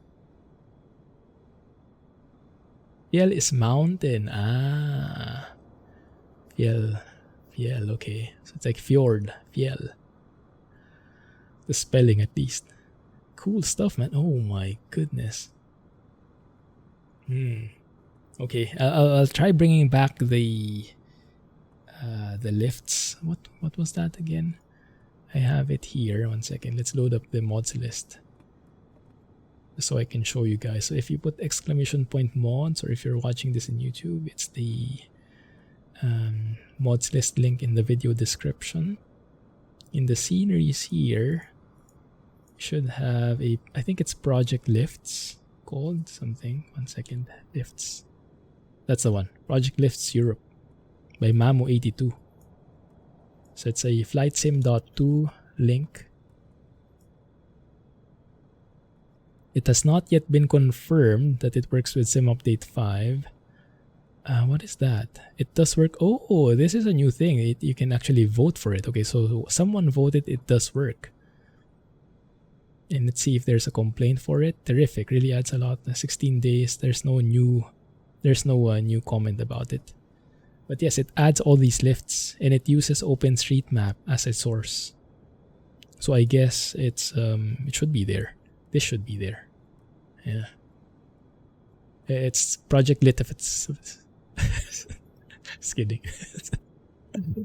Fjell is mountain. Ah. Fjell. Fjell, okay. So it's like fjord. Fjell. The spelling at least. Cool stuff, man. Oh my goodness. Okay, I'll try bringing back the lifts. What was that again? I have it here. 1 second. Let's load up the mods list so I can show you guys. So if you put exclamation point mods, or if you're watching this in YouTube, it's the mods list link in the video description. In the sceneries here, should have a, I think it's Project Lifts called something. 1 second. Lifts. That's the one. Project Lifts Europe by Mamo82. So it's a flightsim.2 link. It has not yet been confirmed that it works with Sim Update 5. What is that? It does work. Oh, this is a new thing. You can actually vote for it. Okay, so someone voted it does work. And let's see if there's a complaint for it. Terrific. Really adds a lot. 16 days. There's no new comment about it. But yes, it adds all these lifts, and it uses OpenStreetMap as a source. So I guess it's it should be there. This should be there. Yeah. It's Project Lit if it's just kidding.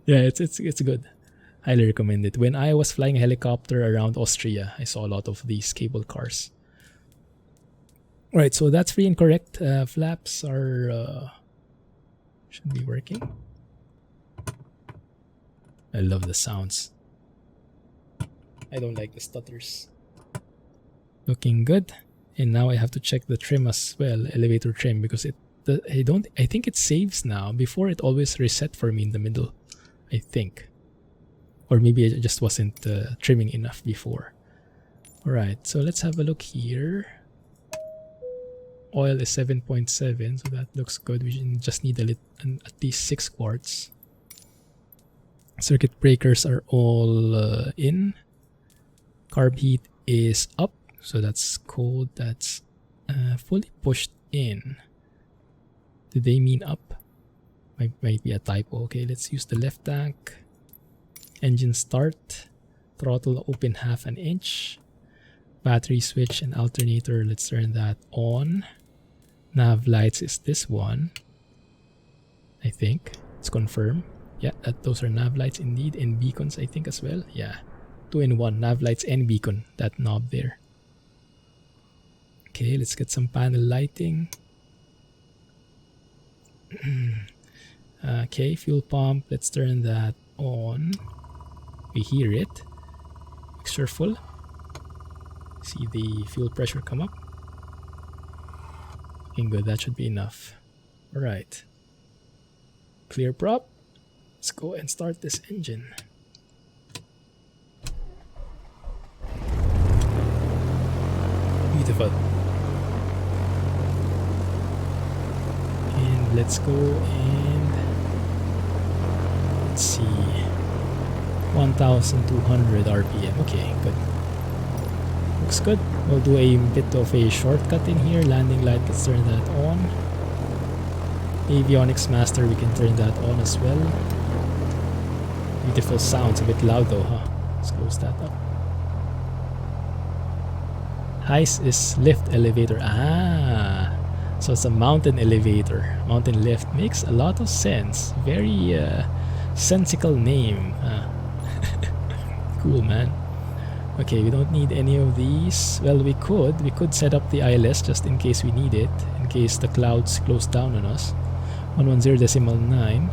Yeah, it's good. Highly recommend it. When I was flying a helicopter around Austria, I saw a lot of these cable cars. Alright, so that's free and correct. Flaps are should be working. I love the sounds. I don't like the stutters. Looking good. And now I have to check the trim as well, elevator trim, because I think it saves now. Before it always reset for me in the middle, I think. Or maybe I just wasn't trimming enough before. Alright, so let's have a look here. Oil is 7.7, so that looks good. We just need at least 6 quarts. Circuit breakers are all in. Carb heat is up, so that's cold. That's fully pushed in. Did they mean up? Might be a typo. Okay, let's use the left tank. Engine start. Throttle open 1/2 inch. Battery switch and alternator, let's turn that on. Nav lights is this one. I think. Let's confirm. Yeah, those are nav lights indeed. And beacons I think as well. Yeah. 2-in-1. Nav lights and beacon. That knob there. Okay, let's get some panel lighting. Okay, fuel pump. Let's turn that on. We hear it. Mixture full. See the fuel pressure come up. Looking good, that should be enough. Alright. Clear prop. Let's go and start this engine. Beautiful. And let's go and let's see. 1200 RPM. Okay, good. Looks good. We'll do a bit of a shortcut in here. Landing light, let's turn that on. Avionics master, we can turn that on as well. Beautiful sounds, a bit loud though, huh? Let's close that up. Heist is lift elevator. Ah, so it's a mountain elevator. Mountain lift makes a lot of sense. Very sensical name. Cool, man. Okay, we don't need any of these. Well, we could set up the ILS just in case we need it, in case the clouds close down on us. 110.9.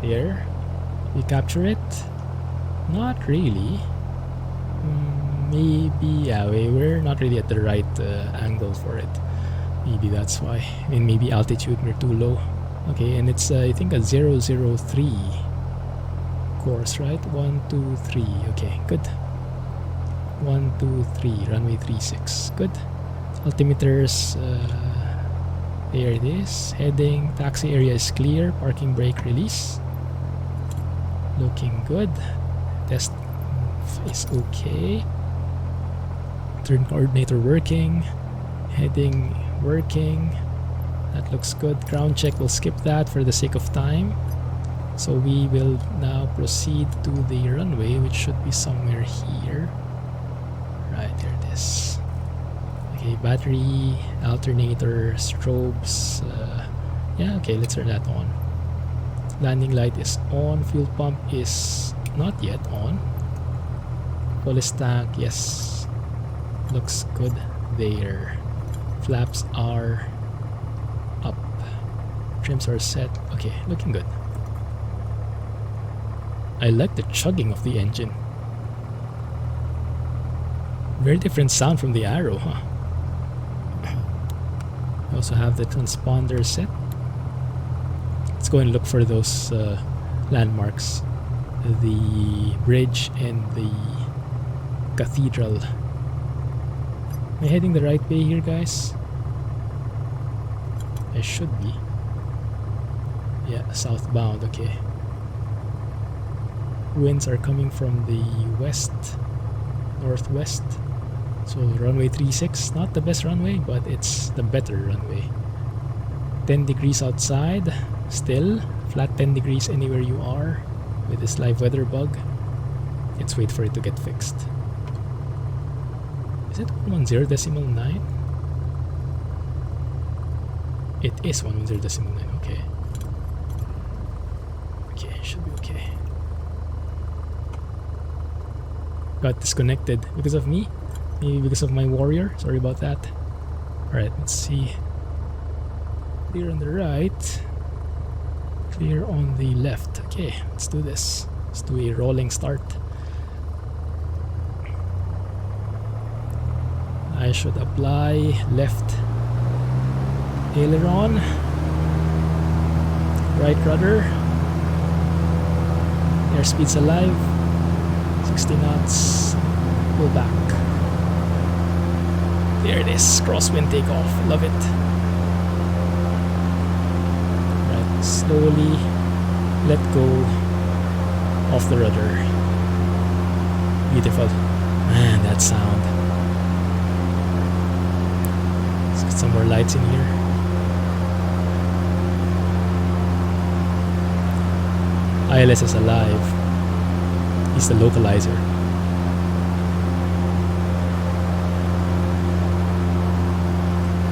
There. We capture it? Not really. Maybe, yeah, we're not really at the right angle for it. Maybe that's why. I mean, maybe altitude, we're too low. Okay, and it's I think a 003 course, right? 1, 2, 3. Okay, good. 1, 2, 3. Runway 36. Good. Altimeters. There it is. Heading. Taxi area is clear. Parking brake release. Looking good. Test is okay. Turn coordinator working. Heading working. That looks good. Ground check, we'll skip that for the sake of time. So we will now proceed to the runway, which should be somewhere here. Right, there it is. Okay, battery, alternator, strobes. Yeah, okay, let's turn that on. Landing light is on. Fuel pump is not yet on. Fullest tank, yes. Looks good there. Flaps are up. Trims are set. Okay, looking good. I like the chugging of the engine. Very different sound from the Arrow, huh? I also have the transponder set. Let's go and look for those landmarks. The bridge and the cathedral. Am I heading the right way here, guys? I should be. Yeah, southbound, okay. Winds are coming from the west, northwest. So runway 36, not the best runway, but it's the better runway. 10 degrees outside, still. Flat 10 degrees anywhere you are with this live weather bug. Let's wait for it to get fixed. Is it 110.9? It is 110.9, okay. Okay, should be okay. Got disconnected because of me? Maybe because of my warrior? Sorry about that. Alright, let's see. Clear on the right. Clear on the left. Okay, let's do this. Let's do a rolling start. I should apply left aileron, right rudder, airspeed's alive, 60 knots, pull back. There it is, crosswind takeoff, love it. Right, slowly let go of the rudder. Beautiful. Man, that sound. Let's get some more lights in here. ILS is alive. He's the localizer.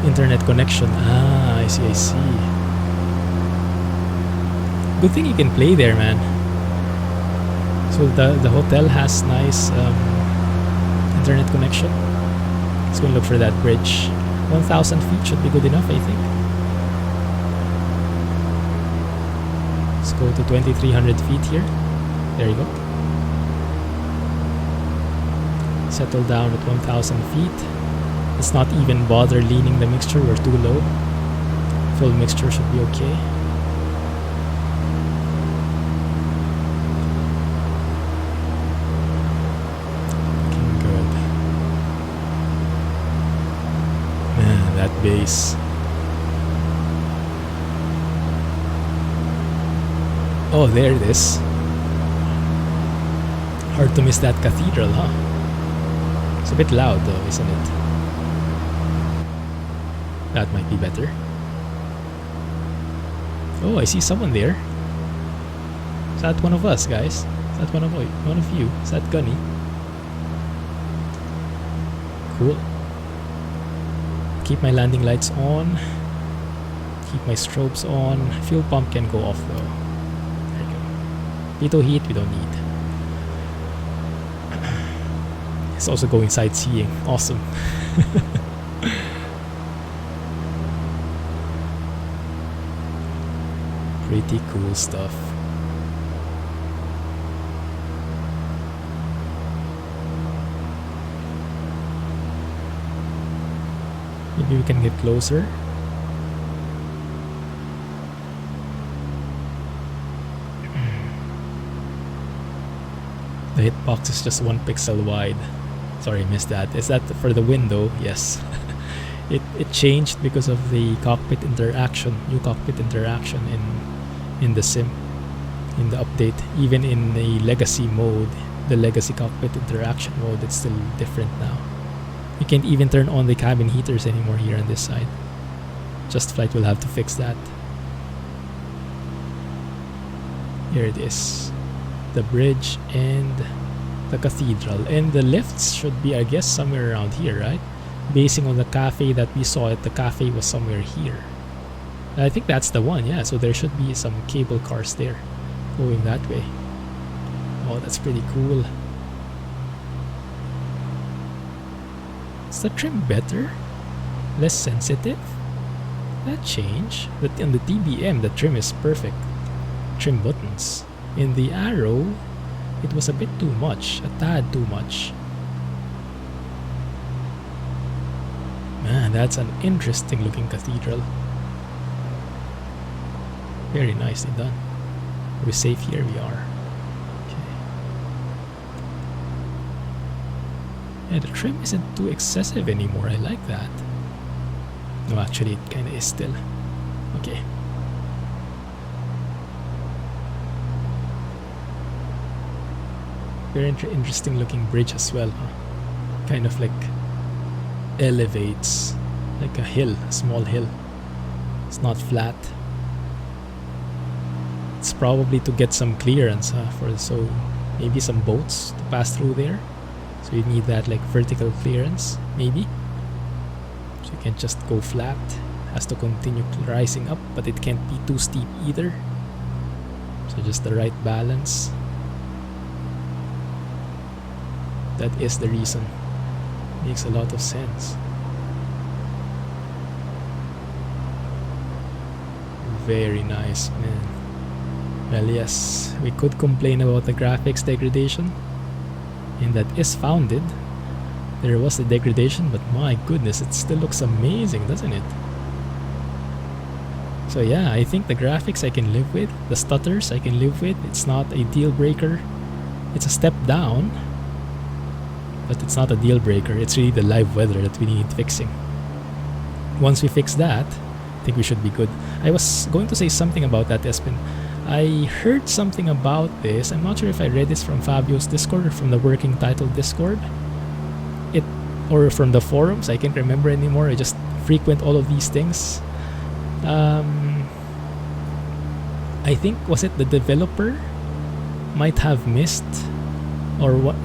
Internet connection. Ah, I see, I see. Good thing you can play there, man. So the hotel has nice internet connection. Let's go and look for that bridge. 1,000 feet should be good enough, I think. Let's go to 2300 feet here. There you go. Settle down at 1000 feet. Let's not even bother leaning the mixture, we're too low. Full mixture should be okay. Looking good. Man, that bass. Oh, there it is. Hard to miss that cathedral, huh? It's a bit loud though, isn't it? That might be better. Oh, I see someone there. Is that one of us, guys? Is that one of you? Is that Gunny? Cool. Keep my landing lights on. Keep my strobes on. Fuel pump can go off though. There you go. Veto heat we don't need. It's also going sightseeing. Awesome. Pretty cool stuff. Maybe we can get closer. The hitbox is just 1 pixel wide. Sorry, I missed that. Is that for the window? Yes. It changed because of the cockpit interaction, new cockpit interaction in the sim, in the update. Even in the legacy mode, the legacy cockpit interaction mode, it's still different now. You can't even turn on the cabin heaters anymore here on this side. Just Flight will have to fix that. Here it is. The bridge and the cathedral. And the lifts should be, I guess, somewhere around here, right? Basing on the cafe that we saw it, the cafe was somewhere here. I think that's the one, yeah. So there should be some cable cars there going that way. Oh, that's pretty cool. Is the trim better? Less sensitive? That change? But on the TBM, the trim is perfect. Trim buttons. In the Arrow, it was a bit too much, a tad too much. Man, that's an interesting looking cathedral. Very nicely done. Are we safe here? We are. Okay. Yeah, the trim isn't too excessive anymore. I like that. No, actually, it kind of is still. Okay. Very interesting looking bridge as well, huh? Kind of like elevates like a hill, a small hill. It's not flat. It's probably to get some clearance, huh? So maybe some boats to pass through there. So you need that like vertical clearance, maybe. So you can't just go flat. It has to continue rising up, but it can't be too steep either. So just the right balance. That is the reason. Makes a lot of sense. Very nice, man. Well, yes, we could complain about the graphics degradation, and that is founded. There was a degradation, but my goodness, it still looks amazing, doesn't it? So yeah, I think the graphics I can live with. The stutters I can live with. It's not a deal breaker. It's a step down, but it's not a deal breaker. It's really the live weather that we need fixing. Once we fix that, I think we should be good. I was going to say something about that, Espen. I heard something about this. I'm not sure if I read this from Fabio's Discord or from the working title Discord. Or from the forums. I can't remember anymore. I just frequent all of these things. I think, was it the developer might have missed, or what,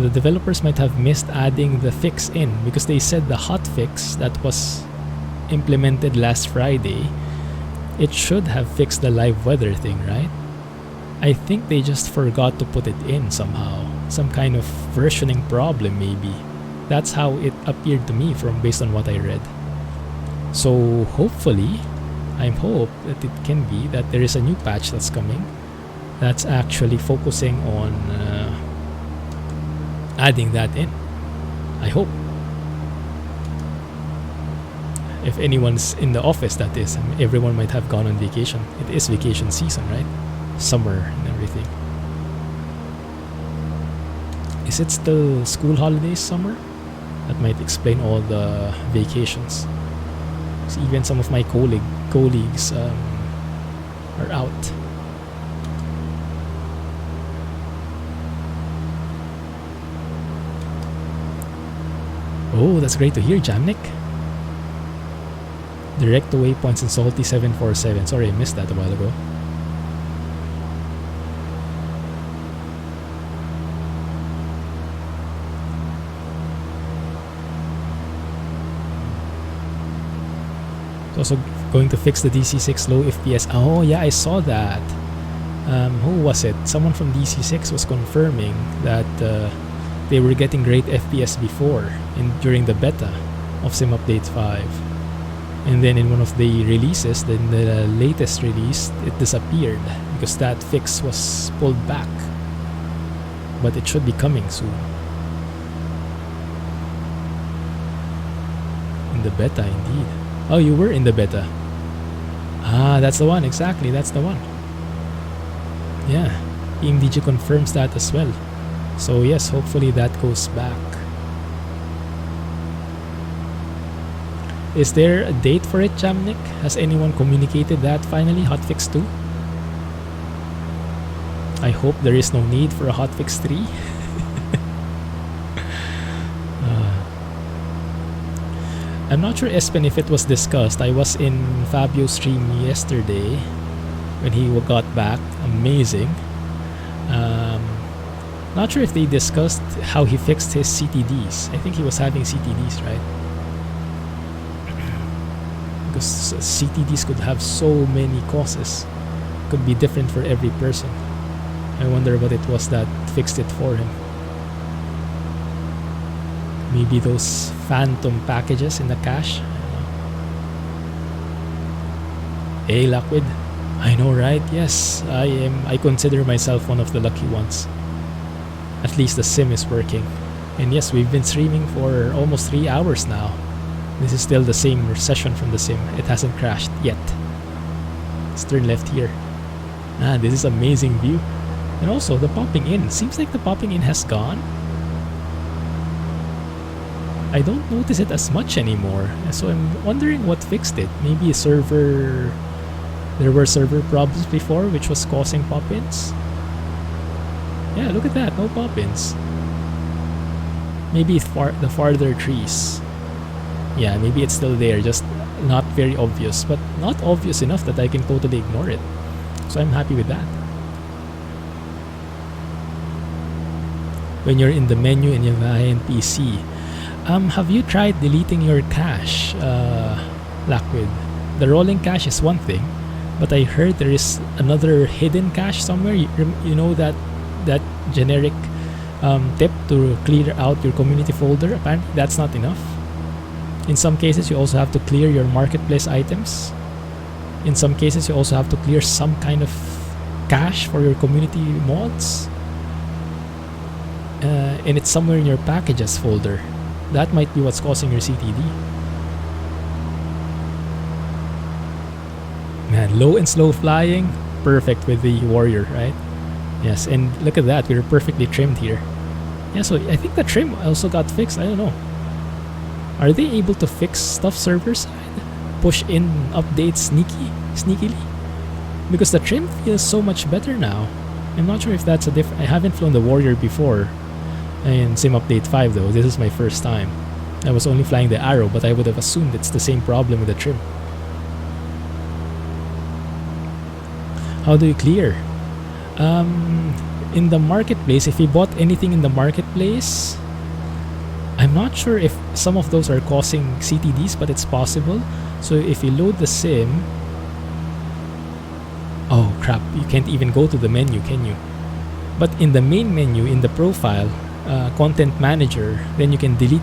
the developers might have missed adding the fix in, because they said the hot fix that was implemented last Friday, it should have fixed the live weather thing, right? I think they just forgot to put it in somehow. Some kind of versioning problem maybe. That's how it appeared to me based on what I read. So hopefully I hope that it can be that there is a new patch that's coming that's actually focusing on adding that in. I hope. If anyone's in the office, that is. I mean, everyone might have gone on vacation. It is vacation season, right? Summer and everything. Is it still school holidays summer? That might explain all the vacations. So even some of my colleagues are out. Oh, that's great to hear, Jamnik. Direct to waypoints in Salty 747. Sorry, I missed that a while ago. It's also going to fix the DC6 low FPS. Oh yeah, I saw that. Who was it? Someone from DC6 was confirming that they were getting great FPS before during the beta of Sim Update 5. And then in one of the releases, then the latest release, it disappeared because that fix was pulled back. But it should be coming soon. In the beta, indeed. Oh, you were in the beta. Ah, that's the one. Exactly, that's the one. Yeah, EMDG confirms that as well. So yes, hopefully that goes back. Is there a date for it, Jamnik? Has anyone communicated that finally, hotfix 2? I hope there is no need for a hotfix 3. I'm not sure, Espen, if it was discussed. I was in Fabio's stream yesterday when he got back. Amazing. Not sure if they discussed how he fixed his CTDs. I think he was having CTDs, right? Because CTDs could have so many causes. Could be different for every person. I wonder what it was that fixed it for him. Maybe those phantom packages in the cache. Hey, Lockwood. I know, right? Yes, I consider myself one of the lucky ones. At least the sim is working. And yes, we've been streaming for almost 3 hours now. This is still the same session from the sim. It hasn't crashed yet. Let's turn left here. Ah, this is amazing view. And also the popping in. Seems like the popping in has gone. I don't notice it as much anymore. So I'm wondering what fixed it. Maybe a server... There were server problems before which was causing pop-ins. Yeah, look at that. No pop-ins. Maybe the farther trees. Yeah, maybe it's still there. Just not very obvious. But not obvious enough that I can totally ignore it. So I'm happy with that. When you're in the menu and you have an PC, have you tried deleting your cache, Lockwood? The rolling cache is one thing, but I heard there is another hidden cache somewhere. You know that generic tip to clear out your community folder? Apparently that's not enough. In some cases, you also have to clear your marketplace items. In some cases, you also have to clear some kind of cache for your community mods. And it's somewhere in your packages folder. That might be what's causing your CTD. Man, low and slow flying, perfect with the warrior, right? Yes, and look at that, we're perfectly trimmed here. Yeah, so I think the trim also got fixed. I don't know. Are they able to fix stuff server side? Push in updates sneakily? Because the trim feels so much better now. I'm not sure if that's a different... I haven't flown the warrior before in Sim Update 5 though. This is my first time. I was only flying the arrow, but I would have assumed it's the same problem with the trim. How do you clear? In the marketplace, if you bought anything in the marketplace, I'm not sure if some of those are causing CTDs, but it's possible. So if you load the sim... Oh crap, you can't even go to the menu, can you? But in the main menu, in the profile, content manager, then you can delete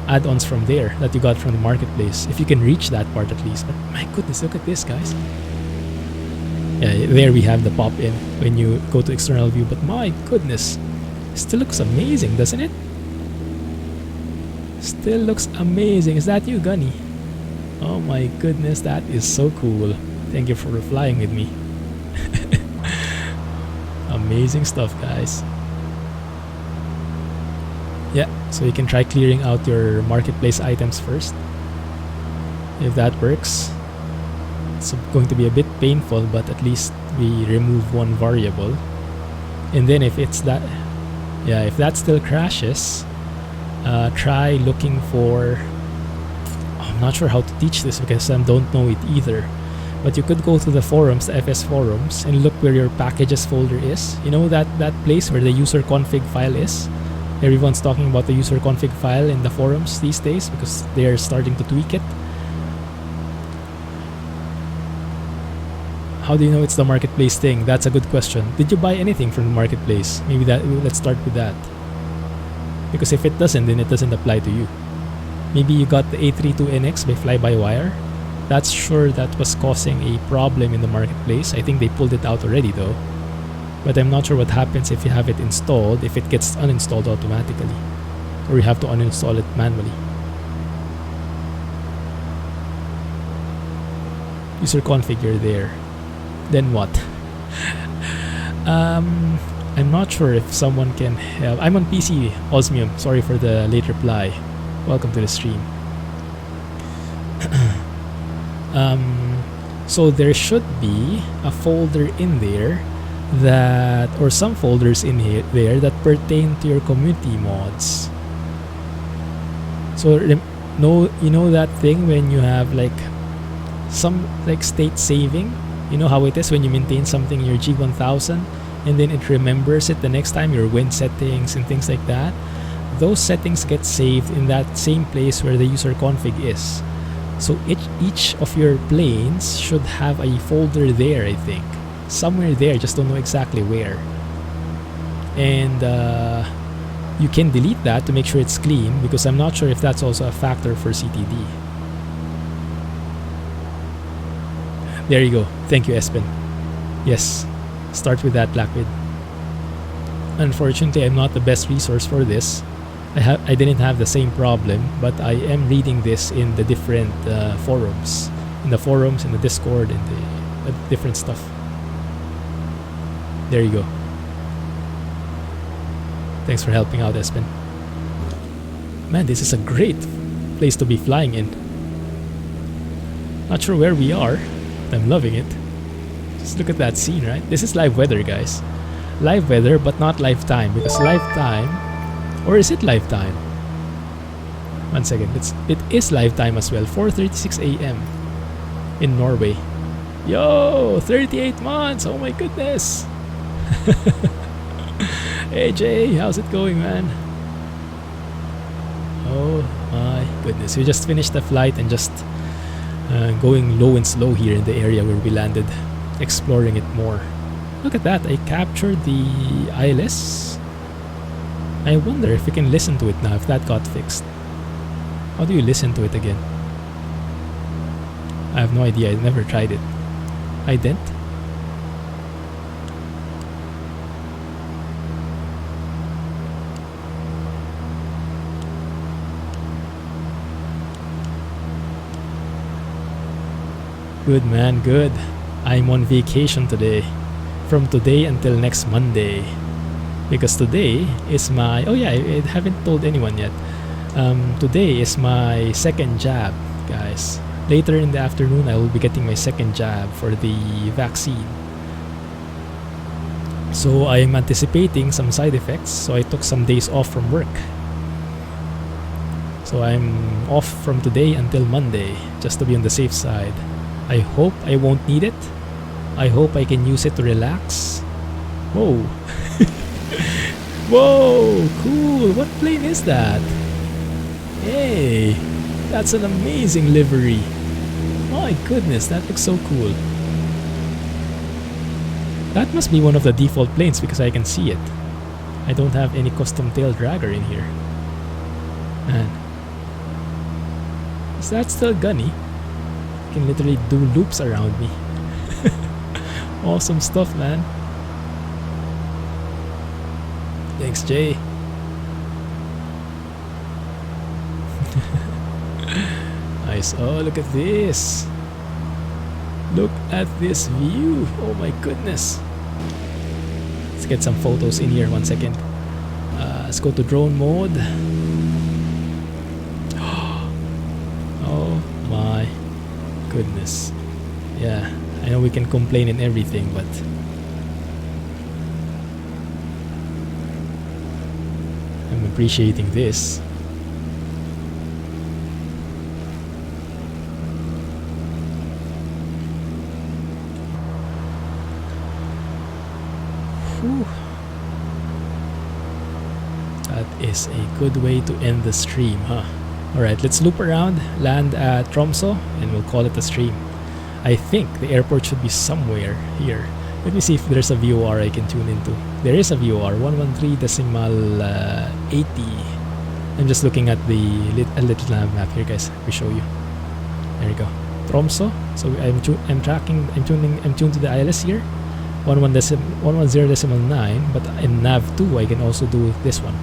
add-ons from there that you got from the marketplace, if you can reach that part at least. But my goodness, look at this, guys. Yeah, there we have the pop-in when you go to external view, but my goodness, still looks amazing, doesn't it? Still looks amazing. Is that you, Gunny? Oh my goodness, that is so cool. Thank you for flying with me. Amazing stuff, guys. Yeah, so you can try clearing out your marketplace items first, if that works. It's going to be a bit painful, but at least we remove one variable. And then if it's that, yeah, if that still crashes, try looking for, I'm not sure how to teach this because I don't know it either, but you could go to the forums, the FS forums, and look where your packages folder is. You know that place where the user config file is? Everyone's talking about the user config file in the forums these days because they're starting to tweak it. How do you know it's the marketplace thing? That's a good question. Did you buy anything from the marketplace? Maybe let's start with that. Because if it doesn't, then it doesn't apply to you. Maybe you got the A32NX by fly-by-wire. That's sure that was causing a problem in the marketplace. I think they pulled it out already though. But I'm not sure what happens if you have it installed, if it gets uninstalled automatically. Or you have to uninstall it manually. User configure there. Then what? I'm not sure if someone can help. I'm on PC, Osmium. Sorry for the late reply. Welcome to the stream. So there should be a folder in there that, or some folders in here there that pertain to your community mods. So you know that thing when you have like some like state saving. You know how it is when you maintain something in your G1000 and then it remembers it the next time, your wind settings and things like that. Those settings get saved in that same place where the user config is. So each of your planes should have a folder there, I think. Somewhere there, just don't know exactly where. And you can delete that to make sure it's clean because I'm not sure if that's also a factor for CTD. There you go. Thank you, Espen. Yes, start with that, Blackvid. Unfortunately, I'm not the best resource for this. I didn't have the same problem, but I am reading this in the different forums. In the forums, in the Discord, in the different stuff. There you go. Thanks for helping out, Espen. Man, this is a great place to be flying in. Not sure where we are. I'm loving it. Just look at that scene, right? This is live weather, guys. Live weather, but not live time, because live time, or is it live time? 1 second. It is live time as well. 4:36 a.m. in Norway. Yo, 38 months. Oh my goodness. Hey Jay, how's it going, man? Oh my goodness. We just finished the flight and just going low and slow here in the area where we landed, exploring it more. Look at that, I captured the ILS. I wonder if we can listen to it now, if that got fixed. How do you listen to it again? I have no idea, I never tried it. Ident? Good man, good. I'm on vacation today. From today until next Monday. Because today is my... Oh yeah, I haven't told anyone yet. Today is my second jab, guys. Later in the afternoon, I will be getting my second jab for the vaccine. So I am anticipating some side effects, so I took some days off from work. So I'm off from today until Monday, just to be on the safe side. I hope I won't need it. I hope I can use it to relax. Whoa. Whoa, cool. What plane is that? Hey, that's an amazing livery. My goodness, that looks so cool. That must be one of the default planes because I can see it. I don't have any custom tail dragger in here. Man, Is that still gunny? Can literally do loops around me. Awesome stuff, man. Thanks, Jay. Nice. Oh, look at this. Look at this view. Oh my goodness. Let's get some photos in here. 1 second. Let's go to drone mode. Oh my goodness. Yeah, I know we can complain and everything, but I'm appreciating this. Whew. That is a good way to end the stream, huh? Alright, let's loop around, land at Tromso, and we'll call it a stream. I think the airport should be somewhere here. Let me see if there's a VOR I can tune into. There is a VOR, 113.80. I'm just looking at the little map here, guys. Let me show you. There you go. Tromso. So I'm tuned to the ILS here. 110.9, but in NAV2 I can also do this one.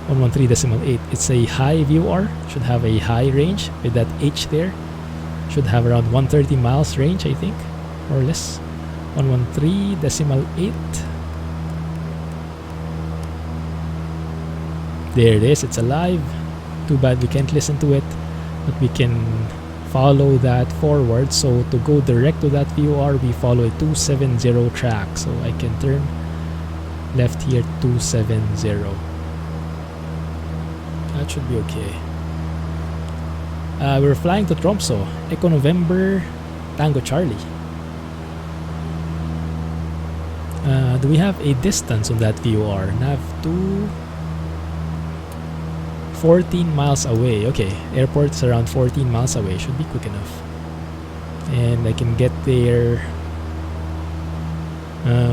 113.8. It's a high VOR, should have a high range with that H there. Should have around 130 miles range, I think, or less. 113.8. There it is, it's alive. Too bad we can't listen to it, but we can follow that forward. So to go direct to that VOR, we follow a 270 track. So I can turn left here, 270. That should be okay. We're flying to Tromso, Echo November, Tango Charlie. Do we have a distance on that VOR? NAV2, 14 miles away. Okay, airport is around 14 miles away. Should be quick enough. And I can get there.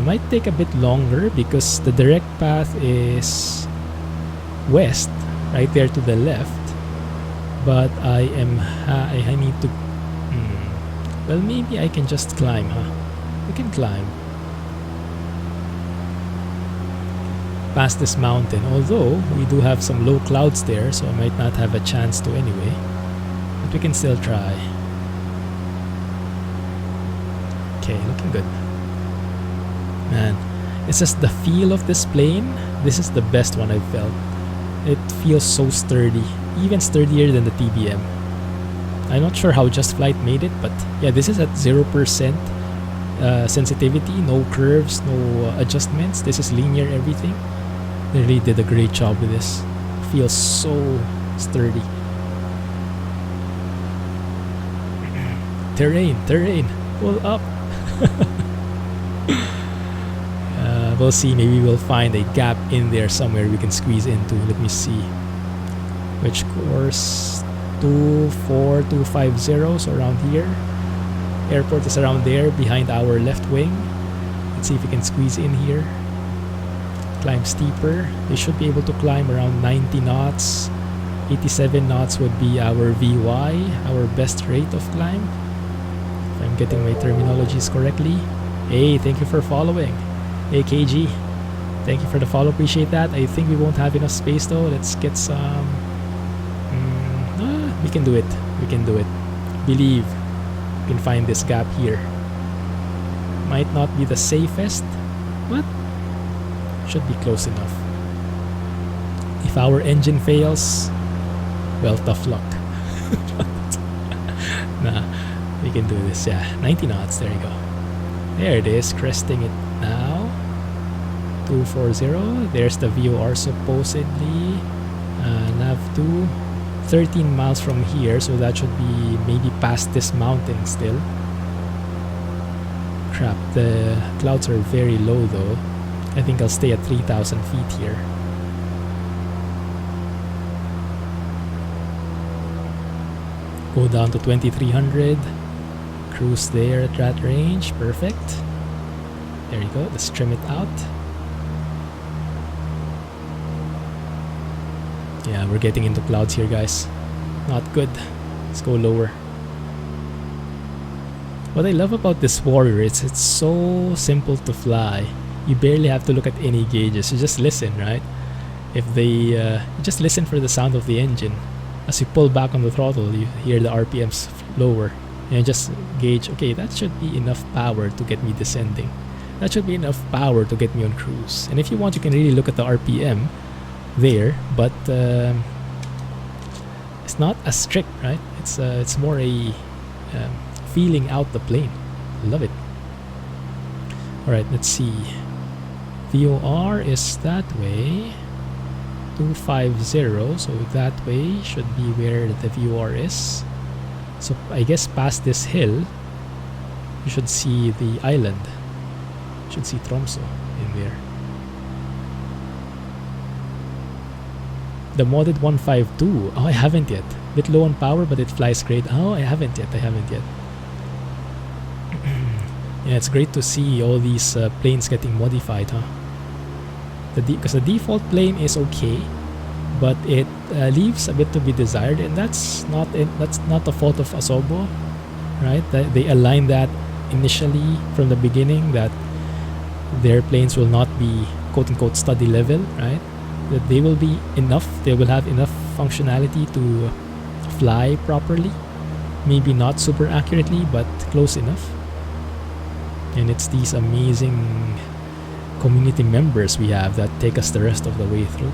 Might take a bit longer because the direct path is west, right there to the left. But I need to. Well, maybe I can just climb, huh? We can climb past this mountain, although we do have some low clouds there, so I might not have a chance to anyway, but we can still try. Okay, looking good, man. It's just the feel of this plane. This is the best one I've felt. It feels so sturdy, even sturdier than the TBM. I'm not sure how Just Flight made it, but yeah, this is at 0% sensitivity, no curves, no adjustments. This is linear everything. They really did a great job with this. Feels so sturdy. Terrain, pull up. We'll see, maybe we'll find a gap in there somewhere we can squeeze into. Let me see. Which course? 24250, so around here. Airport is around there, behind our left wing. Let's see if we can squeeze in here. Climb steeper. They should be able to climb around 90 knots. 87 knots would be our VY, our best rate of climb. If I'm getting my terminologies correctly. Hey, thank you for following. Hey KG, thank you for the follow, appreciate that. I think we won't have enough space though. Let's get some. We can do it. We can do it. Believe we can find this gap here. Might not be the safest, but should be close enough. If our engine fails, well, tough luck. Nah, we can do this. Yeah, 90 knots. There you go. There it is, cresting it now. 240. There's the VOR supposedly. NAV2. 13 miles from here, so that should be maybe past this mountain still. Crap, the clouds are very low though. I think I'll stay at 3,000 feet here. Go down to 2,300. Cruise there at that range. Perfect. There you go. Let's trim it out. Yeah, we're getting into clouds here, guys. Not good. Let's go lower. What I love about this warrior is it's so simple to fly. You barely have to look at any gauges. You just listen, right? If they you just listen for the sound of the engine. As you pull back on the throttle, you hear the RPMs lower. And you just gauge, okay, that should be enough power to get me descending. That should be enough power to get me on cruise. And if you want, you can really look at the RPM there, but it's not as strict, right? It's more a feeling out the plane. Love it. Alright, let's see. VOR is that way. 250, so that way should be where the VOR is. So I guess past this hill, you should see the island. You should see Tromso in there. The modded 152. Oh, I haven't yet. Bit low on power, but it flies great. Oh, I haven't yet. Yeah, it's great to see all these planes getting modified, huh? Because the default plane is okay, but it leaves a bit to be desired, and that's not the fault of Asobo, right? They aligned that initially from the beginning that their planes will not be quote-unquote study level, right? That they will be enough. They will have enough functionality to fly properly, maybe not super accurately, but close enough. And it's these amazing community members we have that take us the rest of the way through.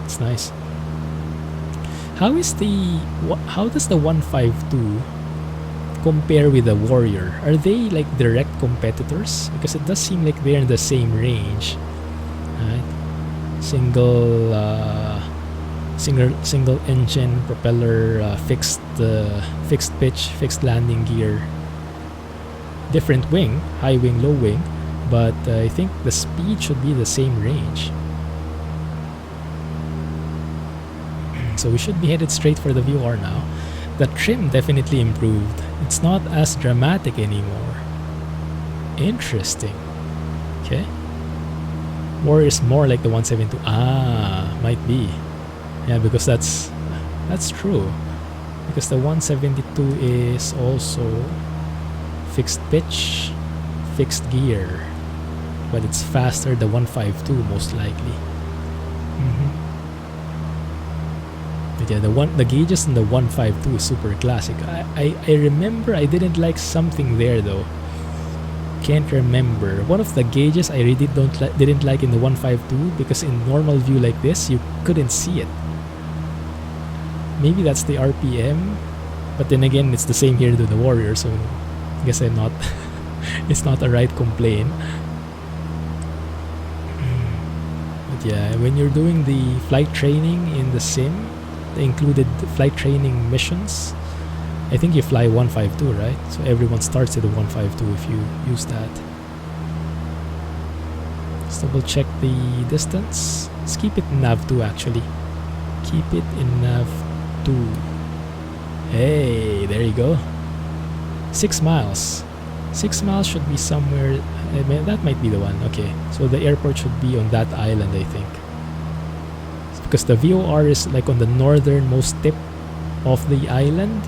It's nice. How does the 152 compare with the Warrior? Are they like direct competitors? Because it does seem like they're in the same range, right? Single engine propeller, fixed pitch, fixed landing gear, different wing, high wing, low wing, but I think the speed should be the same range. So we should be headed straight for the VOR now. The trim definitely improved. It's not as dramatic anymore. Interesting. Okay. Warrior is more like the 172. Ah, might be. Yeah, because that's true. Because the 172 is also fixed pitch, fixed gear, but it's faster the 152 most likely. But yeah, the gauges in the 152 is super classic. I remember I didn't like something there though. Can't remember. One of the gauges I really didn't like in the 152 because in normal view like this you couldn't see it. Maybe that's the RPM, but then again it's the same here to the Warrior, so I guess I'm not. It's not a right complaint. But yeah, when you're doing the flight training in the sim, the included flight training missions, I think you fly 152, right? So everyone starts at the 152 if you use that. Let's double check the distance. Let's keep it in nav2 actually. Keep it in nav2. Hey, there you go. 6 miles. 6 miles should be somewhere. That might be the one. Okay, so the airport should be on that island, I think. Because the VOR is like on the northernmost tip of the island,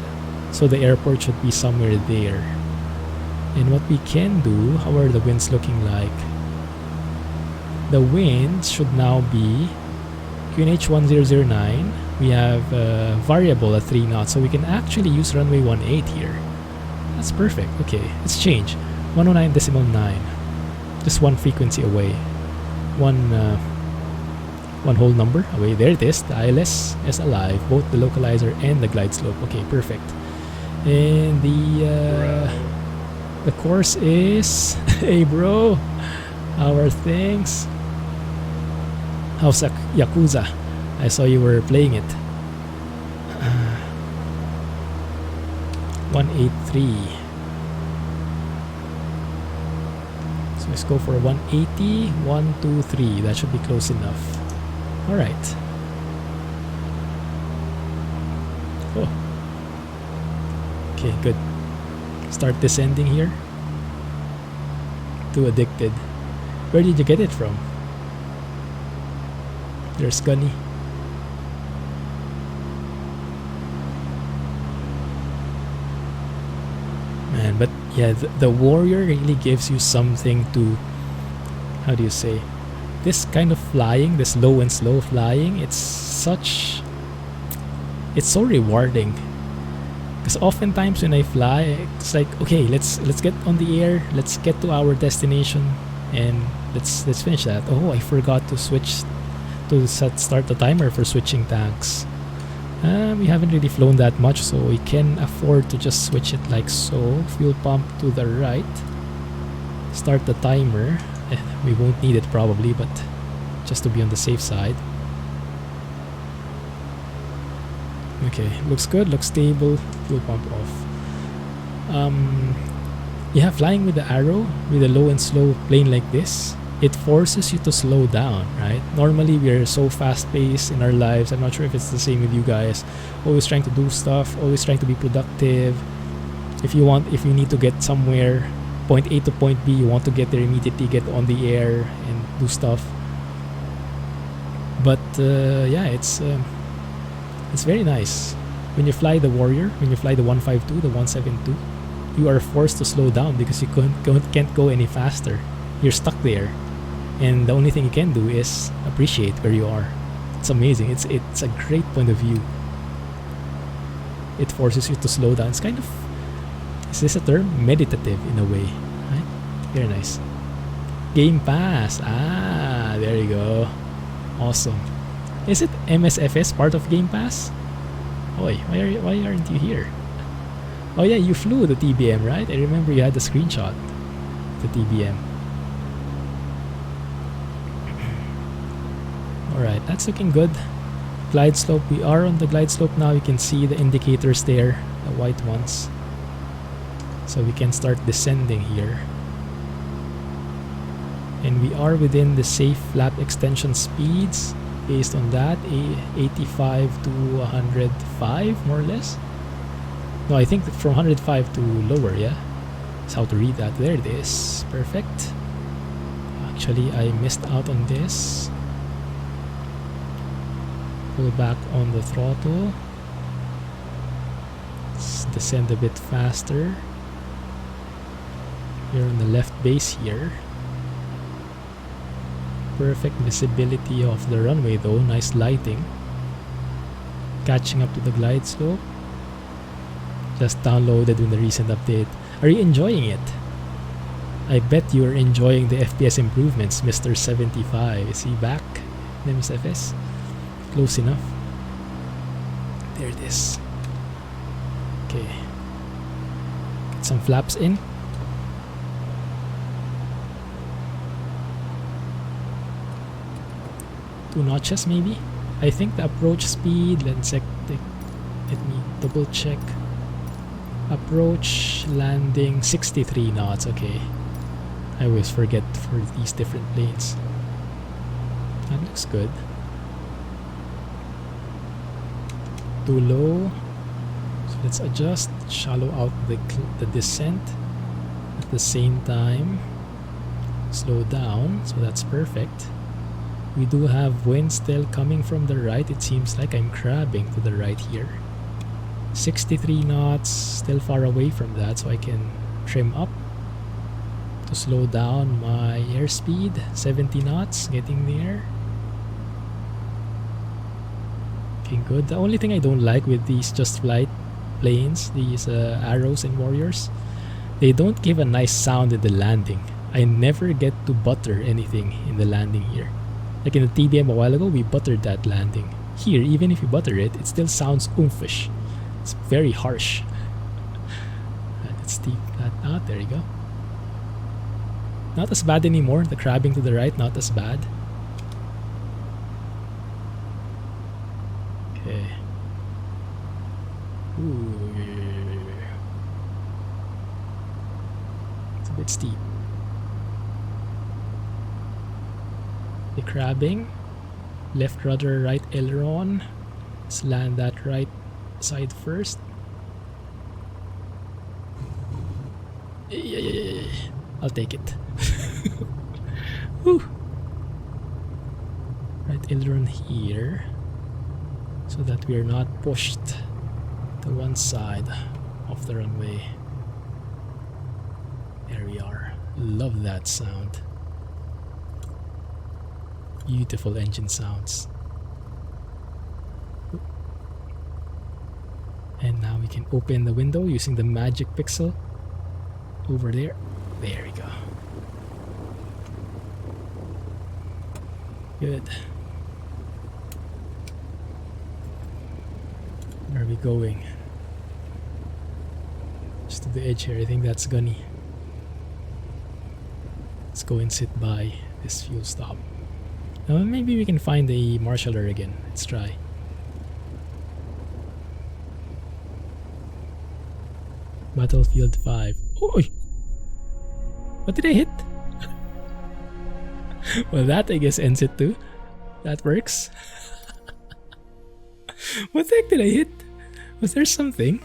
so the airport should be somewhere there. And what we can do, how are the winds looking like? The winds should now be QNH 1009. We have variable at 3 knots, so we can actually use runway 18 here. That's perfect. Okay, let's change. 109.9. Just one frequency away. One whole number away. There it is. The ILS is alive. Both the localizer and the glide slope. Okay, perfect. And the course is... Hey bro, how are things? How's Yakuza? I saw you were playing it. 183. So let's go for 180. 123. That should be close enough. Alright. Oh. Okay, good. Start descending here. Too addicted. Where did you get it from? There's Gunny. Yeah, the warrior really gives you something to, how do you say, this kind of flying, this low and slow flying, it's so rewarding. Because oftentimes when I fly, it's like, okay, let's get on the air, let's get to our destination, and let's finish that. Oh, I forgot to start the timer for switching tanks. We haven't really flown that much, so we can afford to just switch it like so. Fuel pump to the right. Start the timer. We won't need it probably, but just to be on the safe side. Okay, looks good, looks stable. Fuel pump off. Yeah, flying with the arrow, with a low and slow plane like this, it forces you to slow down, right? Normally we are so fast-paced in our lives. I'm not sure if it's the same with you guys. Always trying to do stuff, always trying to be productive. If you need to get somewhere, point A to point B, you want to get there immediately, get on the air and do stuff. But yeah, it's very nice. When you fly the Warrior, when you fly the 152, the 172, you are forced to slow down because you can't go any faster. You're stuck there, and the only thing you can do is appreciate where you are. It's amazing. It's a great point of view. It forces you to slow down. It's kind of, is this a term? Meditative in a way, right? Very nice. Game Pass. Ah, there you go. Awesome. Is it MSFS part of Game Pass? Oi, why aren't you here? Oh yeah, you flew the TBM, right? I remember you had the screenshot. The TBM. Alright, that's looking good. Glide slope, we are on the glide slope now. You can see the indicators there, the white ones. So we can start descending here. And we are within the safe flap extension speeds. Based on that, 85 to 105 more or less. No, I think from 105 to lower, yeah? That's how to read that. There it is. Perfect. Actually, I missed out on this. Pull back on the throttle. Let's descend a bit faster. Here on the left base here. Perfect visibility of the runway though. Nice lighting. Catching up to the glide slope. Just downloaded in the recent update. Are you enjoying it? I bet you are enjoying the FPS improvements, Mr. 75. Is he back in MSFS? Close enough. There it is. Okay. Get some flaps in. Two notches maybe. I think the approach speed, let me double check. Approach landing 63 knots. Okay, I always forget for these different planes. That looks good. Too low, so let's adjust, shallow out the descent. At the same time, slow down, so that's perfect. We do have wind still coming from the right. It seems like I'm crabbing to the right here. 63 knots, still far away from that, so I can trim up to slow down my airspeed. 70 knots, getting there. Okay, good. The only thing I don't like with these Just Flight planes, these arrows and warriors, they don't give a nice sound in the landing. I never get to butter anything in the landing here. Like in the TBM a while ago, we buttered that landing. Here, even if you butter it, it still sounds oomfish. It's very harsh. Let's deep that out. There you go. Not as bad anymore. The crabbing to the right, not as bad. Okay. Ooh. It's a bit steep. The crabbing. Left rudder, right aileron. Let's land that right side first. I'll take it. Woo. Right aileron here, so that we are not pushed to one side of the runway. There we are. Love that sound. Beautiful engine sounds. And now we can open the window using the magic pixel over there. There we go. Good. Where are we going? Just to the edge here. I think that's Gunny. Let's go and sit by this fuel stop. Now maybe we can find the marshaller again. Let's try. Battlefield 5. Oh! What did I hit? Well, that I guess ends it too. That works. What the heck did I hit? Was there something?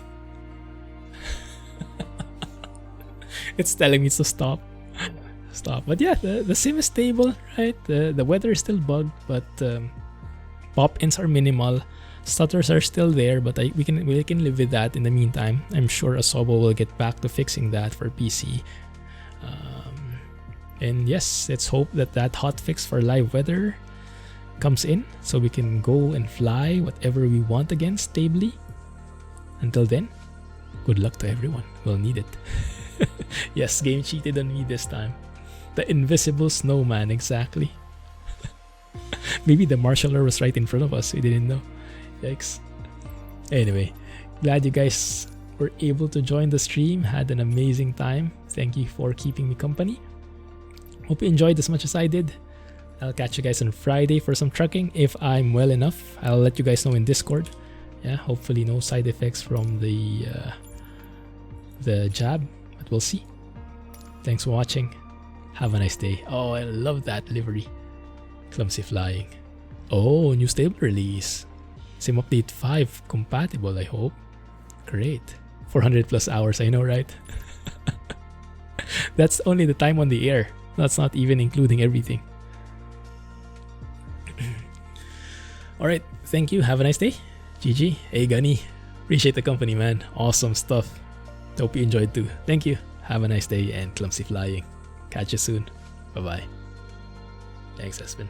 It's telling me to stop. Stop. But yeah, the sim is stable, right? The weather is still bugged, but pop-ins are minimal. Stutters are still there, but we can live with that in the meantime. I'm sure Asobo will get back to fixing that for PC. And yes, let's hope that hotfix for live weather comes in so we can go and fly whatever we want again stably. Until then, good luck to everyone. We'll need it. Yes, game cheated on me this time. The invisible snowman, exactly. Maybe the marshaller was right in front of us. We didn't know. Yikes. Anyway, glad you guys were able to join the stream. Had an amazing time. Thank you for keeping me company. Hope you enjoyed as much as I did. I'll catch you guys on Friday for some trucking. If I'm well enough, I'll let you guys know in Discord. Yeah, hopefully no side effects from the jab, but we'll see. Thanks for watching. Have a nice day. Oh, I love that livery. Clumsy flying. Oh, new stable release. Sim Update 5 compatible, I hope. Great. 400 plus hours, I know, right? That's only the time on the air. That's not even including everything. Alright, thank you. Have a nice day. GG. Hey, Gunny. Appreciate the company, man. Awesome stuff. Hope you enjoyed too. Thank you. Have a nice day and clumsy flying. Catch you soon. Bye-bye. Thanks, Espen.